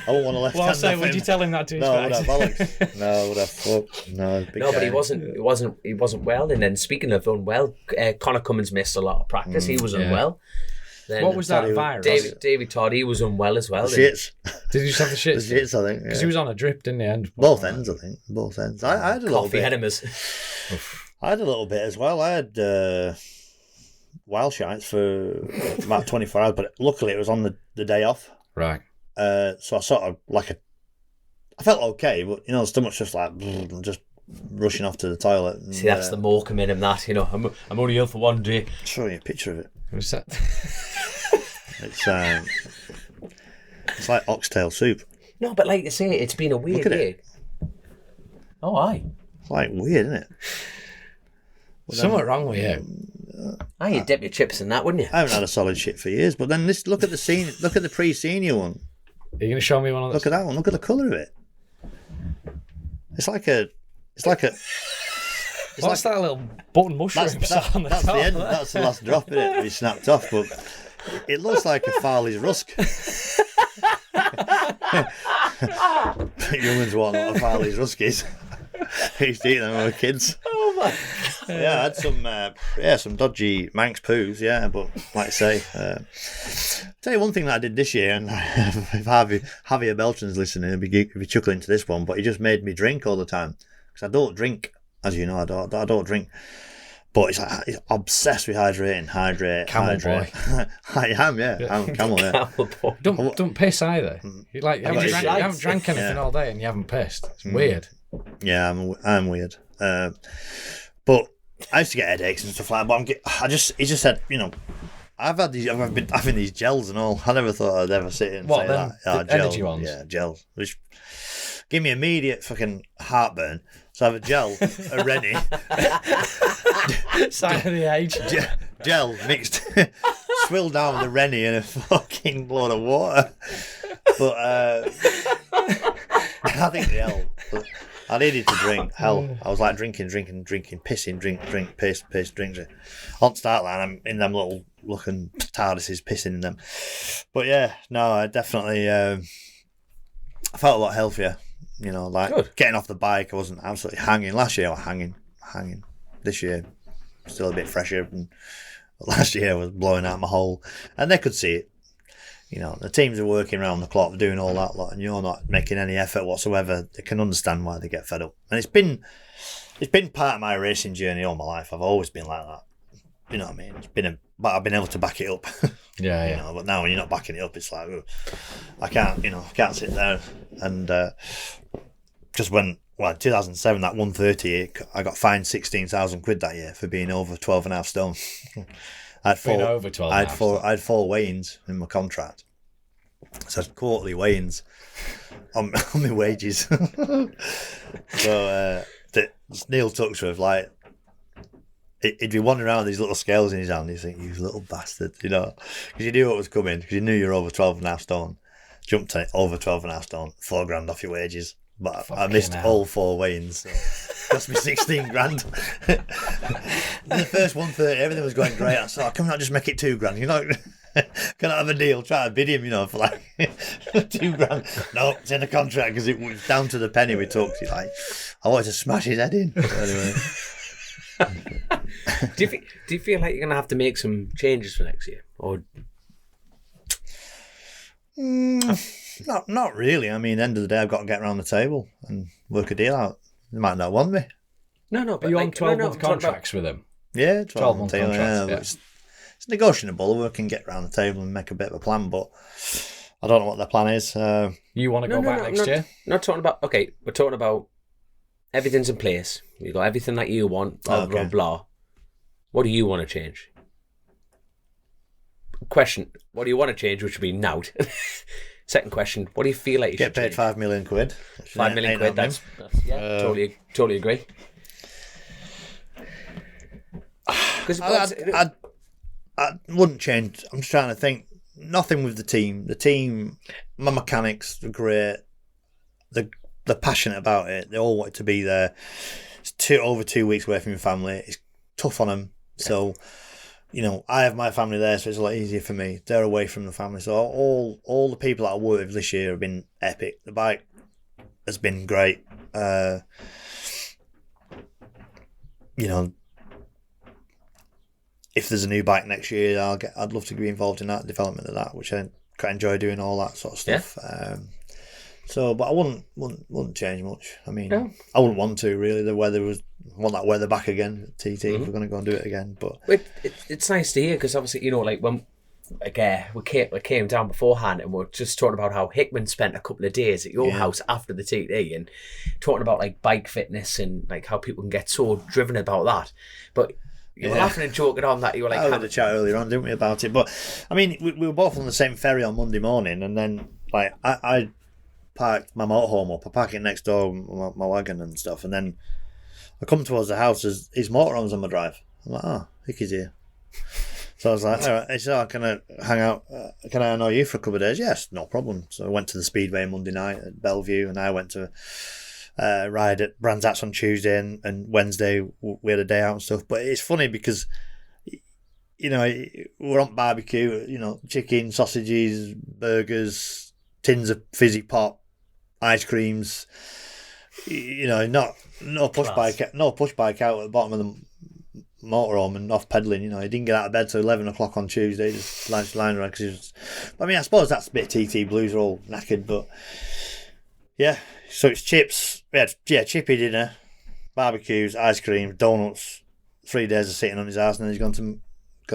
Speaker 4: I won't want to left hand him.
Speaker 3: Would you tell him that to his
Speaker 4: face?
Speaker 3: face?
Speaker 4: No,
Speaker 2: but he wasn't well. And then speaking of unwell, Connor Cummins missed a lot of practice. He was unwell. Then
Speaker 3: what was that virus?
Speaker 2: David Todd, he was unwell as well.
Speaker 4: Shits.
Speaker 3: Did you just have the shits?
Speaker 4: The shits, I think.
Speaker 3: Because he was on a drip, didn't he?
Speaker 4: Both ends, I think. Both ends. I had a little bit.
Speaker 2: Enemas.
Speaker 4: I had a little bit as well. I had wild shites for about 24 hours, but luckily it was on the day off.
Speaker 3: Right.
Speaker 4: So I sort of I felt okay, but the stomach's just just rushing off to the toilet. And,
Speaker 2: see, that's the Morecambe in him. That I'm only ill for one day.
Speaker 4: I'll show you a picture of it.
Speaker 3: What's that?
Speaker 4: It's like oxtail soup.
Speaker 2: No, but like you say, it's been a weird year. Oh, aye.
Speaker 4: It's weird, isn't it?
Speaker 3: Something wrong with you.
Speaker 2: You'd dip your chips in that, wouldn't you?
Speaker 4: I haven't had a solid shit for years. But then look at the pre-senior one.
Speaker 3: Are you going to show me one of those?
Speaker 4: Look at that one. Look at the colour of it. It's like a.
Speaker 3: What's that little button mushroom on the
Speaker 4: that's
Speaker 3: top?
Speaker 4: The end. That's the last drop in it. We snapped off, but it looks like a Farley's rusk. Humans want what a Farley's rusk is. We used to eat them when we were kids.
Speaker 2: Oh my God.
Speaker 4: Yeah, I had some dodgy Manx poos. Yeah, but like I say, tell you one thing that I did this year, and if Javier Beltran's listening, he'll be chuckling to this one, but he just made me drink all the time because I don't drink. As you know, I don't drink. But he's obsessed with hydrate.
Speaker 3: Camel boy.
Speaker 4: I am, yeah. I'm camel, yeah.
Speaker 2: Camel boy.
Speaker 3: Don't piss either. You haven't drank anything all day and you haven't pissed. It's weird.
Speaker 4: Yeah, I'm weird. But I used to get headaches and stuff like that. But he just said, I've been having these gels and all. I never thought I'd ever sit and say
Speaker 3: then,
Speaker 4: that.
Speaker 3: the energy ones?
Speaker 4: Yeah, gels. Which give me immediate fucking heartburn. So I have a gel, a Rennie.
Speaker 3: Sign of the age.
Speaker 4: Gel mixed, swilled down with a Rennie and a fucking load of water. But I think the hell, I needed to drink. Hell, I was like drinking, pissing, drink, piss, drink. On start line, I'm in them little looking TARDISes pissing in them. But yeah, no, I definitely I felt a lot healthier. You know, like
Speaker 2: Good.
Speaker 4: Getting off the bike, I wasn't absolutely hanging. Last year I was hanging. This year, still a bit fresher. And last year I was blowing out my hole, and they could see it. You know, the teams are working around the clock, doing all that lot, and you're not making any effort whatsoever. They can understand why they get fed up. And it's been part of my racing journey all my life. I've always been like that. You know what I mean? But I've been able to back it up.
Speaker 3: Yeah,
Speaker 4: You know, but now when you're not backing it up, it's like, ugh, I can't sit there. And just when, in 2007, that 130, I got fined 16,000 quid that year for being over 12.5 stone. I had four weigh-ins in my contract. So I had quarterly weigh-ins on my wages. So Neil Tuxworth, like, he'd be wandering around with these little scales in his hand. You think, you little bastard, you know, because you knew what was coming, because you knew you were over 12.5 stone. Jumped to over 12.5 stone, $4,000 off your wages. But I missed all four weigh-ins. So cost me 16 grand. In the first 130, everything was going great. I thought, can we not just make it 2 grand? You know, can I have a deal? Try to bid him, you know, for like 2 grand. No, it's in the contract because it was down to the penny we took. He's like, I wanted to smash his head in. Anyway.
Speaker 2: Do you feel like you're going to have to make some changes for next year? Or
Speaker 4: Not really. I mean, end of the day, I've got to get around the table and work a deal out. They might not want me.
Speaker 2: No, but
Speaker 3: are you on 12-month contracts with them?
Speaker 4: Yeah,
Speaker 3: 12-month
Speaker 4: deal.
Speaker 3: contracts.
Speaker 4: Yeah. It's negotiable. We can get around the table and make a bit of a plan, but I don't know what their plan is.
Speaker 3: You want to go back next year?
Speaker 2: Not talking about. Okay, we're talking about everything's in place. You got everything that you want. Blah blah blah. What do you want to change? Question: what do you want to change? Which would be nout. Second question: what do you feel like you
Speaker 4: get
Speaker 2: should
Speaker 4: paid
Speaker 2: change?
Speaker 4: 5 million quid?
Speaker 2: 5 million quid. That's totally agree. Because
Speaker 4: I wouldn't change. I'm just trying to think. Nothing with the team. The team, my mechanics are great. They're passionate about it. They all want to be there. It's over 2 weeks away from your family. It's tough on them. So, you know, I have my family there, so it's a lot easier for me. They're away from the family. So all the people that I worked with this year have been epic. The bike has been great. You know, if there's a new bike next year, I'd love to be involved in that development of that, which I quite enjoy doing, all that sort of stuff. Yeah. But I wouldn't change much. I mean, I wouldn't want to really. The weather I want that weather back again. TT, if we're going to go and do it again. But
Speaker 2: it's nice to hear, because obviously, you know, like when we came down beforehand and we're just talking about how Hickman spent a couple of days at your house after the TT and talking about like bike fitness and like how people can get so driven about that. But you were laughing and joking on that. You were like,
Speaker 4: I had a chat earlier on, didn't we, about it? But I mean, we were both on the same ferry on Monday morning, and then like I parked my motorhome up. I park it next door, my wagon and stuff, and then I come towards the house, his motorhome's on my drive. I'm like, oh, Hickey's here. So I was like, all right. He said, can I hang out? Can I annoy you for a couple of days? Yes, no problem. So I went to the Speedway Monday night at Bellevue, and I went to ride at Brands Hatch on Tuesday, and Wednesday we had a day out and stuff. But it's funny because, you know, we're on barbecue, you know, chicken, sausages, burgers, tins of fizzy pop, ice creams, you know, no push bike out at the bottom of the motorhome and off pedalling. You know, he didn't get out of bed till 11 o'clock on Tuesday, just lying around because I mean, I suppose that's a bit TT blues, are all knackered, but yeah. So it's chips, chippy dinner, barbecues, ice cream, donuts, 3 days of sitting on his ass, and then he's gone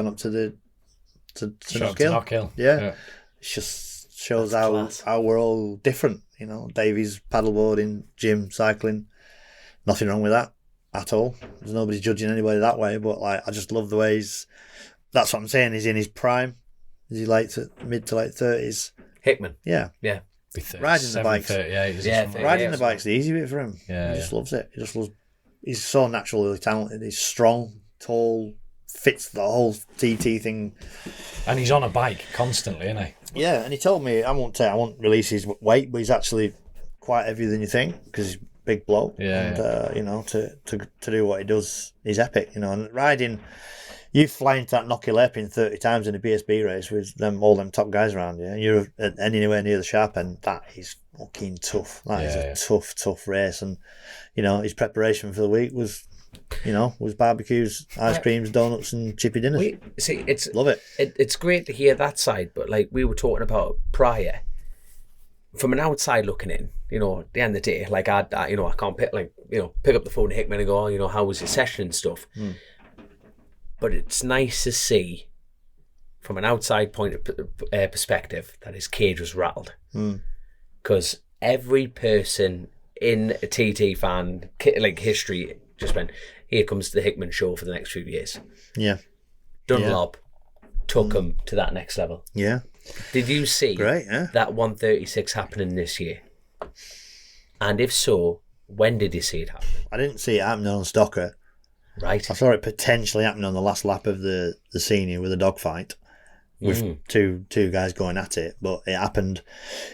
Speaker 4: up to Knock Hill. Yeah. It just shows how we're all different. You know, Davies paddleboarding, gym, cycling, nothing wrong with that at all. There's nobody judging anybody that way, but like, I just love the way that's what I'm saying, he's in his prime. Is he mid to late 30s?
Speaker 2: Hickman.
Speaker 4: Yeah.
Speaker 3: be 37,
Speaker 4: Riding the bikes.
Speaker 3: 38.
Speaker 2: Yeah,
Speaker 3: Something.
Speaker 4: Riding the bike's the easy bit for him.
Speaker 3: Yeah,
Speaker 4: He just loves it. He just loves. He's so naturally talented. He's strong, tall, fits the whole TT thing.
Speaker 3: And he's on a bike constantly, isn't he?
Speaker 4: Yeah, and he told me I won't release his weight, but he's actually quite heavier than you think because he's a big bloke.
Speaker 3: Yeah,
Speaker 4: you know, to do what he does, he's epic. You know, and riding, you fly into that knocky lepin 30 times in a BSB race with all them top guys around you, and you're anywhere near the sharp end. That is fucking tough. That is a tough race, and you know his preparation for the week was barbecues, ice creams, donuts, and chippy dinners.
Speaker 2: Love it. It's great to hear that side, but like we were talking about prior, from an outside looking in, you know, at the end of the day, like I can't pick up the phone to Hickman and go, how was your session and stuff. But it's nice to see from an outside point of perspective that his cage was rattled. Because every person in a TT fan history just went, here comes the Hickman show for the next few years.
Speaker 4: Yeah.
Speaker 2: Dunlop took him to that next level.
Speaker 4: Yeah.
Speaker 2: Did you see that 136 happening this year? And if so, when did you see it happen?
Speaker 4: I didn't see it happening on Stocker.
Speaker 2: Right.
Speaker 4: I saw it potentially happening on the last lap of the senior with a dogfight with two guys going at it, but it happened.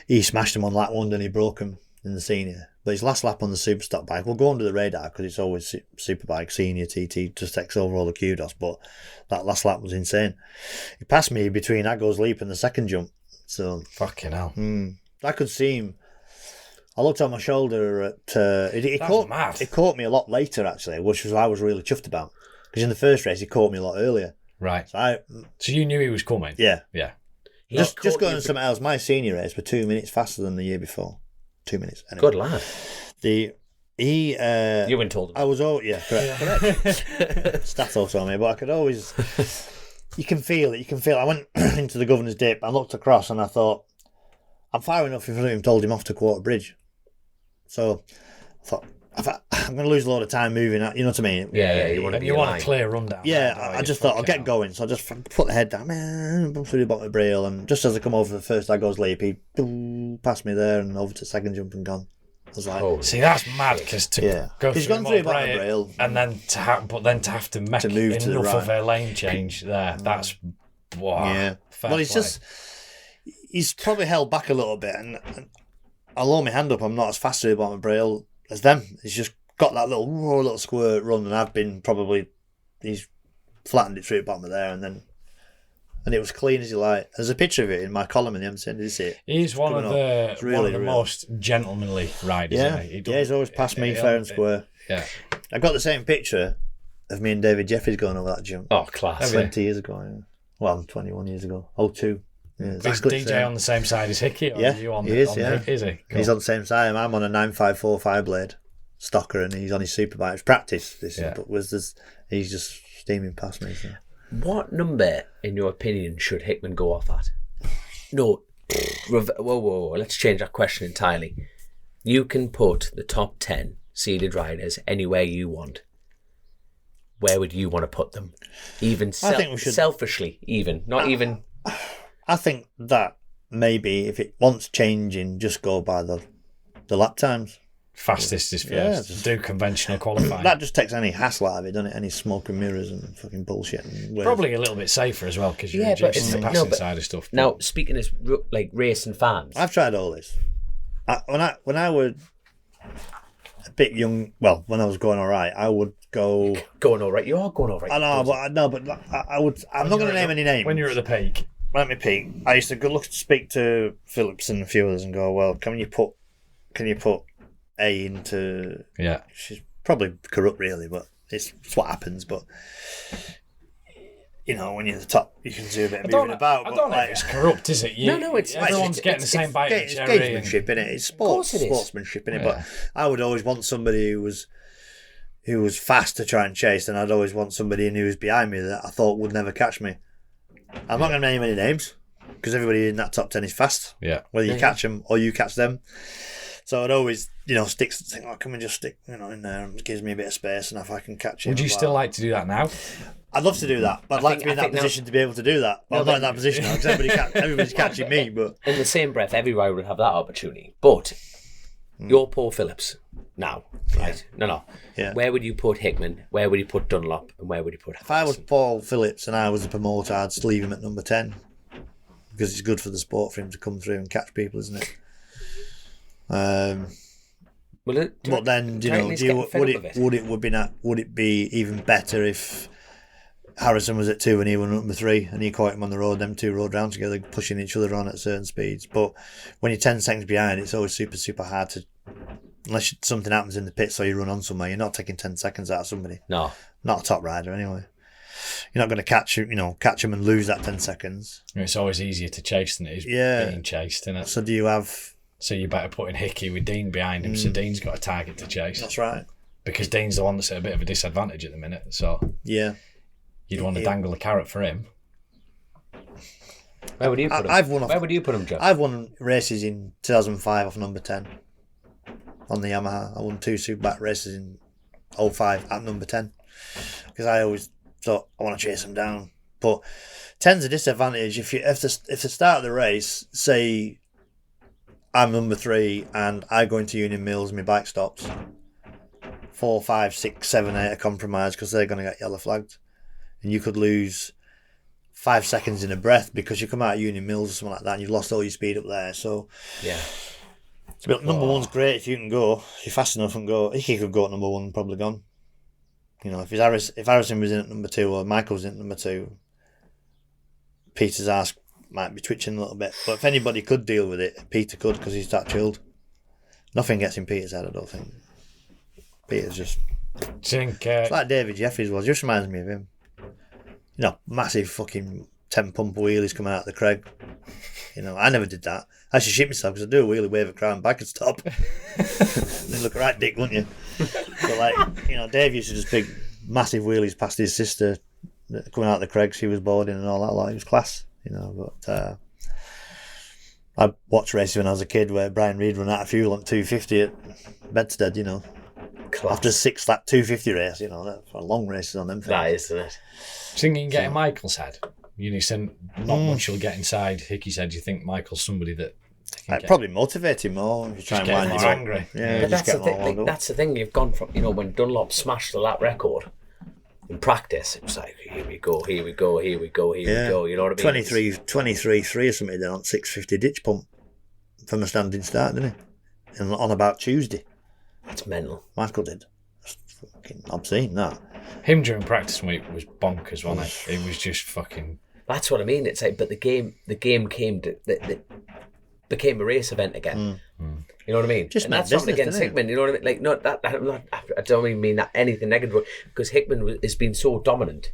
Speaker 4: He smashed him on lap 1 and he broke him in the senior. But his last lap on the Superstock bike will go under the radar because it's always Superbike, senior, TT, just takes over all the kudos. But that last lap was insane. He passed me between Aggo's leap and the second jump. So
Speaker 3: fucking hell.
Speaker 4: I could see him. I looked on my shoulder at. It caught me a lot later, actually, which was I was really chuffed about. Because in the first race, he caught me a lot earlier.
Speaker 3: Right.
Speaker 4: So
Speaker 3: you knew he was coming?
Speaker 4: Yeah.
Speaker 3: Yeah.
Speaker 4: Just going to something else. My senior race were 2 minutes faster than the year before. 2 minutes. Anyway.
Speaker 2: Good lad.
Speaker 4: You
Speaker 2: weren't told him.
Speaker 4: I was correct. Stato told me, but I could always. You can feel it. I went into the Governor's Dip. I looked across and I thought, I'm far enough in front of him. Told him off to Quarter Bridge. So I thought, I'm going to lose a lot of time moving. You know what I mean?
Speaker 2: Yeah. You want
Speaker 3: a clear rundown.
Speaker 4: Yeah, I just thought I'll get going. So I just put the head down, bump through the bottom of the braille, and just as I come over the first Aggo's leap, he passed me there and over to second jump and gone. I was like,
Speaker 3: see, that's mad because go
Speaker 4: he's
Speaker 3: through
Speaker 4: gone through the bottom of the braille,
Speaker 3: and then to have to make
Speaker 4: move to
Speaker 3: enough
Speaker 4: the right.
Speaker 3: of a lane change there. That's
Speaker 4: yeah. Well, he's probably held back a little bit, and I'll hold my hand up. I'm not as fast through the bottom of the braille as them. He's just got that little squirt run, and I've been he's flattened it through the bottom of there, and it was clean as you like. There's a picture of it in my column in the MCN. Did you see it?
Speaker 3: He's one of the most gentlemanly riders.
Speaker 4: Yeah,
Speaker 3: isn't he?
Speaker 4: He's always passed me fair and square.
Speaker 3: Yeah,
Speaker 4: I got the same picture of me and David Jeffries going over that jump.
Speaker 3: Oh, class!
Speaker 4: 20 years ago. Yeah. Well, 21 years ago. 02. Yeah,
Speaker 3: is DJ on the same side as Hickey? Or
Speaker 4: yeah,
Speaker 3: are you on
Speaker 4: he is.
Speaker 3: Is he? Cool.
Speaker 4: He's on the same side. I'm on a 9545 blade stocker, and he's on his superbike. It's practice. But he's just steaming past me. So.
Speaker 2: What number, in your opinion, should Hickman go off at? No, whoa, let's change that question entirely. You can put the top 10 seeded riders anywhere you want. Where would you want to put them? Even
Speaker 4: I think we should,
Speaker 2: selfishly, not even.
Speaker 4: I think that maybe if it wants changing, just go by the lap times.
Speaker 3: Fastest is first.
Speaker 4: Yeah,
Speaker 3: do conventional qualifying.
Speaker 4: That just takes any hassle out of it, doesn't it? Any smoke and mirrors and fucking bullshit.
Speaker 3: Probably a little bit safer as well because you're reducing the passing side of stuff.
Speaker 2: Now, speaking as like racing fans,
Speaker 4: I've tried all this. When I was a bit young, well, when I was going all right, I would go.
Speaker 2: Going all right, you are going all right.
Speaker 4: I know, but I would. I'm not going to name any names.
Speaker 3: When you're at the peak,
Speaker 4: let me peak. I used to go speak to Phillips and a few others and go, well, can you put A into?
Speaker 3: Yeah,
Speaker 4: she's probably corrupt, really, but it's what happens. But you know, when you're at the top, you can do a bit of moving about.
Speaker 3: I don't know if it's corrupt, is it?
Speaker 2: No, it's
Speaker 3: everyone's getting the same bite.
Speaker 4: It's gamesmanship, innit? It's sportsmanship, innit? But I would always want somebody who was fast to try and chase, and I'd always want somebody who was behind me that I thought would never catch me. I'm not going to name any names because everybody in that top 10 is fast.
Speaker 3: Yeah,
Speaker 4: whether you catch them or you catch them. So I'd always, think, can we just stick, in there? And it gives me a bit of space, and if I can catch it.
Speaker 3: Would you still like to do that now?
Speaker 4: I'd love to do that, but I'd like to be in that position to be able to do that. Well, I'm not in that position now because everybody's catching me. But
Speaker 2: in the same breath, everybody would have that opportunity. But you're Paul Phillips now, right? No.
Speaker 4: Yeah.
Speaker 2: Where would you put Hickman? Where would you put Dunlop? And where would you put Harrison?
Speaker 4: If I was Paul Phillips and I was a promoter, I'd just leave him at number 10 because it's good for the sport for him to come through and catch people, isn't it? But then, would it be even better if Harrison was at 2 and he was number 3 and he caught him on the road, them two rode round together pushing each other on at certain speeds? But when you're 10 seconds behind, it's always super hard to, unless something happens in the pit so you run on somewhere, you're not taking 10 seconds out of somebody.
Speaker 2: No,
Speaker 4: not a top rider anyway. You're not going to catch him and lose that 10 seconds.
Speaker 3: It's always easier to chase than it is being chased, isn't it?
Speaker 4: So do you have...
Speaker 3: So you better put in Hickey with Dean behind him, so Dean's got a target to chase.
Speaker 4: That's right.
Speaker 3: Because Dean's the one that's at a bit of a disadvantage at the minute, so
Speaker 4: yeah,
Speaker 3: you'd want to dangle a carrot for him.
Speaker 2: Where would you put him? Where would you put him, John?
Speaker 4: I've won races in 2005 off number 10 on the Yamaha. I won 2 Superbike races in 05 at number 10 because I always thought I want to chase them down. But 10's a disadvantage if the start of the race, say I'm number 3 and I go into Union Mills and my bike stops, 4, 5, 6, 7, 8 are compromised because they're going to get yellow flagged, and you could lose 5 seconds in a breath because you come out of Union Mills or something like that and you've lost all your speed up there. So
Speaker 2: yeah,
Speaker 4: it's a bit, number 1's great if you can go, if you're fast enough and go. He could go at number 1, probably gone. If Harrison was in at number 2 or Michael was in at number 2, Peter's ass might be twitching a little bit. But if anybody could deal with it, Peter could, because he's that chilled. Nothing gets in Peter's head, I don't think. Peter's just... It's like David Jeffries was. Just reminds me of him. Massive fucking 10 pump wheelies coming out of the Craig. I never did that. I should shit myself because I do a wheelie, wave a crown, back and stop. They look a right dick, wouldn't you? But Dave used to just big, massive wheelies past his sister coming out of the Craig she was boarding and all that. Like, it was class, But I watched races when I was a kid where Brian Reid ran out of fuel on 250 at Bedstead, Class. After a 6-lap 250 race, for long races on them things.
Speaker 2: That is, isn't it?
Speaker 3: Do you think you can get in Michael's head? You said not much will get inside. Hickey said, do you think Michael's somebody that...
Speaker 4: I'd probably motivate him more if you try and wind him up.
Speaker 3: Angry.
Speaker 4: Yeah,
Speaker 2: but that's the thing. That's the thing. You've gone from, when Dunlop smashed the lap record in practice, it was like, here we go. You know what I mean?
Speaker 4: 23-3 or something then on 650 ditch pump from a standing start, didn't he? And on about Tuesday.
Speaker 2: That's mental.
Speaker 4: Michael did. That's fucking obscene, that.
Speaker 3: Him during practice week was bonkers, wasn't it? It was just fucking...
Speaker 2: That's what I mean. It's like, but the game came to... became a race event again. You know what I mean?
Speaker 4: Just
Speaker 2: and that's not against Hickman. You know what I mean? I don't even mean that anything negative, because Hickman has been so dominant.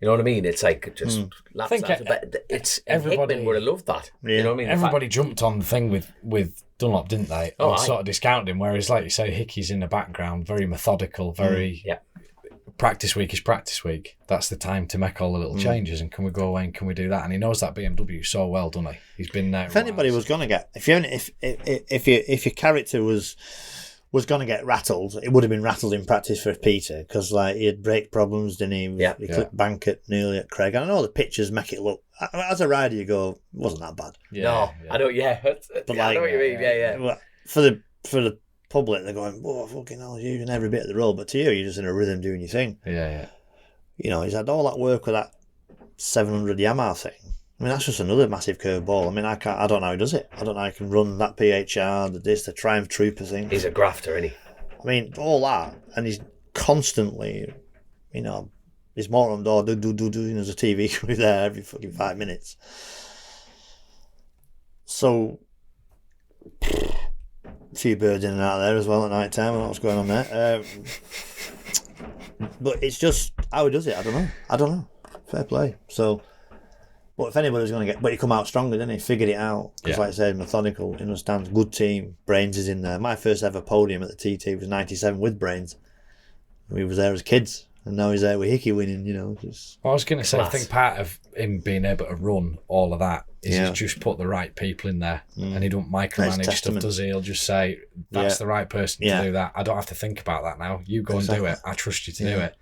Speaker 2: You know what I mean? It's like just laps after, but Hickman would have loved that. Yeah. You know what I mean?
Speaker 3: Everybody jumped on the thing with Dunlop, didn't they? Sort of discounted him. Whereas, like you say, Hickey's in the background, very methodical, very. Practice week is practice week. That's the time to make all the little changes. And can we go away and can we do that? And he knows that BMW so well, doesn't he? He's been there.
Speaker 4: If anybody was going to get, if your character was going to get rattled, it would have been rattled in practice for Peter, because he had brake problems, didn't he? He clipped bank nearly at Craig. And I know the pictures make it look. As a rider, you go, it wasn't that bad.
Speaker 2: I don't. Yeah, but I know what you mean. Yeah.
Speaker 4: For the public, they're going, "Whoa, fucking hell, you're using every bit of the road," but to you, you're just in a rhythm doing your thing.
Speaker 3: Yeah.
Speaker 4: He's had all that work with that 700 Yamaha thing. I mean, that's just another massive curveball. I mean, I don't know how he does it. I don't know how he can run that PHR, the Triumph Trooper thing.
Speaker 2: He's a grafter, isn't he?
Speaker 4: I mean, all that, and he's constantly, his motor on door, there's a TV crew there every fucking 5 minutes. So, a few birds in and out there as well at night time. I don't know what's going on there. But it's just how he does it. I don't know. Fair play. So, but if anybody was going to get, but he come out stronger, didn't he? Figured it out. Because like I said, methodical, understands, good team. Brains is in there. My first ever podium at the TT was 97 with Brains. We was there as kids. And now he's there with Hickey winning, Just
Speaker 3: I was going to say, I think part of him being able to run all of that is he's just put the right people in there. And he don't micromanage stuff, does he? He'll just say, that's the right person to do that. I don't have to think about that now. You go and do it. I trust you to do it.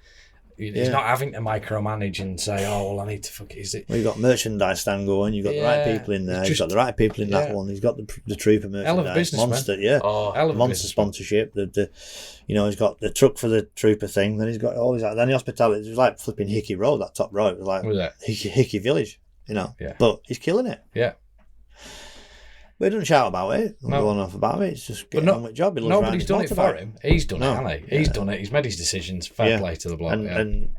Speaker 3: He's not having to micromanage and say, "Oh, well, I need to fuck it." Is it?
Speaker 4: Well, you've got merchandise stand going. You've got the right people in there. He's got the right people in that one. He's got the Trooper merchandise.
Speaker 3: Hell of a business,
Speaker 4: Monster,
Speaker 3: man.
Speaker 4: yeah.
Speaker 3: Hell of a
Speaker 4: Monster
Speaker 3: business,
Speaker 4: sponsorship. He's got the truck for the Trooper thing. Then he's got all these. Then the hospitality. It was like flipping Hickey Road. That top row. It was like Hickey Village. Yeah. But he's killing it.
Speaker 3: Yeah.
Speaker 4: But he doesn't shout about it. I'm going off about it. It's just getting on with the job.
Speaker 3: Nobody's done it for him. He's done it, hasn't he? He's done it. He's made his decisions. Fair play to the bloke.
Speaker 4: And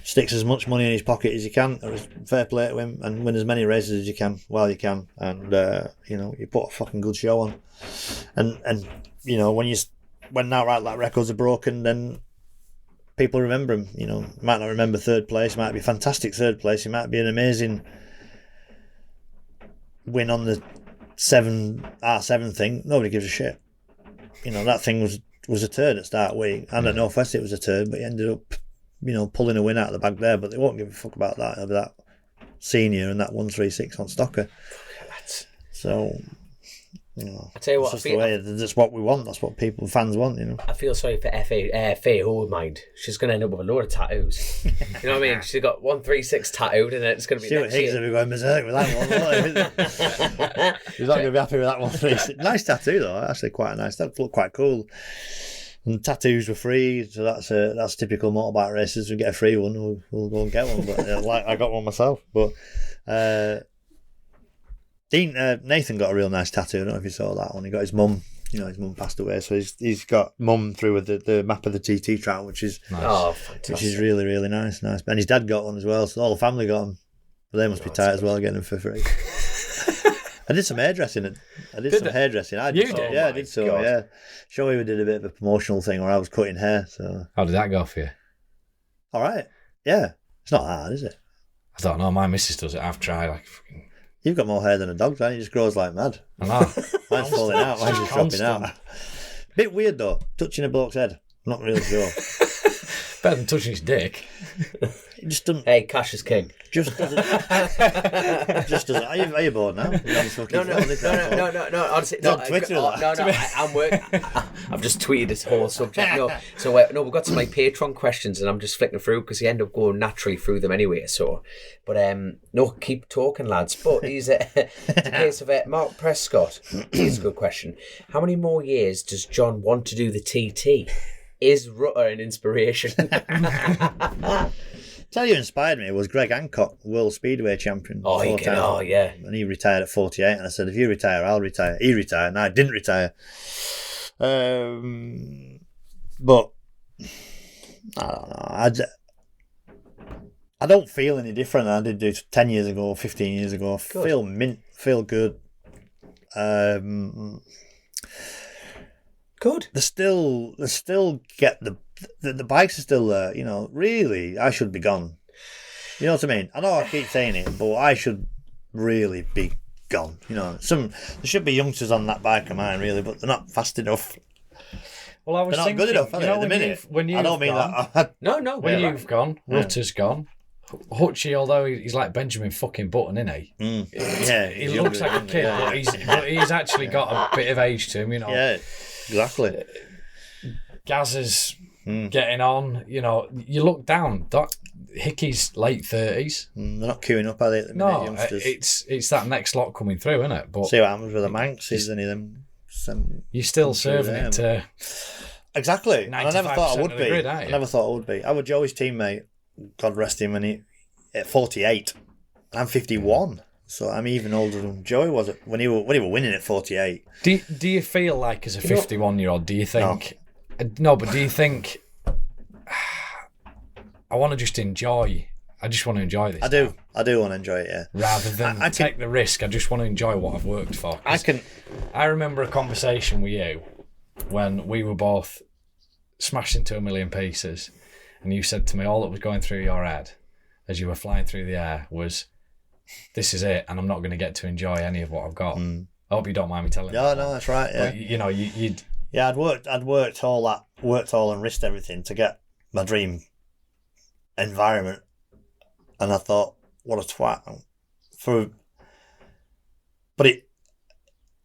Speaker 4: sticks as much money in his pocket as he can. Or fair play to him, and win as many races as you can while you can. And you put a fucking good show on. And when outright like records are broken, then people remember him. Might not remember third place. Might be fantastic third place. It might be an amazing win on the R7 thing. Nobody gives a shit. That thing was a turd at start week, and at Northwest it was a turd, but he ended up pulling a win out of the bag there. But they won't give a fuck about that. It'll be that senior and that 136 on Stocker. So
Speaker 2: I tell you what,
Speaker 4: that's what we want. That's what fans want.
Speaker 2: I feel sorry for Faye Holdmind. She's going to end up with a load of tattoos. You know what I mean? She's got 136 tattooed, and it's going to be.
Speaker 4: Stuart Higgs will be going berserk with that one. He's not going to be happy with that 136. Nice tattoo though. Actually, quite a nice. That looked quite cool. And tattoos were free, so that's typical motorbike races. We get a free one, we'll go and get one. But I got one myself. But Nathan got a real nice tattoo. I don't know if you saw that one. He got his mum. His mum passed away, so he's got mum through with the map of the TT track, which is
Speaker 2: nice. Fantastic.
Speaker 4: Which is really really nice. And his dad got one as well, so all the family got them. But they must be tight as well, getting them for free. I did some hairdressing. I did hairdressing. I did. I did so. God. Yeah, Shoei did a bit of a promotional thing where I was cutting hair. So
Speaker 3: how did that go for you?
Speaker 4: All right. Yeah, it's not hard, is it?
Speaker 3: I don't know. My missus does it. I've tried.
Speaker 4: You've got more hair than a dog, right? It just grows like mad.
Speaker 3: I know.
Speaker 4: Mine's falling out. Mine's just dropping out. Bit weird though, touching a bloke's head. I'm not really sure.
Speaker 3: Better than touching his dick.
Speaker 4: It just doesn't.
Speaker 2: Hey, cash is king.
Speaker 4: Just doesn't. Are you bored now?
Speaker 2: No. Honestly,
Speaker 4: don't Twitter that.
Speaker 2: No. I'm working. I've just tweeted this whole subject. We've got some Patreon questions, and I'm just flicking through because you end up going naturally through them anyway. So, but keep talking, lads. But it's a case of Mark Prescott. It's a good question. How many more years does John want to do the TT? Is Rutter an inspiration?
Speaker 4: Tell you, inspired me was Greg Hancock, World Speedway champion.
Speaker 2: Yeah.
Speaker 4: And he retired at 48. And I said, if you retire, I'll retire. He retired, and I didn't retire. But I don't know. I don't feel any different than I did do 10 years ago, 15 years ago.
Speaker 2: Good.
Speaker 4: Feel mint, feel good.
Speaker 2: Good.
Speaker 4: They still get the bikes are still there. Really, I should be gone. You know what I mean? I know I keep saying it, but I should really be gone. There should be youngsters on that bike of mine, really, but they're not fast enough.
Speaker 3: Well, I was
Speaker 4: they're not
Speaker 3: thinking,
Speaker 4: good enough, are they, at the minute? I don't mean that.
Speaker 2: No.
Speaker 3: When you've gone, Rutter's gone. Hutchie, although he's like Benjamin fucking Button, isn't he?
Speaker 4: Yeah,
Speaker 3: he looks like a kid, but he's actually got a bit of age to him,
Speaker 4: Yeah, exactly.
Speaker 3: Gazza's getting on, you look down. Hickey's late 30s.
Speaker 4: They're not queuing up, are they, at the minute,
Speaker 3: No,
Speaker 4: youngsters?
Speaker 3: it's that next lot coming through, isn't it? But
Speaker 4: see what happens with the Manx, is any of them.
Speaker 3: You're still serving it to...
Speaker 4: Exactly. And I never thought I would be.
Speaker 3: Grid,
Speaker 4: I never thought I would be. I was Joey's teammate, God rest him, and he at 48. I'm 51. So I'm even older than Joey was when he were winning at 48.
Speaker 3: Do you feel like as a 51-year-old, do you think... No, but do you think... I want to just enjoy... I just want to enjoy this.
Speaker 4: I do want to enjoy it, yeah.
Speaker 3: Rather than take the risk, I just want to enjoy what I've worked for. I remember a conversation with you when we were both smashed into a million pieces, and you said to me all that was going through your head as you were flying through the air was, this is it, and I'm not going to get to enjoy any of what I've got. I hope you don't mind me telling you.
Speaker 4: No, that's right, yeah.
Speaker 3: But, you'd...
Speaker 4: Yeah, I'd worked all and risked everything to get my dream environment. And I thought, what a twat.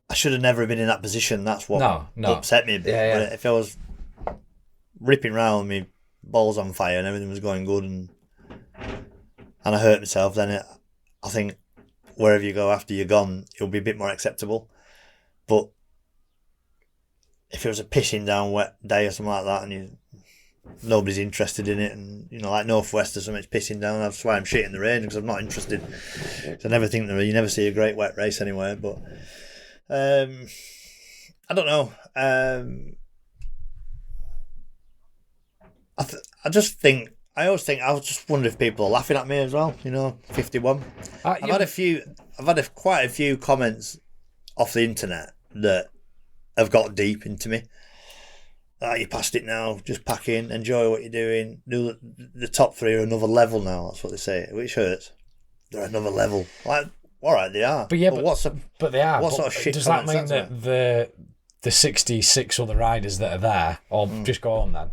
Speaker 4: I should have never been in that position. That's what upset me a bit.
Speaker 2: Yeah.
Speaker 4: If I was ripping around me balls on fire and everything was going good and I hurt myself, then I think wherever you go after you're gone, it'll be a bit more acceptable. But if it was a pissing down wet day or something like that and nobody's interested in it, and like Northwest or something, it's pissing down, that's why I'm shitting the range, because I'm not interested. So I never think you never see a great wet race anywhere. But I don't know. I just wonder if people are laughing at me as well. 51. I've had quite a few comments off the internet that have got deep into me. You passed it now, just pack in, enjoy what you're doing. The top three are another level now, that's what they say, which hurts. They're another level. Like, alright, they are.
Speaker 3: But they are.
Speaker 4: What sort of shit
Speaker 3: does that mean that the 66 other riders that are there, or just go on then?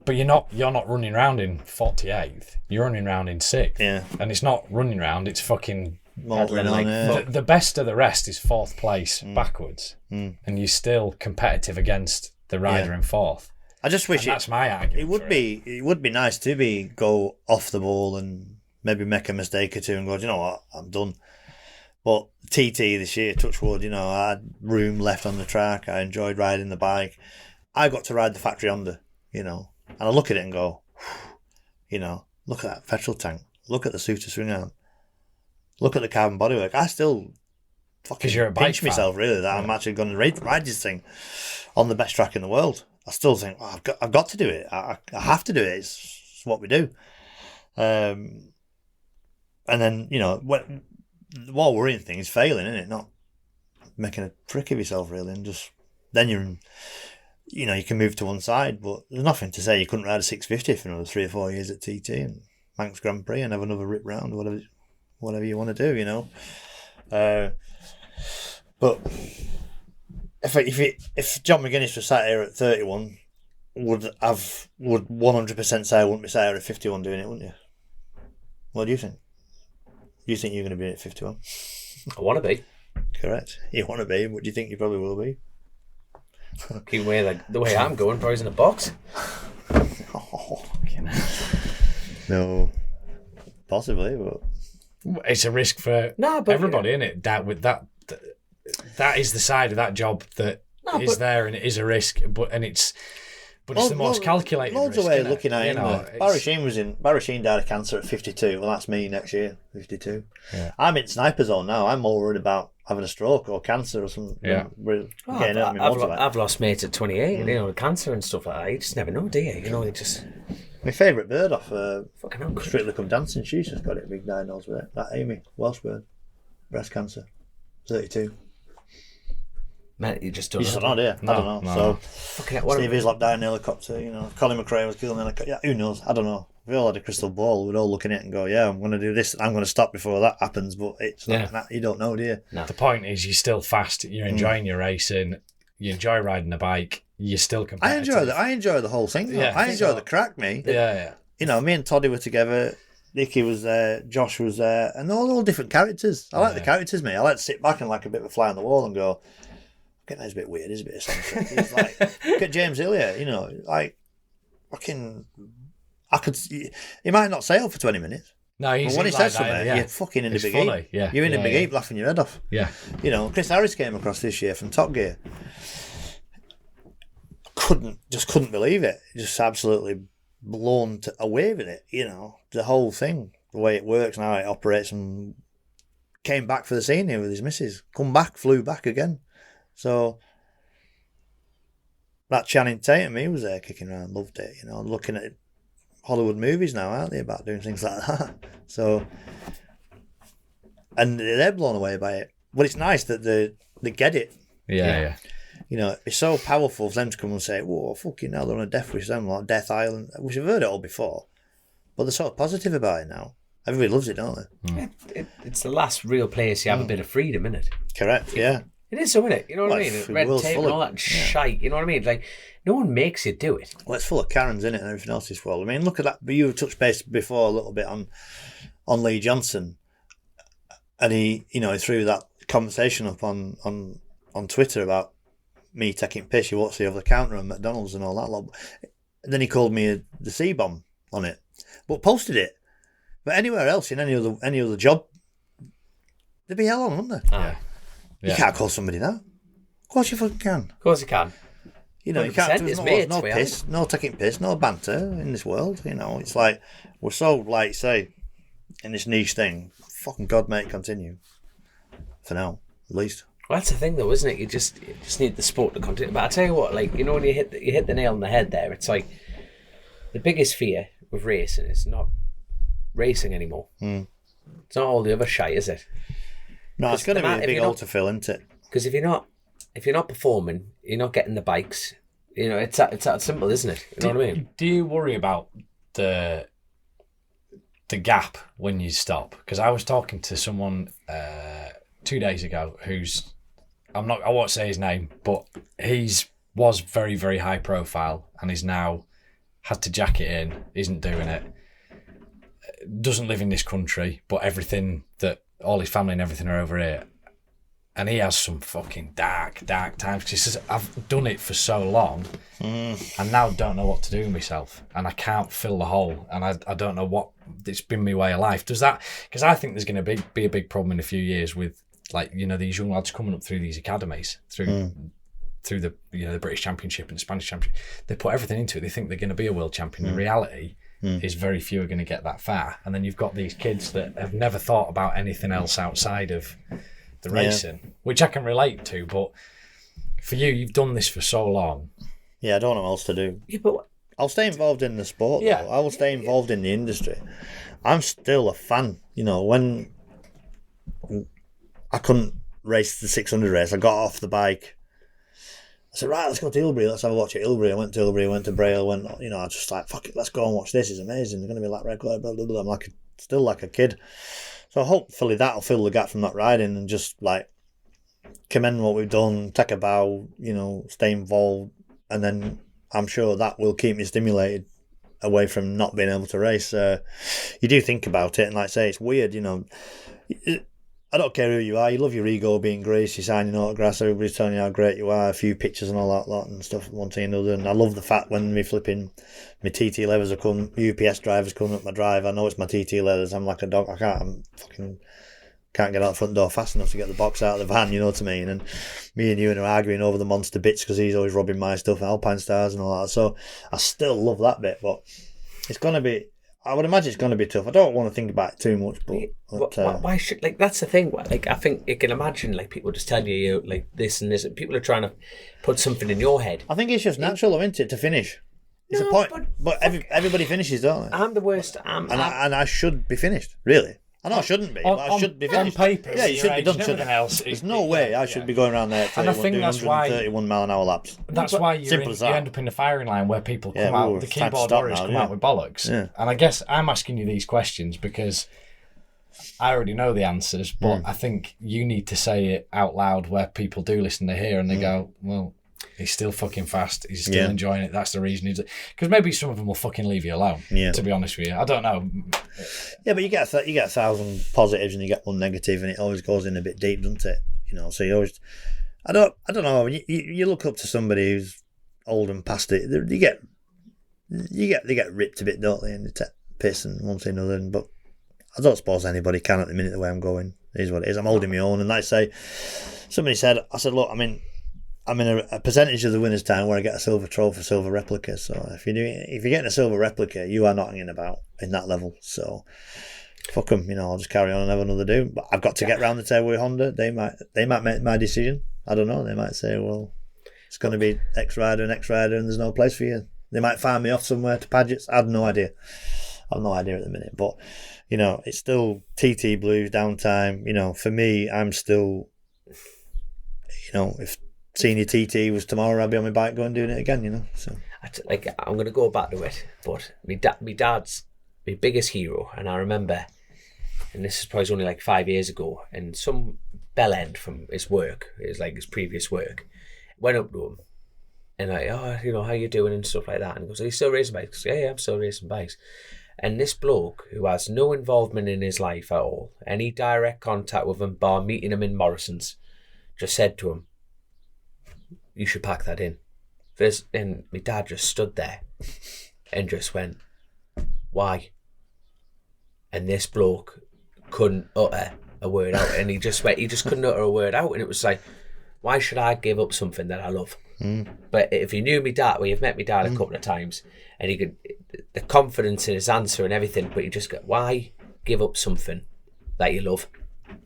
Speaker 3: But you're not running around in 48th. You're running around in 6th.
Speaker 4: Yeah.
Speaker 3: And it's not running around, it's fucking...
Speaker 4: The
Speaker 3: best of the rest is 4th place backwards. And you're still competitive against the rider in 4th.
Speaker 4: I just wish
Speaker 3: that's my argument.
Speaker 4: It would be nice to go off the ball and maybe make a mistake or two and go, you know what, I'm done. But TT this year, touch wood, I had room left on the track. I enjoyed riding the bike. I got to ride the factory Honda, and I look at it and go, look at that petrol tank. Look at the suitor swing arm. Look at the carbon bodywork. I still fucking pinch myself, really, that I'm actually going to ride this thing on the best track in the world. I still think, I've got to do it. I have to do it. It's what we do. And then, the more worrying thing is failing, isn't it? Not making a prick of yourself, really, and just then you can move to one side. But there's nothing to say you couldn't ride a 650 for another 3 or 4 years at TT and Manx Grand Prix and have another rip round, whatever you want to do, But if John McGuinness was sat here at 31, would 100% say I wouldn't be sat here at 51 doing it, wouldn't you? What do you think? Do you think you're going to be at 51?
Speaker 2: I want to be.
Speaker 4: Correct. You want to be, but do you think you probably will be?
Speaker 2: Keep away the way I'm going, probably in a box.
Speaker 4: No, possibly, but
Speaker 3: it's a risk for everybody, isn't it? That is the side of that job that is there, and it is a risk, but it's the most calculated
Speaker 4: loads
Speaker 3: risk.
Speaker 4: Loads of ways looking at it. Barry Sheen died of cancer at 52. Well, that's me next year, 52.
Speaker 3: Yeah.
Speaker 4: I'm in sniper zone now. I'm more worried about having a stroke or cancer or something.
Speaker 3: Yeah.
Speaker 2: I've lost mates at 28, with cancer and stuff like that. You just never know, do you? It just...
Speaker 4: My favourite bird off
Speaker 2: fucking
Speaker 4: Strictly Come Dancing, she's just got it big diagnosed with it. That Amy, Welsh bird, breast cancer, 32.
Speaker 2: Man, you just don't
Speaker 4: know. Don't know, do you? I don't know.
Speaker 2: No.
Speaker 4: So, Steve Hislop died in a helicopter, Colin McRae was killed in a helicopter. Yeah, who knows? I don't know. We all had a crystal ball. We'd all look in it and go, yeah, I'm going to do this. I'm going to stop before that happens. But it's not, you don't know, do you?
Speaker 3: No. The point is, you're still fast. You're enjoying your racing. You enjoy riding the bike. You're still competitive.
Speaker 4: I enjoy the whole thing.
Speaker 3: Yeah.
Speaker 4: I enjoy the crack, me.
Speaker 3: Yeah.
Speaker 4: Me and Toddy were together. Nicky was there. Josh was there. And all different characters. I like the characters, mate. I like to sit back and like a bit of a fly on the wall and go, okay, that's a bit weird. It's a bit eccentric. He's like, look at James Hillier, like, fucking... He might not sail for 20 minutes.
Speaker 3: No, he's
Speaker 4: but when he
Speaker 3: like
Speaker 4: says something, you're fucking in the big heap.
Speaker 3: Yeah.
Speaker 4: You're in the big heap laughing your head off.
Speaker 3: Yeah.
Speaker 4: Chris Harris came across this year from Top Gear. Couldn't believe it. Just absolutely blown away with it. The whole thing, the way it works and how it operates, and came back for the scene here with his missus. Come back, flew back again. So that Channing Tatum, he was there kicking around, loved it. Looking at Hollywood movies now, aren't they, about doing things like that? So, and they're blown away by it. But it's nice that they get it.
Speaker 3: Yeah.
Speaker 4: It's so powerful for them to come and say, whoa, fucking hell, they're on a death wish, them like Death Island, which I've heard it all before. But they're sort of positive about it now. Everybody loves it, don't they?
Speaker 2: It's the last real place you have a bit of freedom, isn't it?
Speaker 4: Correct, yeah.
Speaker 2: It is so, isn't it? You know what I mean? Red tape and all that shite, you know what I mean? Like, no one makes you do it.
Speaker 4: Well, it's full of Karens, isn't it, and everything else is full. I mean, look at that. But you touched base before a little bit on Lee Johnson, and he threw that conversation up on Twitter about me taking piss. You watch the other counter on McDonald's and all that lot. And then he called me the C-bomb on it, but posted it. But anywhere else, in any other job, there'd be hell on, wouldn't there?
Speaker 2: Aye.
Speaker 4: You
Speaker 2: Yeah.
Speaker 4: can't call somebody that. Of course you fucking can.
Speaker 2: Of course you can.
Speaker 4: You know, you
Speaker 2: 100%
Speaker 4: can't. There's
Speaker 2: it's mates,
Speaker 4: no
Speaker 2: we
Speaker 4: piss, no taking piss, no banter in this world. You know, it's like we're so like say in this niche thing. Fucking God, mate, continue for now, at least.
Speaker 2: Well, that's the thing, though, isn't it? You just need the sport to continue. But I tell you what, like, you know, when you hit the nail on the head there, it's like the biggest fear with racing is not racing anymore. It's not all the other shite, is it?
Speaker 4: No, it's going to be a big hole to fill, isn't it?
Speaker 2: Because if you're not performing, you're not getting the bikes. You know, it's that simple, isn't it? You know what I mean?
Speaker 3: Do you worry about the gap when you stop? Because I was talking to someone 2 days ago who's I won't say his name, but was very, very high profile and is now had to jack it in, isn't doing it, doesn't live in this country, but all his family and everything are over here. And he has some fucking dark times. Because he says, I've done it for so long and now don't know what to do with myself. And I can't fill the hole. And I don't know what, it's been my way of life. Does that, because I think there's going to be a big problem in a few years with, like, you know, these young lads coming up through these academies, through the, you know, the British Championship and the Spanish Championship. They put everything into it. They think they're going to be a world champion. The reality is very few are going to get that far. And then you've got these kids that have never thought about anything else outside of the racing, which I can relate to. But for you, you've done this for so long.
Speaker 4: Yeah, I don't know what else to do.
Speaker 2: Yeah, but
Speaker 4: I'll stay involved in the sport.
Speaker 3: Yeah.
Speaker 4: Though. I will stay involved in the industry. I'm still a fan. You know, when I couldn't race the 600 race, I got off the bike. I said, right, let's go to Ilbury. Let's have a watch at Ilbury. I went to Ilbury, went to Braille, I was just like, fuck it, let's go and watch this. It's amazing. There's going to be like record, blah, blah, blah. I'm still like a kid. So hopefully that'll fill the gap from not riding and just like commend what we've done, take a bow, you know, stay involved. And then I'm sure that will keep me stimulated away from not being able to race. You do think about it, and like I say, it's weird, you know. I don't care who you are. You love your ego being graced. You're signing autographs. Everybody's telling you how great you are. A few pictures and all that lot and stuff, one thing and another. And I love the fact when my TT leathers are coming, UPS drivers coming up my drive. I know it's my TT leathers. I'm like a dog. I can't get out the front door fast enough to get the box out of the van. You know what I mean? And me and Ewan are arguing over the monster bits because he's always robbing my stuff, Alpine Stars and all that. So I still love that bit, but it's going to be. I would imagine it's going to be tough. I don't want to think about it too much, but
Speaker 2: why should, like, that's the thing. Like, I think you can imagine, like, people just tell you like this and this, and people are trying to put something in your head.
Speaker 4: I think it's just natural, isn't it, to finish? It's
Speaker 2: No,
Speaker 4: a point, but everybody finishes, don't they?
Speaker 2: I'm the worst.
Speaker 4: And I should be finished, really. I know I shouldn't be, but I should be finished.
Speaker 3: On paper,
Speaker 4: yeah, you should be done.
Speaker 3: Everything else,
Speaker 4: There's no way I should be going around there
Speaker 3: And I think
Speaker 4: doing
Speaker 3: that's why
Speaker 4: 131 mile an hour laps.
Speaker 3: That's why you
Speaker 4: Simple as that.
Speaker 3: end up in the firing line where people
Speaker 4: Yeah,
Speaker 3: come out,
Speaker 4: well,
Speaker 3: the
Speaker 4: it's time to
Speaker 3: keyboard
Speaker 4: stop
Speaker 3: warriors
Speaker 4: now,
Speaker 3: come
Speaker 4: yeah.
Speaker 3: out with bollocks.
Speaker 4: Yeah.
Speaker 3: And I guess I'm asking you these questions because I already know the answers, but I think you need to say it out loud where people do listen to hear and they go, well, he's still fucking fast. He's still enjoying it. That's the reason he's... Because maybe some of them will fucking leave you alone, to be honest with you. I don't know.
Speaker 4: Yeah, but you get 1,000 positives and you get one negative, and it always goes in a bit deep, doesn't it? You know, so you always... I don't know. You look up to somebody who's old and past it. They get ripped a bit, don't they? And they take piss and one thing or another. But I don't suppose anybody can at the minute the way I'm going. It is what it is. I'm holding my own. And like I say, somebody said, look, I'm in a percentage of the winner's time where I get a silver trophy, silver replica. So if you're getting a silver replica, you are not hanging about in that level. So fuck them, you know. I'll just carry on and have another do. But I've got to get round the table with Honda. They might make my decision. I don't know. They might say, well, it's going to be X rider, and there's no place for you. They might find me off somewhere to Paget's. I have no idea. I've no idea at the minute. But you know, it's still TT Blues downtime. You know, for me, I'm still, you know, if senior TT was tomorrow, I'd be on my bike going doing it again, you know. So
Speaker 2: I'm going to go back to it, but my dad's my biggest hero, and I remember, and this is probably only like 5 years ago, and some bell end from his work, his previous work, went up to him, and like, oh, you know, how you doing and stuff like that, and he goes, are you still racing bikes? Goes, yeah, I'm still racing bikes. And this bloke, who has no involvement in his life at all, any direct contact with him, bar meeting him in Morrison's, just said to him, you should pack that in. And my dad just stood there and just went, why? And this bloke couldn't utter a word out, and he just couldn't utter a word out, and it was like, why should I give up something that I love? But if you knew me dad, well, you've met me dad a couple of times, and he could, the confidence in his answer and everything, but you just go, why give up something that you love?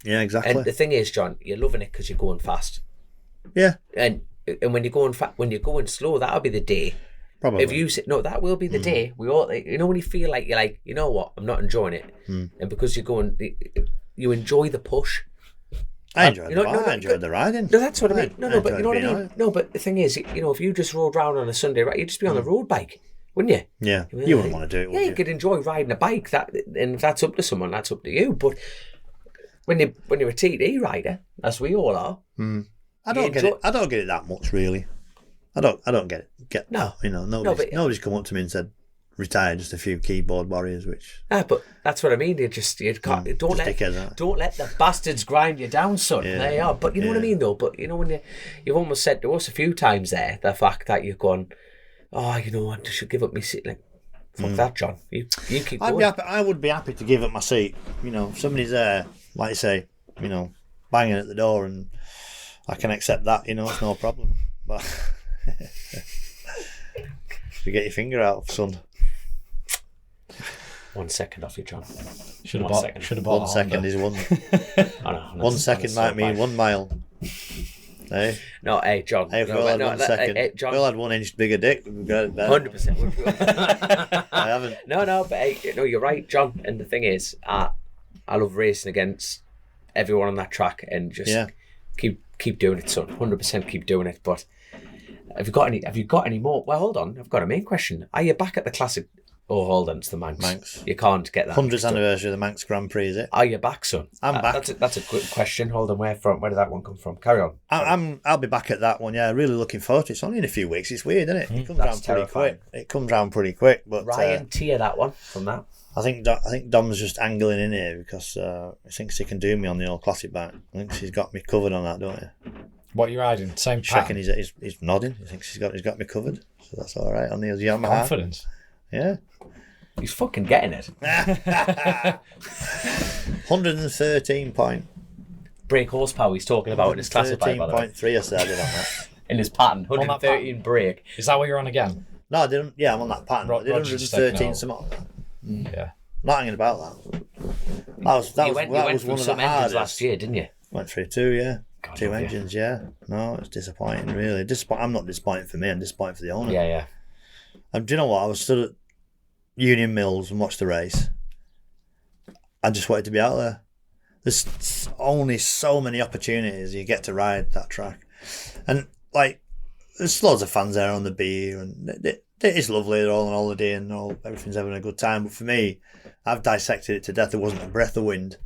Speaker 4: Yeah, exactly.
Speaker 2: And the thing is, John, you're loving it because you're going fast.
Speaker 4: Yeah.
Speaker 2: And when you're going slow, that'll be the day.
Speaker 4: Probably.
Speaker 2: If you say no, that will be the day. We all, when you feel like you're like, you know what, I'm not enjoying it, and because you're going, you enjoy the push.
Speaker 4: I enjoyed the riding.
Speaker 2: No, that's what I mean. No, but you know what I mean.
Speaker 4: Right.
Speaker 2: No, but the thing is, if you just rode round on a Sunday, right, you'd just be on a road bike, wouldn't you?
Speaker 4: Yeah, you wouldn't want to do it.
Speaker 2: Yeah, you could enjoy riding a bike. And if that's up to someone, that's up to you. But when you're a TD rider, as we all are,
Speaker 4: I don't get it that much, really. I don't get it.
Speaker 2: No.
Speaker 4: Nobody's come up to me and said, retire, just a few keyboard warriors, which...
Speaker 2: but that's what I mean. Don't let the bastards grind you down, son.
Speaker 4: Yeah.
Speaker 2: They are. But you know what I mean, though? But when you've almost said to us a few times there, the fact that you've gone, I should give up my seat. Like, fuck that, John. You keep going.
Speaker 4: I would be happy to give up my seat. If somebody's there, like you say, banging at the door, and I can accept that, it's no problem. But... you get your finger out, son.
Speaker 2: 1 second off you, John.
Speaker 3: Should have bought
Speaker 4: 1 second is one.
Speaker 2: I know,
Speaker 4: 1 second might mean 1 mile. Hey?
Speaker 2: No, hey, John.
Speaker 4: Hey, if we all had 1 second.
Speaker 2: John.
Speaker 4: We all had 1 inch bigger dick. We've got it better.
Speaker 2: 100%.
Speaker 4: I haven't.
Speaker 2: No, but hey, you're right, John. And the thing is, I love racing against everyone on that track, and just keep doing it, son. 100% keep doing it. But have you got any more? Well, hold on. I've got a main question. Are you back at the classic? Oh, hold on, it's the Manx. You can't get that.
Speaker 4: 100th anniversary of the Manx Grand Prix, is it?
Speaker 2: Are you back, son?
Speaker 4: I'm back.
Speaker 2: That's a good question. Hold on, where did that one come from? Carry on.
Speaker 4: I'll be back at that one. Yeah, really looking forward to it. It's only in a few weeks. It's weird, isn't it? It comes round pretty quick. It comes round pretty quick. But
Speaker 2: Ryan, tier that one from that.
Speaker 4: I think Dom's just angling in here because he thinks he can do me on the old classic bike. I think she's got me covered on that, don't you?
Speaker 3: What are you riding? Same
Speaker 4: Checking,
Speaker 3: pattern?
Speaker 4: he's nodding. He thinks he's got me covered. So that's all right on the Yamaha.
Speaker 3: Confidence.
Speaker 4: Yeah.
Speaker 2: He's fucking getting it.
Speaker 4: 113 point.
Speaker 2: Brake horsepower he's talking about in his classic bike, by the way.
Speaker 4: 13.3 I said I did on that.
Speaker 2: In his pattern, 113 brake.
Speaker 3: Is that what you're on again?
Speaker 4: No, I didn't. Yeah, I'm on that pattern. I did 113 something.
Speaker 3: Yeah.
Speaker 4: Not hanging about that. You went
Speaker 2: through
Speaker 4: one of
Speaker 2: some
Speaker 4: the
Speaker 2: engines
Speaker 4: hardest.
Speaker 2: last year, didn't you?
Speaker 4: Went through 2, yeah.
Speaker 2: God,
Speaker 4: 2 engines, yeah. No, it's disappointing, really. I'm not disappointed for me, I'm disappointed for the owner.
Speaker 2: Yeah.
Speaker 4: And do you know what? I was stood at Union Mills and watched the race. I just wanted to be out there. There's only so many opportunities you get to ride that track. And, there's loads of fans there on the beer, and it's lovely, they're all on holiday and everything's having a good time. But for me, I've dissected it to death. There wasn't a breath of wind.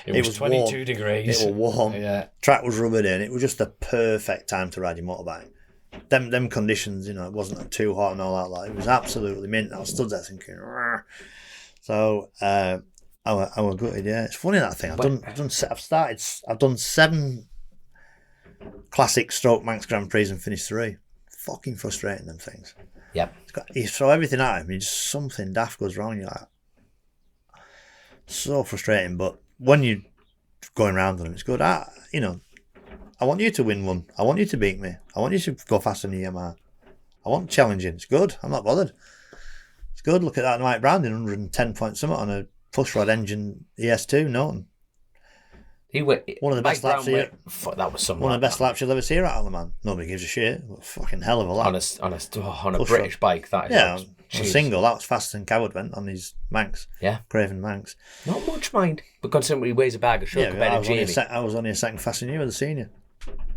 Speaker 3: It was 22
Speaker 4: warm.
Speaker 3: degrees.
Speaker 4: It was warm.
Speaker 3: Yeah.
Speaker 4: Track was rubbered in. It was just the perfect time to ride your motorbike. Them conditions, it wasn't too hot and all that. It was absolutely mint. I was stood there thinking, "Rrr." So I was gutted. Yeah, it's funny, that thing. I've done 7 classic stroke Manx Grand Prix and finished 3. Fucking frustrating, them things.
Speaker 2: Yep.
Speaker 4: You throw everything at him, just something daft goes wrong. You're like, so frustrating. But when you're going round on him, it's good. I want you to win one. I want you to beat me. I want you to go faster than the Yamaha. I want challenging. It's good. I'm not bothered. It's good. Look at that Mike Brandon, 110 point summit on a pushrod engine ES2. No. One of the best laps here.
Speaker 2: That was something.
Speaker 4: One of the best laps you'll ever see out of the man. Nobody gives a shit. Fucking hell of a lap.
Speaker 2: On a British bike, that is.
Speaker 4: Yeah, on a single. That was faster than Coward went on his Manx.
Speaker 2: Yeah.
Speaker 4: Craven Manx.
Speaker 2: Not much, mind. But considering he weighs a bag of sugar compared to Jamie.
Speaker 4: I was only a second faster than you as a senior.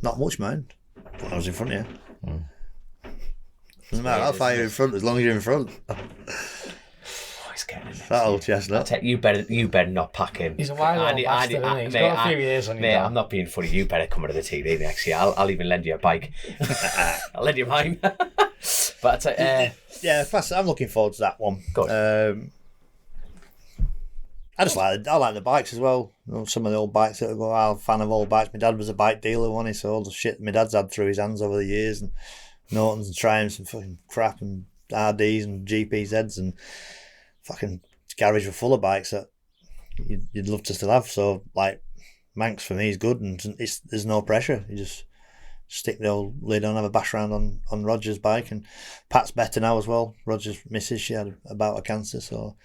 Speaker 4: Not much, mind. But I was in front of you. Doesn't matter how far you're in front, as long as you're in front.
Speaker 2: He's getting it.
Speaker 4: That old chestnut.
Speaker 2: You better not pack him.
Speaker 3: He's a wild old bastard, isn't he? He's got a few years on you.
Speaker 2: Mate, I'm not being funny. You better come into the TD next year. I'll even lend you a bike. I'll lend you mine. But
Speaker 4: yeah, I'm looking forward to that one.
Speaker 2: Good.
Speaker 4: I like the bikes as well. You know, some of the old bikes that I go, I'm a fan of old bikes. My dad was a bike dealer, one. He saw all the shit my dad's had through his hands over the years, and Nortons and Triumphs and fucking crap and RDs and GPZs, and fucking garage were full of bikes that you'd love to still have. So like Manx for me is good, and there's no pressure. You just stick the old lid on, have a bash around on Roger's bike, and Pat's better now as well. Roger's missus, she had a bout of cancer, so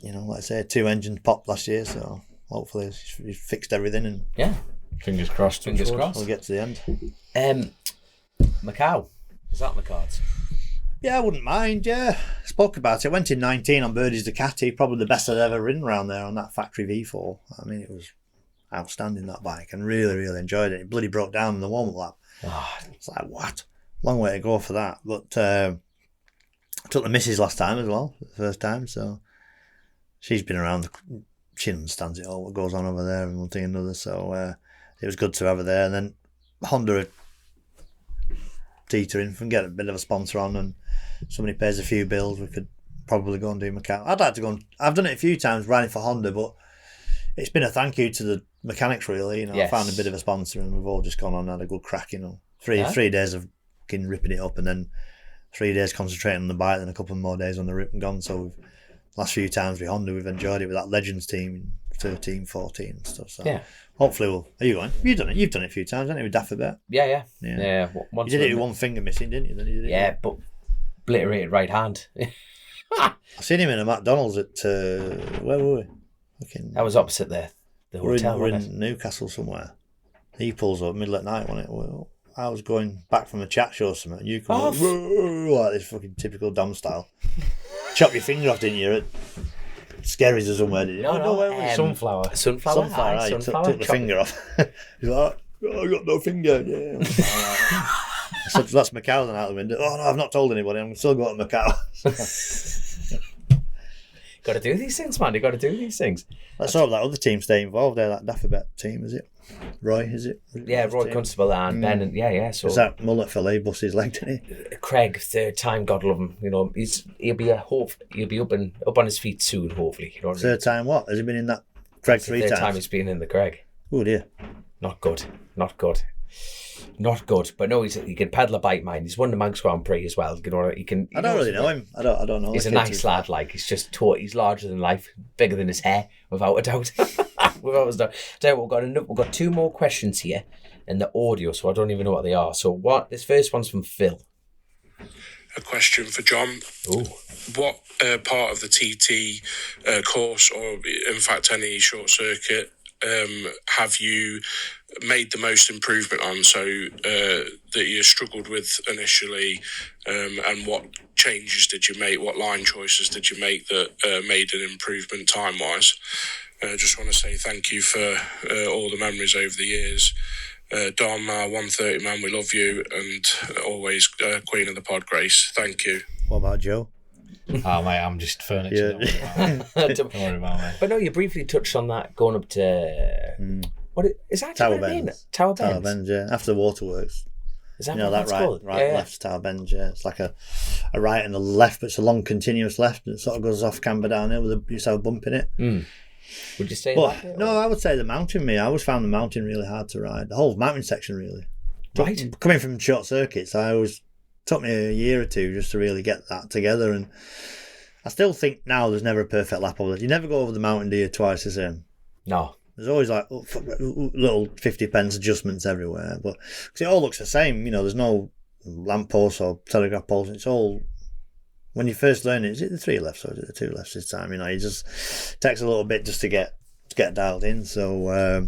Speaker 4: you know, like I say, 2 engines popped last year, so hopefully he's fixed everything, and
Speaker 3: yeah, fingers crossed. Fingers crossed.
Speaker 4: We'll get to the end.
Speaker 2: Macau, is that on the cards?
Speaker 4: Yeah, I wouldn't mind. Yeah, spoke about it. Went in 19 on Birdie's Ducati, probably the best I'd ever ridden around there on that factory V4. I mean, it was outstanding, that bike, and really, really enjoyed it. It bloody broke down in the warm-up lap. It's like, what? Long way to go for that. But I took the missus last time as well, the first time, so she's been around. She understands it all, what goes on over there and one thing and another, so it was good to have her there. And then Honda are teetering and get a bit of a sponsor on, and somebody pays a few bills, we could probably go and do Macau. I'd like to go, and I've done it a few times riding for Honda, but it's been a thank you to the mechanics, really. You know,
Speaker 2: Yes.
Speaker 4: I found a bit of a sponsor, and we've all just gone on and had a good crack. You know, three days of fucking ripping it up, and then 3 days concentrating on the bike, then a couple more days on the rip and gone. So last few times with Honda, we've enjoyed it with that Legends team in 13, 14 and stuff. So
Speaker 2: Yeah.
Speaker 4: hopefully are you going? You've done it. You've done it a few times, haven't you, with Daffabet?
Speaker 2: Yeah.
Speaker 4: Yeah.
Speaker 2: Once
Speaker 4: You did it with one finger missing, didn't you? Then you did it.
Speaker 2: Yeah, but obliterated right hand.
Speaker 4: I seen him in a McDonald's at where were we? Fucking,
Speaker 2: That was opposite the hotel,
Speaker 4: we're
Speaker 2: wasn't it?
Speaker 4: in Newcastle somewhere. He pulls up middle at night, wasn't it? Well, I was going back from a chat show or something. You come up, like this fucking typical Dom style. Chop your finger off, didn't you? At Skerries or somewhere, did you?
Speaker 3: Sunflower.
Speaker 2: Sunflower.
Speaker 4: Sunflower,
Speaker 2: Aye,
Speaker 4: right,
Speaker 2: sunflower.
Speaker 4: took the finger off. He's like, oh, I got no finger. Yeah. I said, that's Macau then out the window. Oh no, I've not told anybody. I'm still going to Macau.
Speaker 2: Got to do these things, man. You got to do these things.
Speaker 4: Let's hope that other team stay involved there. That Daffabet team, is it? Roy, is it?
Speaker 2: Yeah, Roy
Speaker 4: team?
Speaker 2: Constable and Ben, and yeah. So
Speaker 4: Is that mullet fillet bust his leg, didn't he?
Speaker 2: Craig, third time, God love him. You know, he'll be up on his feet soon, hopefully. You know what I mean?
Speaker 4: Third time what? Has he been in that Craig
Speaker 2: It's the
Speaker 4: 3
Speaker 2: third
Speaker 4: times?
Speaker 2: time he's been in the Craig.
Speaker 4: Oh dear.
Speaker 2: Not good. But no, he can pedal a bike, mind. He's won the Manx Grand Prix as well. You know, he can.
Speaker 4: I don't really know him. I don't know.
Speaker 2: He's
Speaker 4: the
Speaker 2: a
Speaker 4: kid
Speaker 2: nice
Speaker 4: too.
Speaker 2: lad. Like, he's just he's larger than life, bigger than his hair, without a doubt. Without a doubt. So we've got 2 more questions here in the audio, so I don't even know what they are. So this first one's from Phil.
Speaker 5: A question for John.
Speaker 2: Ooh.
Speaker 5: What part of the TT course, or in fact any short circuit, have you made the most improvement on, so that you struggled with initially, and what changes did you make, what line choices did you make that made an improvement time-wise? Just want to say thank you for all the memories over the years. Dom, our 130 man, we love you, and always Queen of the Pod, Grace. Thank you.
Speaker 4: What about Joe?
Speaker 3: Oh mate, I'm just furniture.
Speaker 4: Yeah.
Speaker 3: Don't worry about me.
Speaker 2: But no, you briefly touched on that going up to what is that?
Speaker 4: Tower
Speaker 2: what it mean?
Speaker 4: Bends.
Speaker 2: Tower Bends.
Speaker 4: Tower Bends, yeah. After the waterworks.
Speaker 2: Is that
Speaker 4: You know,
Speaker 2: what
Speaker 4: that
Speaker 2: that's called?
Speaker 4: right, left Tower Bends, yeah. It's like a right and a left, but it's a long continuous left. It sort of goes off camber downhill with used to have a bump in it.
Speaker 2: Would you say
Speaker 4: But
Speaker 2: that?
Speaker 4: no, I would say the mountain. I always found the mountain really hard to ride. The whole mountain section, really.
Speaker 2: Right.
Speaker 4: Coming from short circuits, took me a year or two just to really get that together. And I still think now there's never a perfect lap over it. You never go over the mountain, do you, twice the same?
Speaker 2: No.
Speaker 4: There's always like little 50p adjustments everywhere. But cause it all looks the same. You know, there's no lampposts or telegraph poles. It's all, when you first learn it, is it the 3 lefts or is it the 2 lefts this time? You know, it just takes a little bit just to get dialed in. So,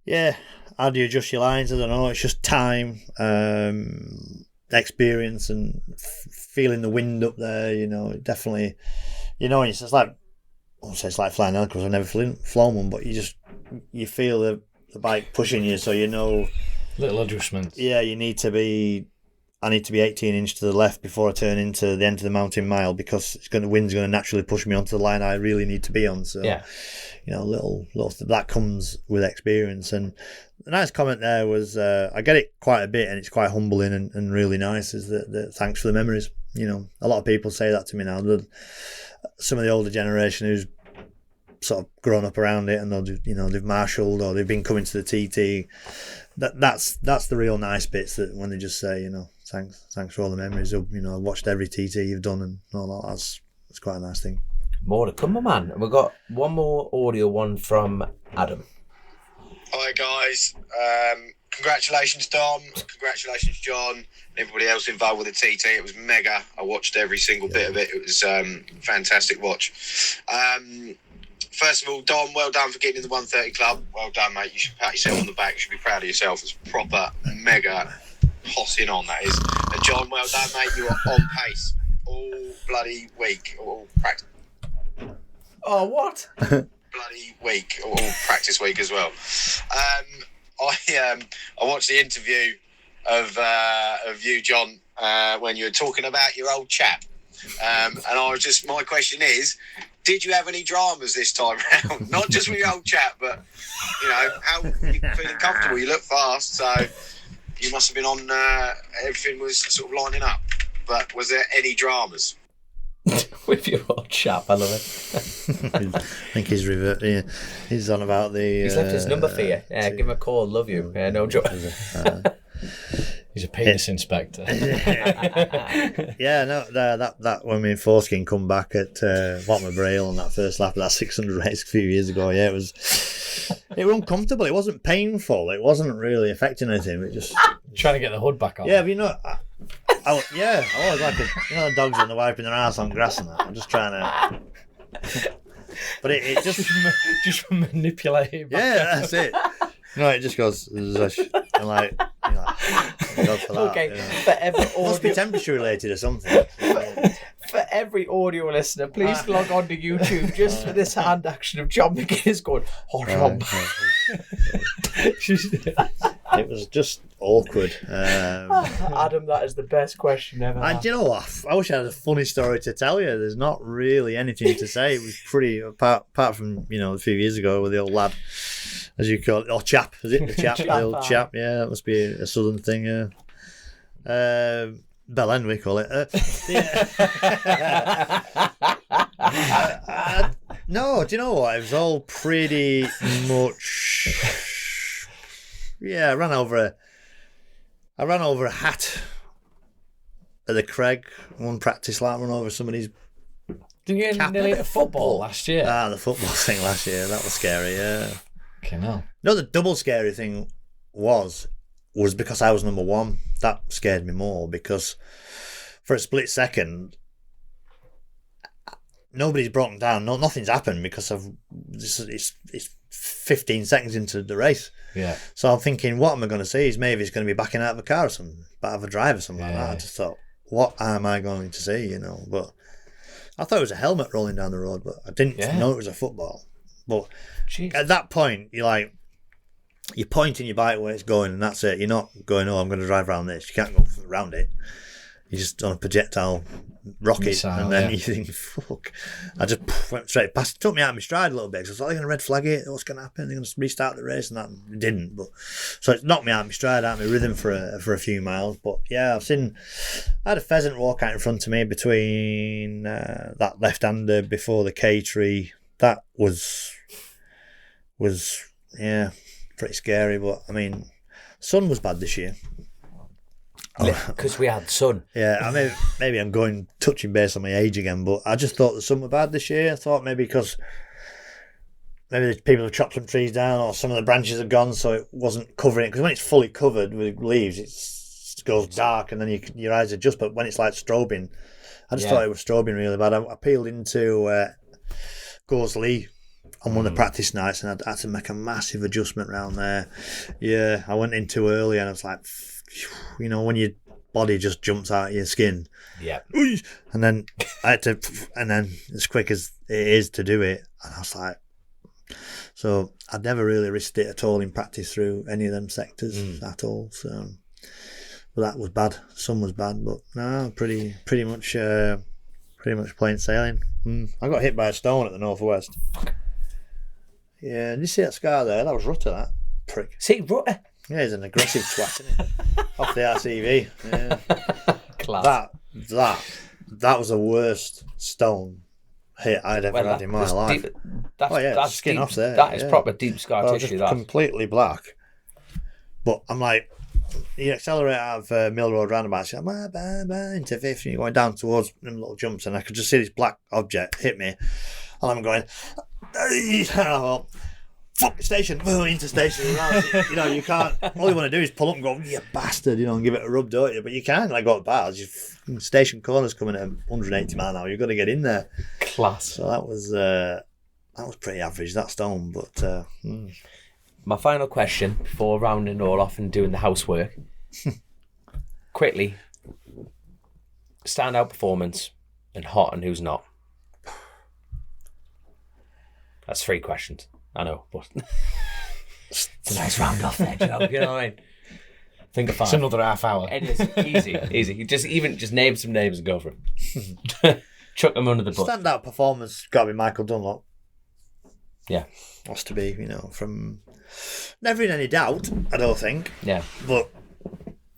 Speaker 4: yeah, how do you adjust your lines? I don't know. It's just time, experience, and feeling the wind up there. You know, it definitely, you know, it's just like, I won't say it's like flying helicopters. I've never flown one, but you feel the bike pushing you, so you know.
Speaker 3: Little adjustments.
Speaker 4: Yeah, I need to be 18 inch to the left before I turn into the end of the mountain mile, because the wind's going to naturally push me onto the line I really need to be on. So,
Speaker 2: Yeah.
Speaker 4: you know, little that comes with experience. And the nice comment there was, I get it quite a bit, and it's quite humbling and really nice, is that thanks for the memories. a lot of people say that to me now. Some of the older generation who's sort of grown up around it, and they've marshalled or they've been coming to the TT. That's the real nice bits, that when they just say, thanks for all the memories. I watched every TT you've done and all that. That's quite a nice thing.
Speaker 2: More to come, my man. And we've got one more audio one from Adam.
Speaker 6: Hi guys, congratulations Dom, congratulations John, and everybody else involved with the TT. It was mega. I watched every single bit of it. It was fantastic watch. First of all, Dom, well done for getting in the 130 club. Well done, mate. You should pat yourself on the back. You should be proud of yourself. It's proper mega hossing on, that is. And John, well done, mate. You are on pace all bloody week, all practice.
Speaker 2: Oh, what?
Speaker 6: Bloody week, all practice week as well. I watched the interview of you, John, when you were talking about your old chap, and my question is, did you have any dramas this time round? Not just with your old chap, but how you feeling comfortable? You look fast, so you must have been on. Everything was sort of lining up, but was there any dramas?
Speaker 2: With your old chap, I love it.
Speaker 4: I think he's he's on about the.
Speaker 2: He's left his number for you. Yeah, give him a call. Love you. No joke.
Speaker 3: He's a penis inspector.
Speaker 4: Yeah, no, that when me and Foreskin come back at Watmer Braille on that first lap of that 600 race a few years ago. Yeah, it was uncomfortable. It wasn't painful. It wasn't really affecting anything. It just
Speaker 3: trying to get the hood back on.
Speaker 4: Yeah, but I was like the dogs when they're wiping their ass on grass and that. I'm just trying to. But it
Speaker 3: just manipulate it back.
Speaker 4: Yeah, that's it. It just goes zush, and like go for that.
Speaker 2: Okay, for every audio...
Speaker 4: must be temperature related or something.
Speaker 2: For every audio listener, please log on to YouTube just for this hand action of John McGuinness going,
Speaker 4: It was just awkward.
Speaker 2: Adam, that is the best question ever.
Speaker 4: And you know what? I wish I had a funny story to tell you. There's not really anything to say. It was pretty, apart from a few years ago with the old lad, as you call it, or chap, is it? The chap, the old chap. Yeah, that must be a southern thing. Yeah. Bell End, we call it. No, do you know what? It was all pretty much. Yeah, I ran over a hat at the Craig. One practice lap, run over somebody's.
Speaker 3: Did you get nearly at football last year?
Speaker 4: The football thing last year. That was scary. Yeah.
Speaker 3: Okay, no.
Speaker 4: No, the double scary thing was because I was number one. That scared me more, because for a split second, nobody's broken down. Nothing's happened because of this. It's 15 seconds into the race.
Speaker 3: Yeah.
Speaker 4: So I'm thinking, what am I going to see? Is maybe he's going to be backing out of a car or something, out of a drive or something like that. I just thought, what am I going to see? But I thought it was a helmet rolling down the road, but I didn't know it was a football. But at that point, you're pointing your bike where it's going, and that's it. You're not going, I'm going to drive around this. You can't go around it. You're just on a projectile rocket, missile, and then you think, fuck. I just went straight past. It took me out of my stride a little bit, because I was like, they're going to red flag it. What's going to happen? They're going to restart the race, and that it didn't. But so it knocked me out of my stride, out of my rhythm for a few miles. But yeah, I had a pheasant walk out in front of me between that left-hander before the K tree. That was pretty scary. But I mean, sun was bad this year.
Speaker 2: Because we had sun.
Speaker 4: Yeah, maybe I'm touching base on my age again, but I just thought the sun was bad this year. I thought maybe because the people have chopped some trees down, or some of the branches have gone, so it wasn't covering it. Because when it's fully covered with leaves, it goes dark, and then your eyes adjust. But when it's like strobing, I just thought it was strobing really bad. I peeled into Gorsley on one of the practice nights, and I had to make a massive adjustment around there. Yeah, I went in too early, and I was like, when your body just jumps out of your skin.
Speaker 2: Yeah.
Speaker 4: And then I had to, and then as quick as it is to do it, and I was like, so I'd never really risked it at all in practice through any of them sectors at all. So, but that was bad. Sun was bad, but no, pretty much plain sailing. I got hit by a stone at the northwest. Yeah, did you see that scar there? That was Rutter, that prick.
Speaker 2: See, Rutter?
Speaker 4: Yeah, he's an aggressive twat, isn't he? Off the RCV. Yeah.
Speaker 2: Class.
Speaker 4: that was the worst stone hit I'd ever had in my life.
Speaker 2: That's
Speaker 4: skin
Speaker 2: deep,
Speaker 4: off there.
Speaker 2: That is proper deep scar tissue.
Speaker 4: Just
Speaker 2: That
Speaker 4: completely black. But I'm like, you accelerate out of Mill Road roundabout, you're like, into 50, you're going down towards them little jumps, and I could just see this black object hit me, and I'm going, fuck station, into station. You know, you can't, all you want to do is pull up and go, you bastard, you know, and give it a rub, don't you? But you can't, like, go bad. Station corner's coming at 180 mile an hour, you've got to get in there.
Speaker 2: Class.
Speaker 4: So that was pretty average, that stone, but...
Speaker 2: My final question before rounding it all off and doing the housework. Quickly, standout performance and hot and who's not. That's 3 questions. I know, but it's a nice round off there, Joe. You know what I mean? Think of 5.
Speaker 3: It's another half hour.
Speaker 2: It is easy. You just name some names and go for it. Chuck them under the bus.
Speaker 4: Standout performance got to be Michael Dunlop.
Speaker 2: Yeah.
Speaker 4: Has to be, you know, from... Never in any doubt, I don't think.
Speaker 2: Yeah.
Speaker 4: But...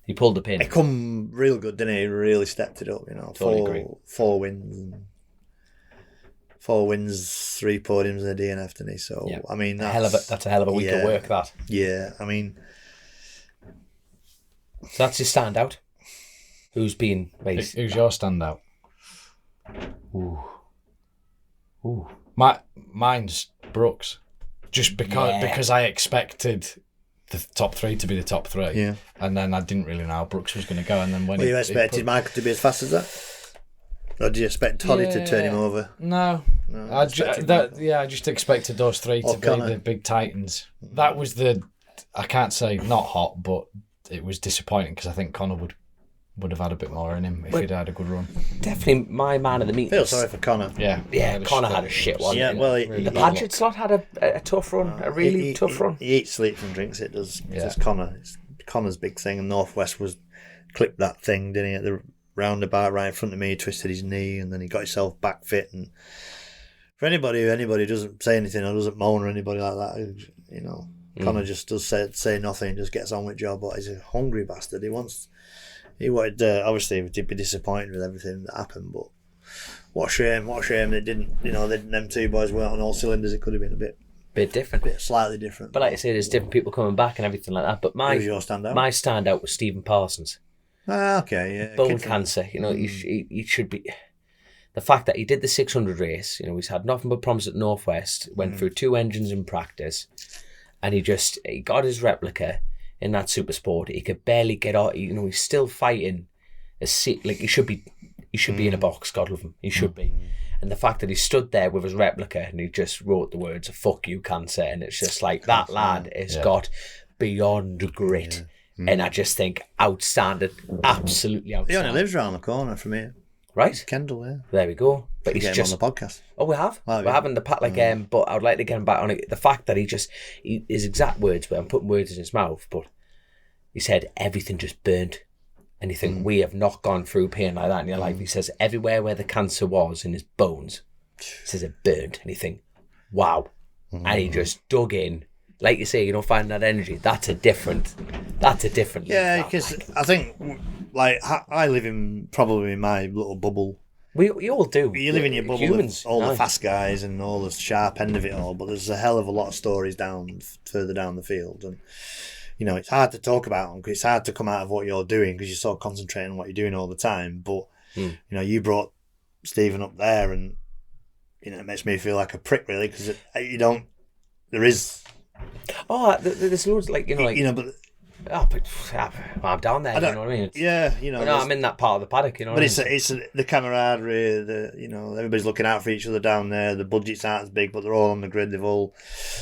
Speaker 2: He pulled the pin.
Speaker 4: He come real good, didn't he? He really stepped it up, you know.
Speaker 2: Totally agree.
Speaker 4: 4 wins. 4 wins, 3 podiums in a DNF, didn't he? So,
Speaker 2: yeah.
Speaker 4: I mean...
Speaker 2: That's a hell of a week of work, that.
Speaker 4: Yeah, I mean...
Speaker 2: So that's your standout. Who's been...
Speaker 3: Who's your standout?
Speaker 2: Ooh.
Speaker 3: Mine's Brooks. Just because I expected the top 3 to be the top 3.
Speaker 4: Yeah.
Speaker 3: And then I didn't really know how Brooks was going to go. And then when
Speaker 4: you expected Michael to be as fast as that? Or did you expect Toddy to turn him over?
Speaker 3: No. I just expected those 3 to be the big titans. That was I can't say not hot, but it was disappointing because I think Connor would have had a bit more in him if he'd had a good run.
Speaker 2: Definitely my man of the meeting.
Speaker 4: Feel sorry for Connor.
Speaker 3: Yeah,
Speaker 2: Connor had a shit one.
Speaker 4: Yeah, well,
Speaker 2: the Paget slot had a tough run, a really tough run.
Speaker 4: He eats, sleeps and drinks it, does Connor. It's Connor's big thing, and Northwest clipped that thing, didn't he, at the roundabout right in front of me, he twisted his knee, and then he got himself back fit. And for anybody doesn't say anything or doesn't moan or anybody like that, you know, Connor just does say nothing, just gets on with the job, but he's a hungry bastard. He wanted, obviously, he'd be disappointed with everything that happened, but what a shame that them 2 boys weren't on all cylinders. It could have been a bit
Speaker 2: different.
Speaker 4: Slightly different.
Speaker 2: But like I say, there's different people coming back and everything like that. But
Speaker 4: who's your standout?
Speaker 2: My standout was Stephen Parsons.
Speaker 4: Okay, yeah.
Speaker 2: Bone cancer, you know, he should be... The fact that he did the 600 race, you know, he's had nothing but problems at Northwest, went through 2 engines in practice, and he got his replica in that super sport. He could barely get out. You know, he's still fighting he should be in a box. God love him. He should be. And the fact that he stood there with his replica and he just wrote the words "fuck you, cancer," and it's just like that lad has got beyond grit. And I just think outstanding, absolutely outstanding.
Speaker 4: He only lives around the corner from here.
Speaker 2: Right?
Speaker 4: Kendall, yeah.
Speaker 2: There we go. But he's
Speaker 4: get him on the podcast.
Speaker 2: Oh, we have. We're having the but I would like to get him back on it. The fact that his exact words, but I'm putting words in his mouth, but he said everything just burnt. And you think, we have not gone through pain like that in your life. He says everywhere where the cancer was in his bones, he says it burnt. And you think, wow. And he just dug in. Like you say, you don't find that energy. That's a different.
Speaker 4: Yeah, because I think, like, I live in my little bubble.
Speaker 2: We all do.
Speaker 4: You live in your bubble
Speaker 2: humans,
Speaker 4: with all the fast guys and all the sharp end of it all, but there's a hell of a lot of stories further down the field, and you know, it's hard to talk about them because it's hard to come out of what you're doing because you're so concentrating on what you're doing all the time. But you know, you brought Stephen up there, and you know, it makes me feel like a prick really because you don't. There is.
Speaker 2: Oh, there's loads like but. Oh, but I'm down there. You know what I mean? I'm in that part of the paddock. You know.
Speaker 4: But it's the camaraderie. Everybody's looking out for each other down there. The budgets aren't as big, but they're all on the grid. They've all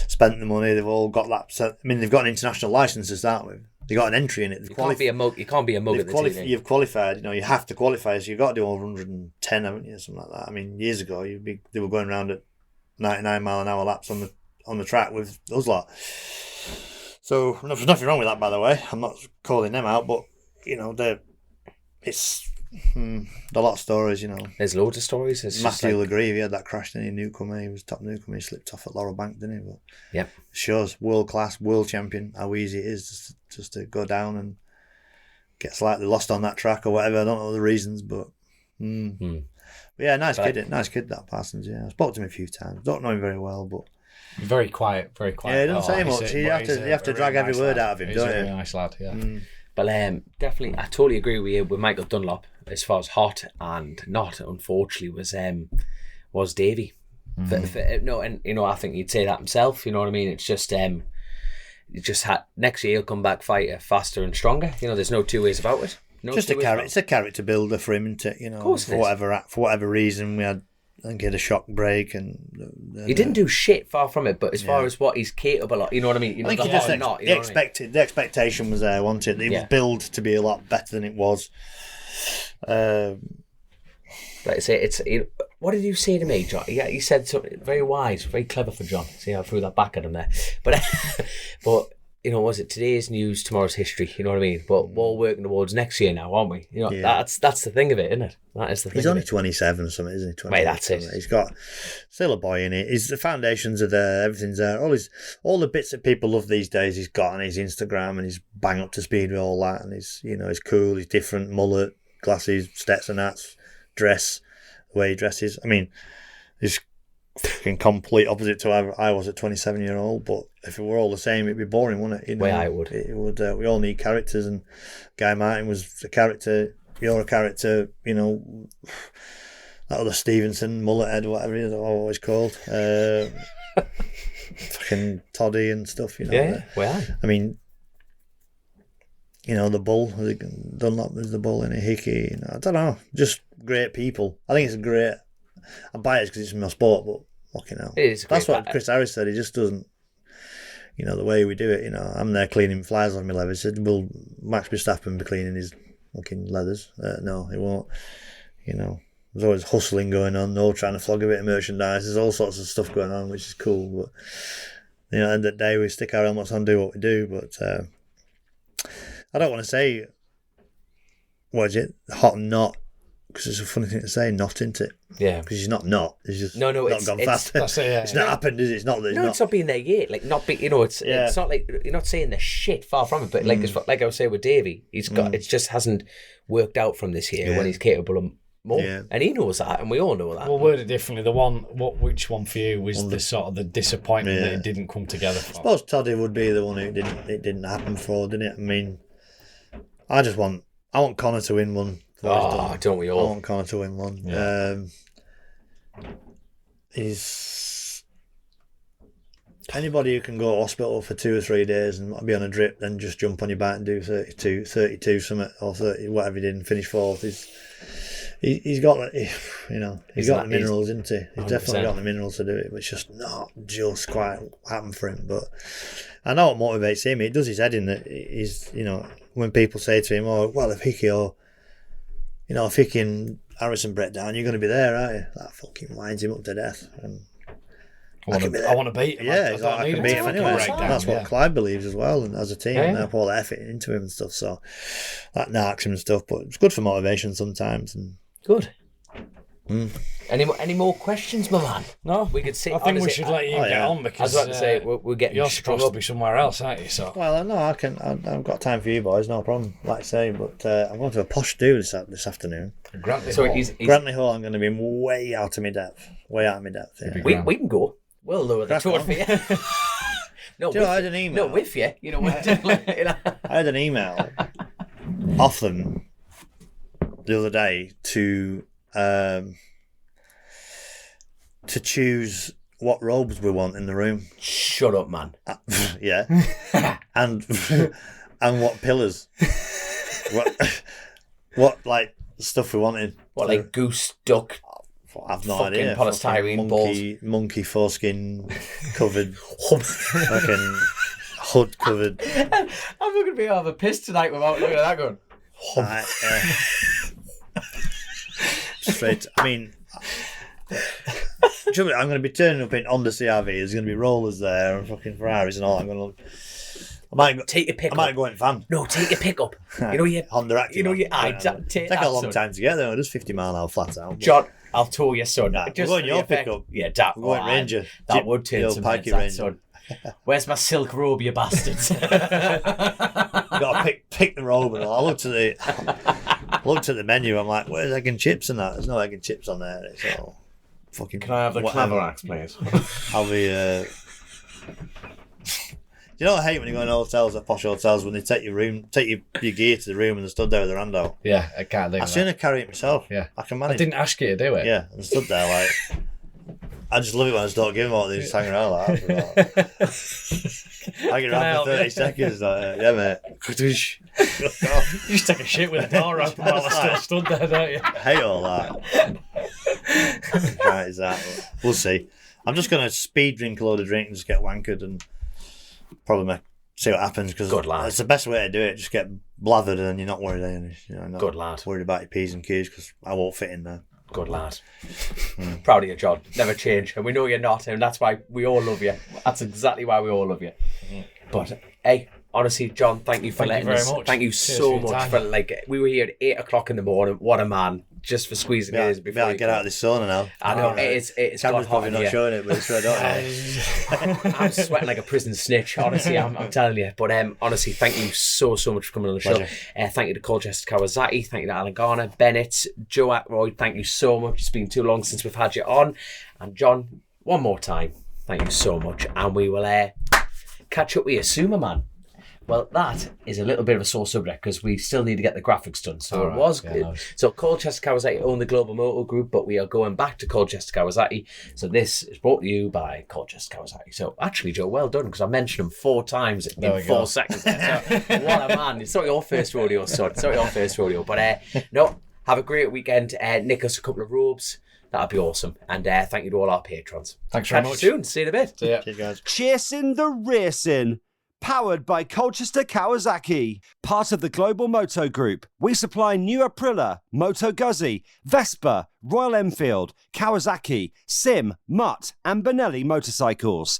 Speaker 4: spent the money. They've all got that. I mean, they've got an international license to start with. They got an entry in it.
Speaker 2: You can't be a mug. You can't be a mug at the TV.
Speaker 4: You've qualified. You know, you have to qualify. So you've got to do over 110, haven't you? Something like that. I mean, years ago, they were going around at 99 mile an hour laps on the track with those lot. So there's nothing wrong with that, by the way. I'm not calling them out, but you know, it's a lot of stories. You know,
Speaker 2: there's loads of stories.
Speaker 4: Matthew will agree. He had that crash, didn't he? Newcomer, he was top newcomer. He slipped off at Laurel Bank, didn't he? But
Speaker 2: yeah,
Speaker 4: it shows world class, world champion. How easy it is just to go down and get slightly lost on that track or whatever. I don't know the reasons, but Yeah, nice kid that Parsons. Yeah, I spoke to him a few times. Don't know him very well, but
Speaker 3: Very quiet.
Speaker 4: yeah, he doesn't say much. You have to drag every word out of him,
Speaker 3: He's
Speaker 4: don't
Speaker 3: a
Speaker 4: you?
Speaker 3: really nice lad. Yeah.
Speaker 2: But definitely, I totally agree with you with Michael Dunlop as far as hot and not. Unfortunately, was Davey. No, and I think he'd say that himself. You know what I mean? It's just you just had next year he'll come back fighter faster and stronger. There's no two ways about it.
Speaker 4: Just a character. It's a character builder for him, isn't it?
Speaker 2: Of course,
Speaker 4: for whatever reason we had. I think he had a shock break, and
Speaker 2: he didn't do shit. Far from it. But as far as what he's capable of, you know what I mean.
Speaker 4: I think he just the expectation was there, wasn't it? He was billed to be a lot better than it was.
Speaker 2: Like I say, what did you say to me, John? Yeah, he said something very wise, very clever for John. See, I threw that back at him there. But was it today's news, tomorrow's history? You know what I mean? But we're all working towards next year now, aren't we? That's the thing of it, isn't it? That is the thing.
Speaker 4: He's only 27 or something, isn't he?
Speaker 2: Mate, that's it.
Speaker 4: He's got still a boy in it. The foundations are there, everything's there. All the bits that people love these days, he's got on his Instagram, and he's bang up to speed with all that. And he's cool. He's different, mullet, glasses, Stetson hats, dress, the way he dresses. I mean, he's fucking complete opposite to how I was at 27-year-old. But if it were all the same, it'd be boring, wouldn't it?
Speaker 2: Way I would.
Speaker 4: It would. We all need characters, and Guy Martin was a character. You're a character. That other Stevenson, mullethead, whatever it is, always called. Fucking Toddy and stuff.
Speaker 2: Yeah. Well,
Speaker 4: I mean, the Bull. Dunlop was the Bull in a Hickey. I don't know. Just great people. I think it's great. I'm biased because it's my sport, but fucking hell. That's what Chris Harris said. He just doesn't, the way we do it, I'm there cleaning flies on my leathers. He said, will Max Verstappen be cleaning his fucking leathers? No, he won't. There's always hustling going on, trying to flog a bit of merchandise. There's all sorts of stuff going on, which is cool. But, at the end of the day, we stick our helmets on, do what we do. But I don't want to say, what is it, hot and not, because it's a funny thing to say, not, isn't it?
Speaker 2: Yeah.
Speaker 4: Because he's not. He's just not gone fast.
Speaker 3: That's it, yeah.
Speaker 4: It's not happened, is it? It's not that.
Speaker 2: It's not being there yet. Like, not be. It's not like you're not saying the shit, far from it. But like I was saying with Davey, he's got. It just hasn't worked out from this year when he's capable of more, and he knows that, and we all know that.
Speaker 3: Well, word it differently. Which one for you was the sort of the disappointment that it didn't come together? For?
Speaker 4: I suppose Toddy would be the one who it didn't happen for, didn't it? I mean, I want Connor to win one.
Speaker 2: Don't we all?
Speaker 4: I want Connor to win one. Yeah. He's anybody who can go to hospital for 2 or 3 days and be on a drip, then just jump on your back and do 32 something, or 30, whatever he did, and finish fourth. He's got he's got the minerals, isn't he? He's 100%. Definitely got the minerals to do it, but it's just not just quite happened for him. But I know what motivates him. It does his head in that he's, when people say to him, "Oh, well, if Hickey or if Hickey and Harrison break down, you're going to be there, aren't you?" That fucking winds him up to death. And
Speaker 3: I want to beat him.
Speaker 4: Yeah, I can beat him anyway. That's what Clyde believes as well, and as a team, and they put all the effort into him and stuff. So that narks him and stuff, but it's good for motivation sometimes. And
Speaker 2: good. Any more questions, my man?
Speaker 3: No,
Speaker 2: we could see.
Speaker 3: I think we should let you get on, because
Speaker 2: I was about to say we're getting.
Speaker 3: You're supposed to be somewhere else, aren't you? So
Speaker 4: no, I've got time for you boys, no problem. Like I say, but I'm going to a posh do this afternoon.
Speaker 3: Grantley
Speaker 4: Hall. I'm going to be way out of my depth. Yeah.
Speaker 2: We can go. We'll lower the tour for you. No,
Speaker 4: I had an email.
Speaker 2: No, with you.
Speaker 4: I had an email off them the other day to choose what robes we want in the room.
Speaker 2: Shut up, man.
Speaker 4: Yeah. and what pillars. what like stuff we wanted.
Speaker 2: What, like goose, duck?
Speaker 4: I've no idea.
Speaker 2: Polystyrene balls.
Speaker 4: Monkey foreskin covered. Fucking hood covered.
Speaker 2: I'm not going to be over pissed tonight without looking at that going.
Speaker 4: Straight. I mean, I'm going to be turning up in Honda CRV. There's going to be rollers there and fucking Ferraris and all. I might
Speaker 2: take your pick.
Speaker 4: I might go in van.
Speaker 2: No, take your pick up. You
Speaker 4: Honda Activa. Take a long time to get there. Just 50 mile an hour flat out.
Speaker 2: John, I'll tow you, son.
Speaker 4: Nah, we're going your pickup.
Speaker 2: Yeah, that.
Speaker 4: We're going Ranger.
Speaker 2: That would turn some heads, that, son. Where's my silk robe, you bastards?
Speaker 4: Got to pick the robe and all. I looked Looked at the menu, I'm like, where's egg and chips and that? There's no egg and chips on there. It's all fucking.
Speaker 2: Can I have the
Speaker 4: whatever.
Speaker 2: clever axe, please?
Speaker 4: I'll be. You know what I hate when you go in hotels, or posh hotels, when they take your gear to the room and they stood there with their hand out.
Speaker 3: Yeah, I can't do
Speaker 4: I'd sooner carry it myself.
Speaker 3: Yeah.
Speaker 4: I can
Speaker 3: I
Speaker 4: manage.
Speaker 3: didn't ask you to do it.
Speaker 4: Yeah, and stood there like. I just love it when I just don't give them all. They just hang around like that. Hanging around for 30 seconds. Like, yeah, mate.
Speaker 3: You just take a shit with a door open while I still stood there, don't you?
Speaker 4: I hate all that. Right, is that? We'll see. I'm just going to speed drink a load of drink and just get wankered and probably see what happens, because it's the best way to do it. Just get blathered and then you're not worried. Not
Speaker 2: Good lad.
Speaker 4: Worried about your P's and Q's, because I won't fit in there.
Speaker 2: Good lad. Proud of you, John. Never change. And we know you're not, and that's why we all love you. That's exactly why we all love you. But, hey, honestly, John, thank you for letting us. Thank you so much for, we were here at 8 o'clock in the morning. What a man. Just for squeezing ears before
Speaker 4: I get out of this sauna now.
Speaker 2: I know, it's
Speaker 4: Camera's probably not showing it, but it's right on.
Speaker 2: I'm sweating like a prison snitch, honestly, I'm telling you. But honestly, thank you so much for coming on the show. Thank you to Colchester Kawasaki, thank you to Alan Garner, Bennett, Joe Ackroyd, thank you so much. It's been too long since we've had you on. And John, one more time, thank you so much. And we will catch up with you soon, man. Well, that is a little bit of a sore subject because we still need to get the graphics done. So So Colchester Kawasaki own the Global Motor Group, but we are going back to Colchester Kawasaki. So this is brought to you by Colchester Kawasaki. So actually, Joe, well done, because I mentioned him 4 times in 4 seconds. So, what a man. It's not your first rodeo, son. It's not your first rodeo. But no, have a great weekend. Nick us a couple of robes. That'd be awesome. And thank you to all our patrons.
Speaker 3: Thanks very much.
Speaker 2: Catch you soon. See you in a bit.
Speaker 3: See ya.
Speaker 4: Cheers, guys.
Speaker 1: Chasin The Racin. Powered by Colchester Kawasaki, part of the Global Moto Group. We supply new Aprilia, Moto Guzzi, Vespa, Royal Enfield, Kawasaki, Sim, Mutt and Benelli motorcycles.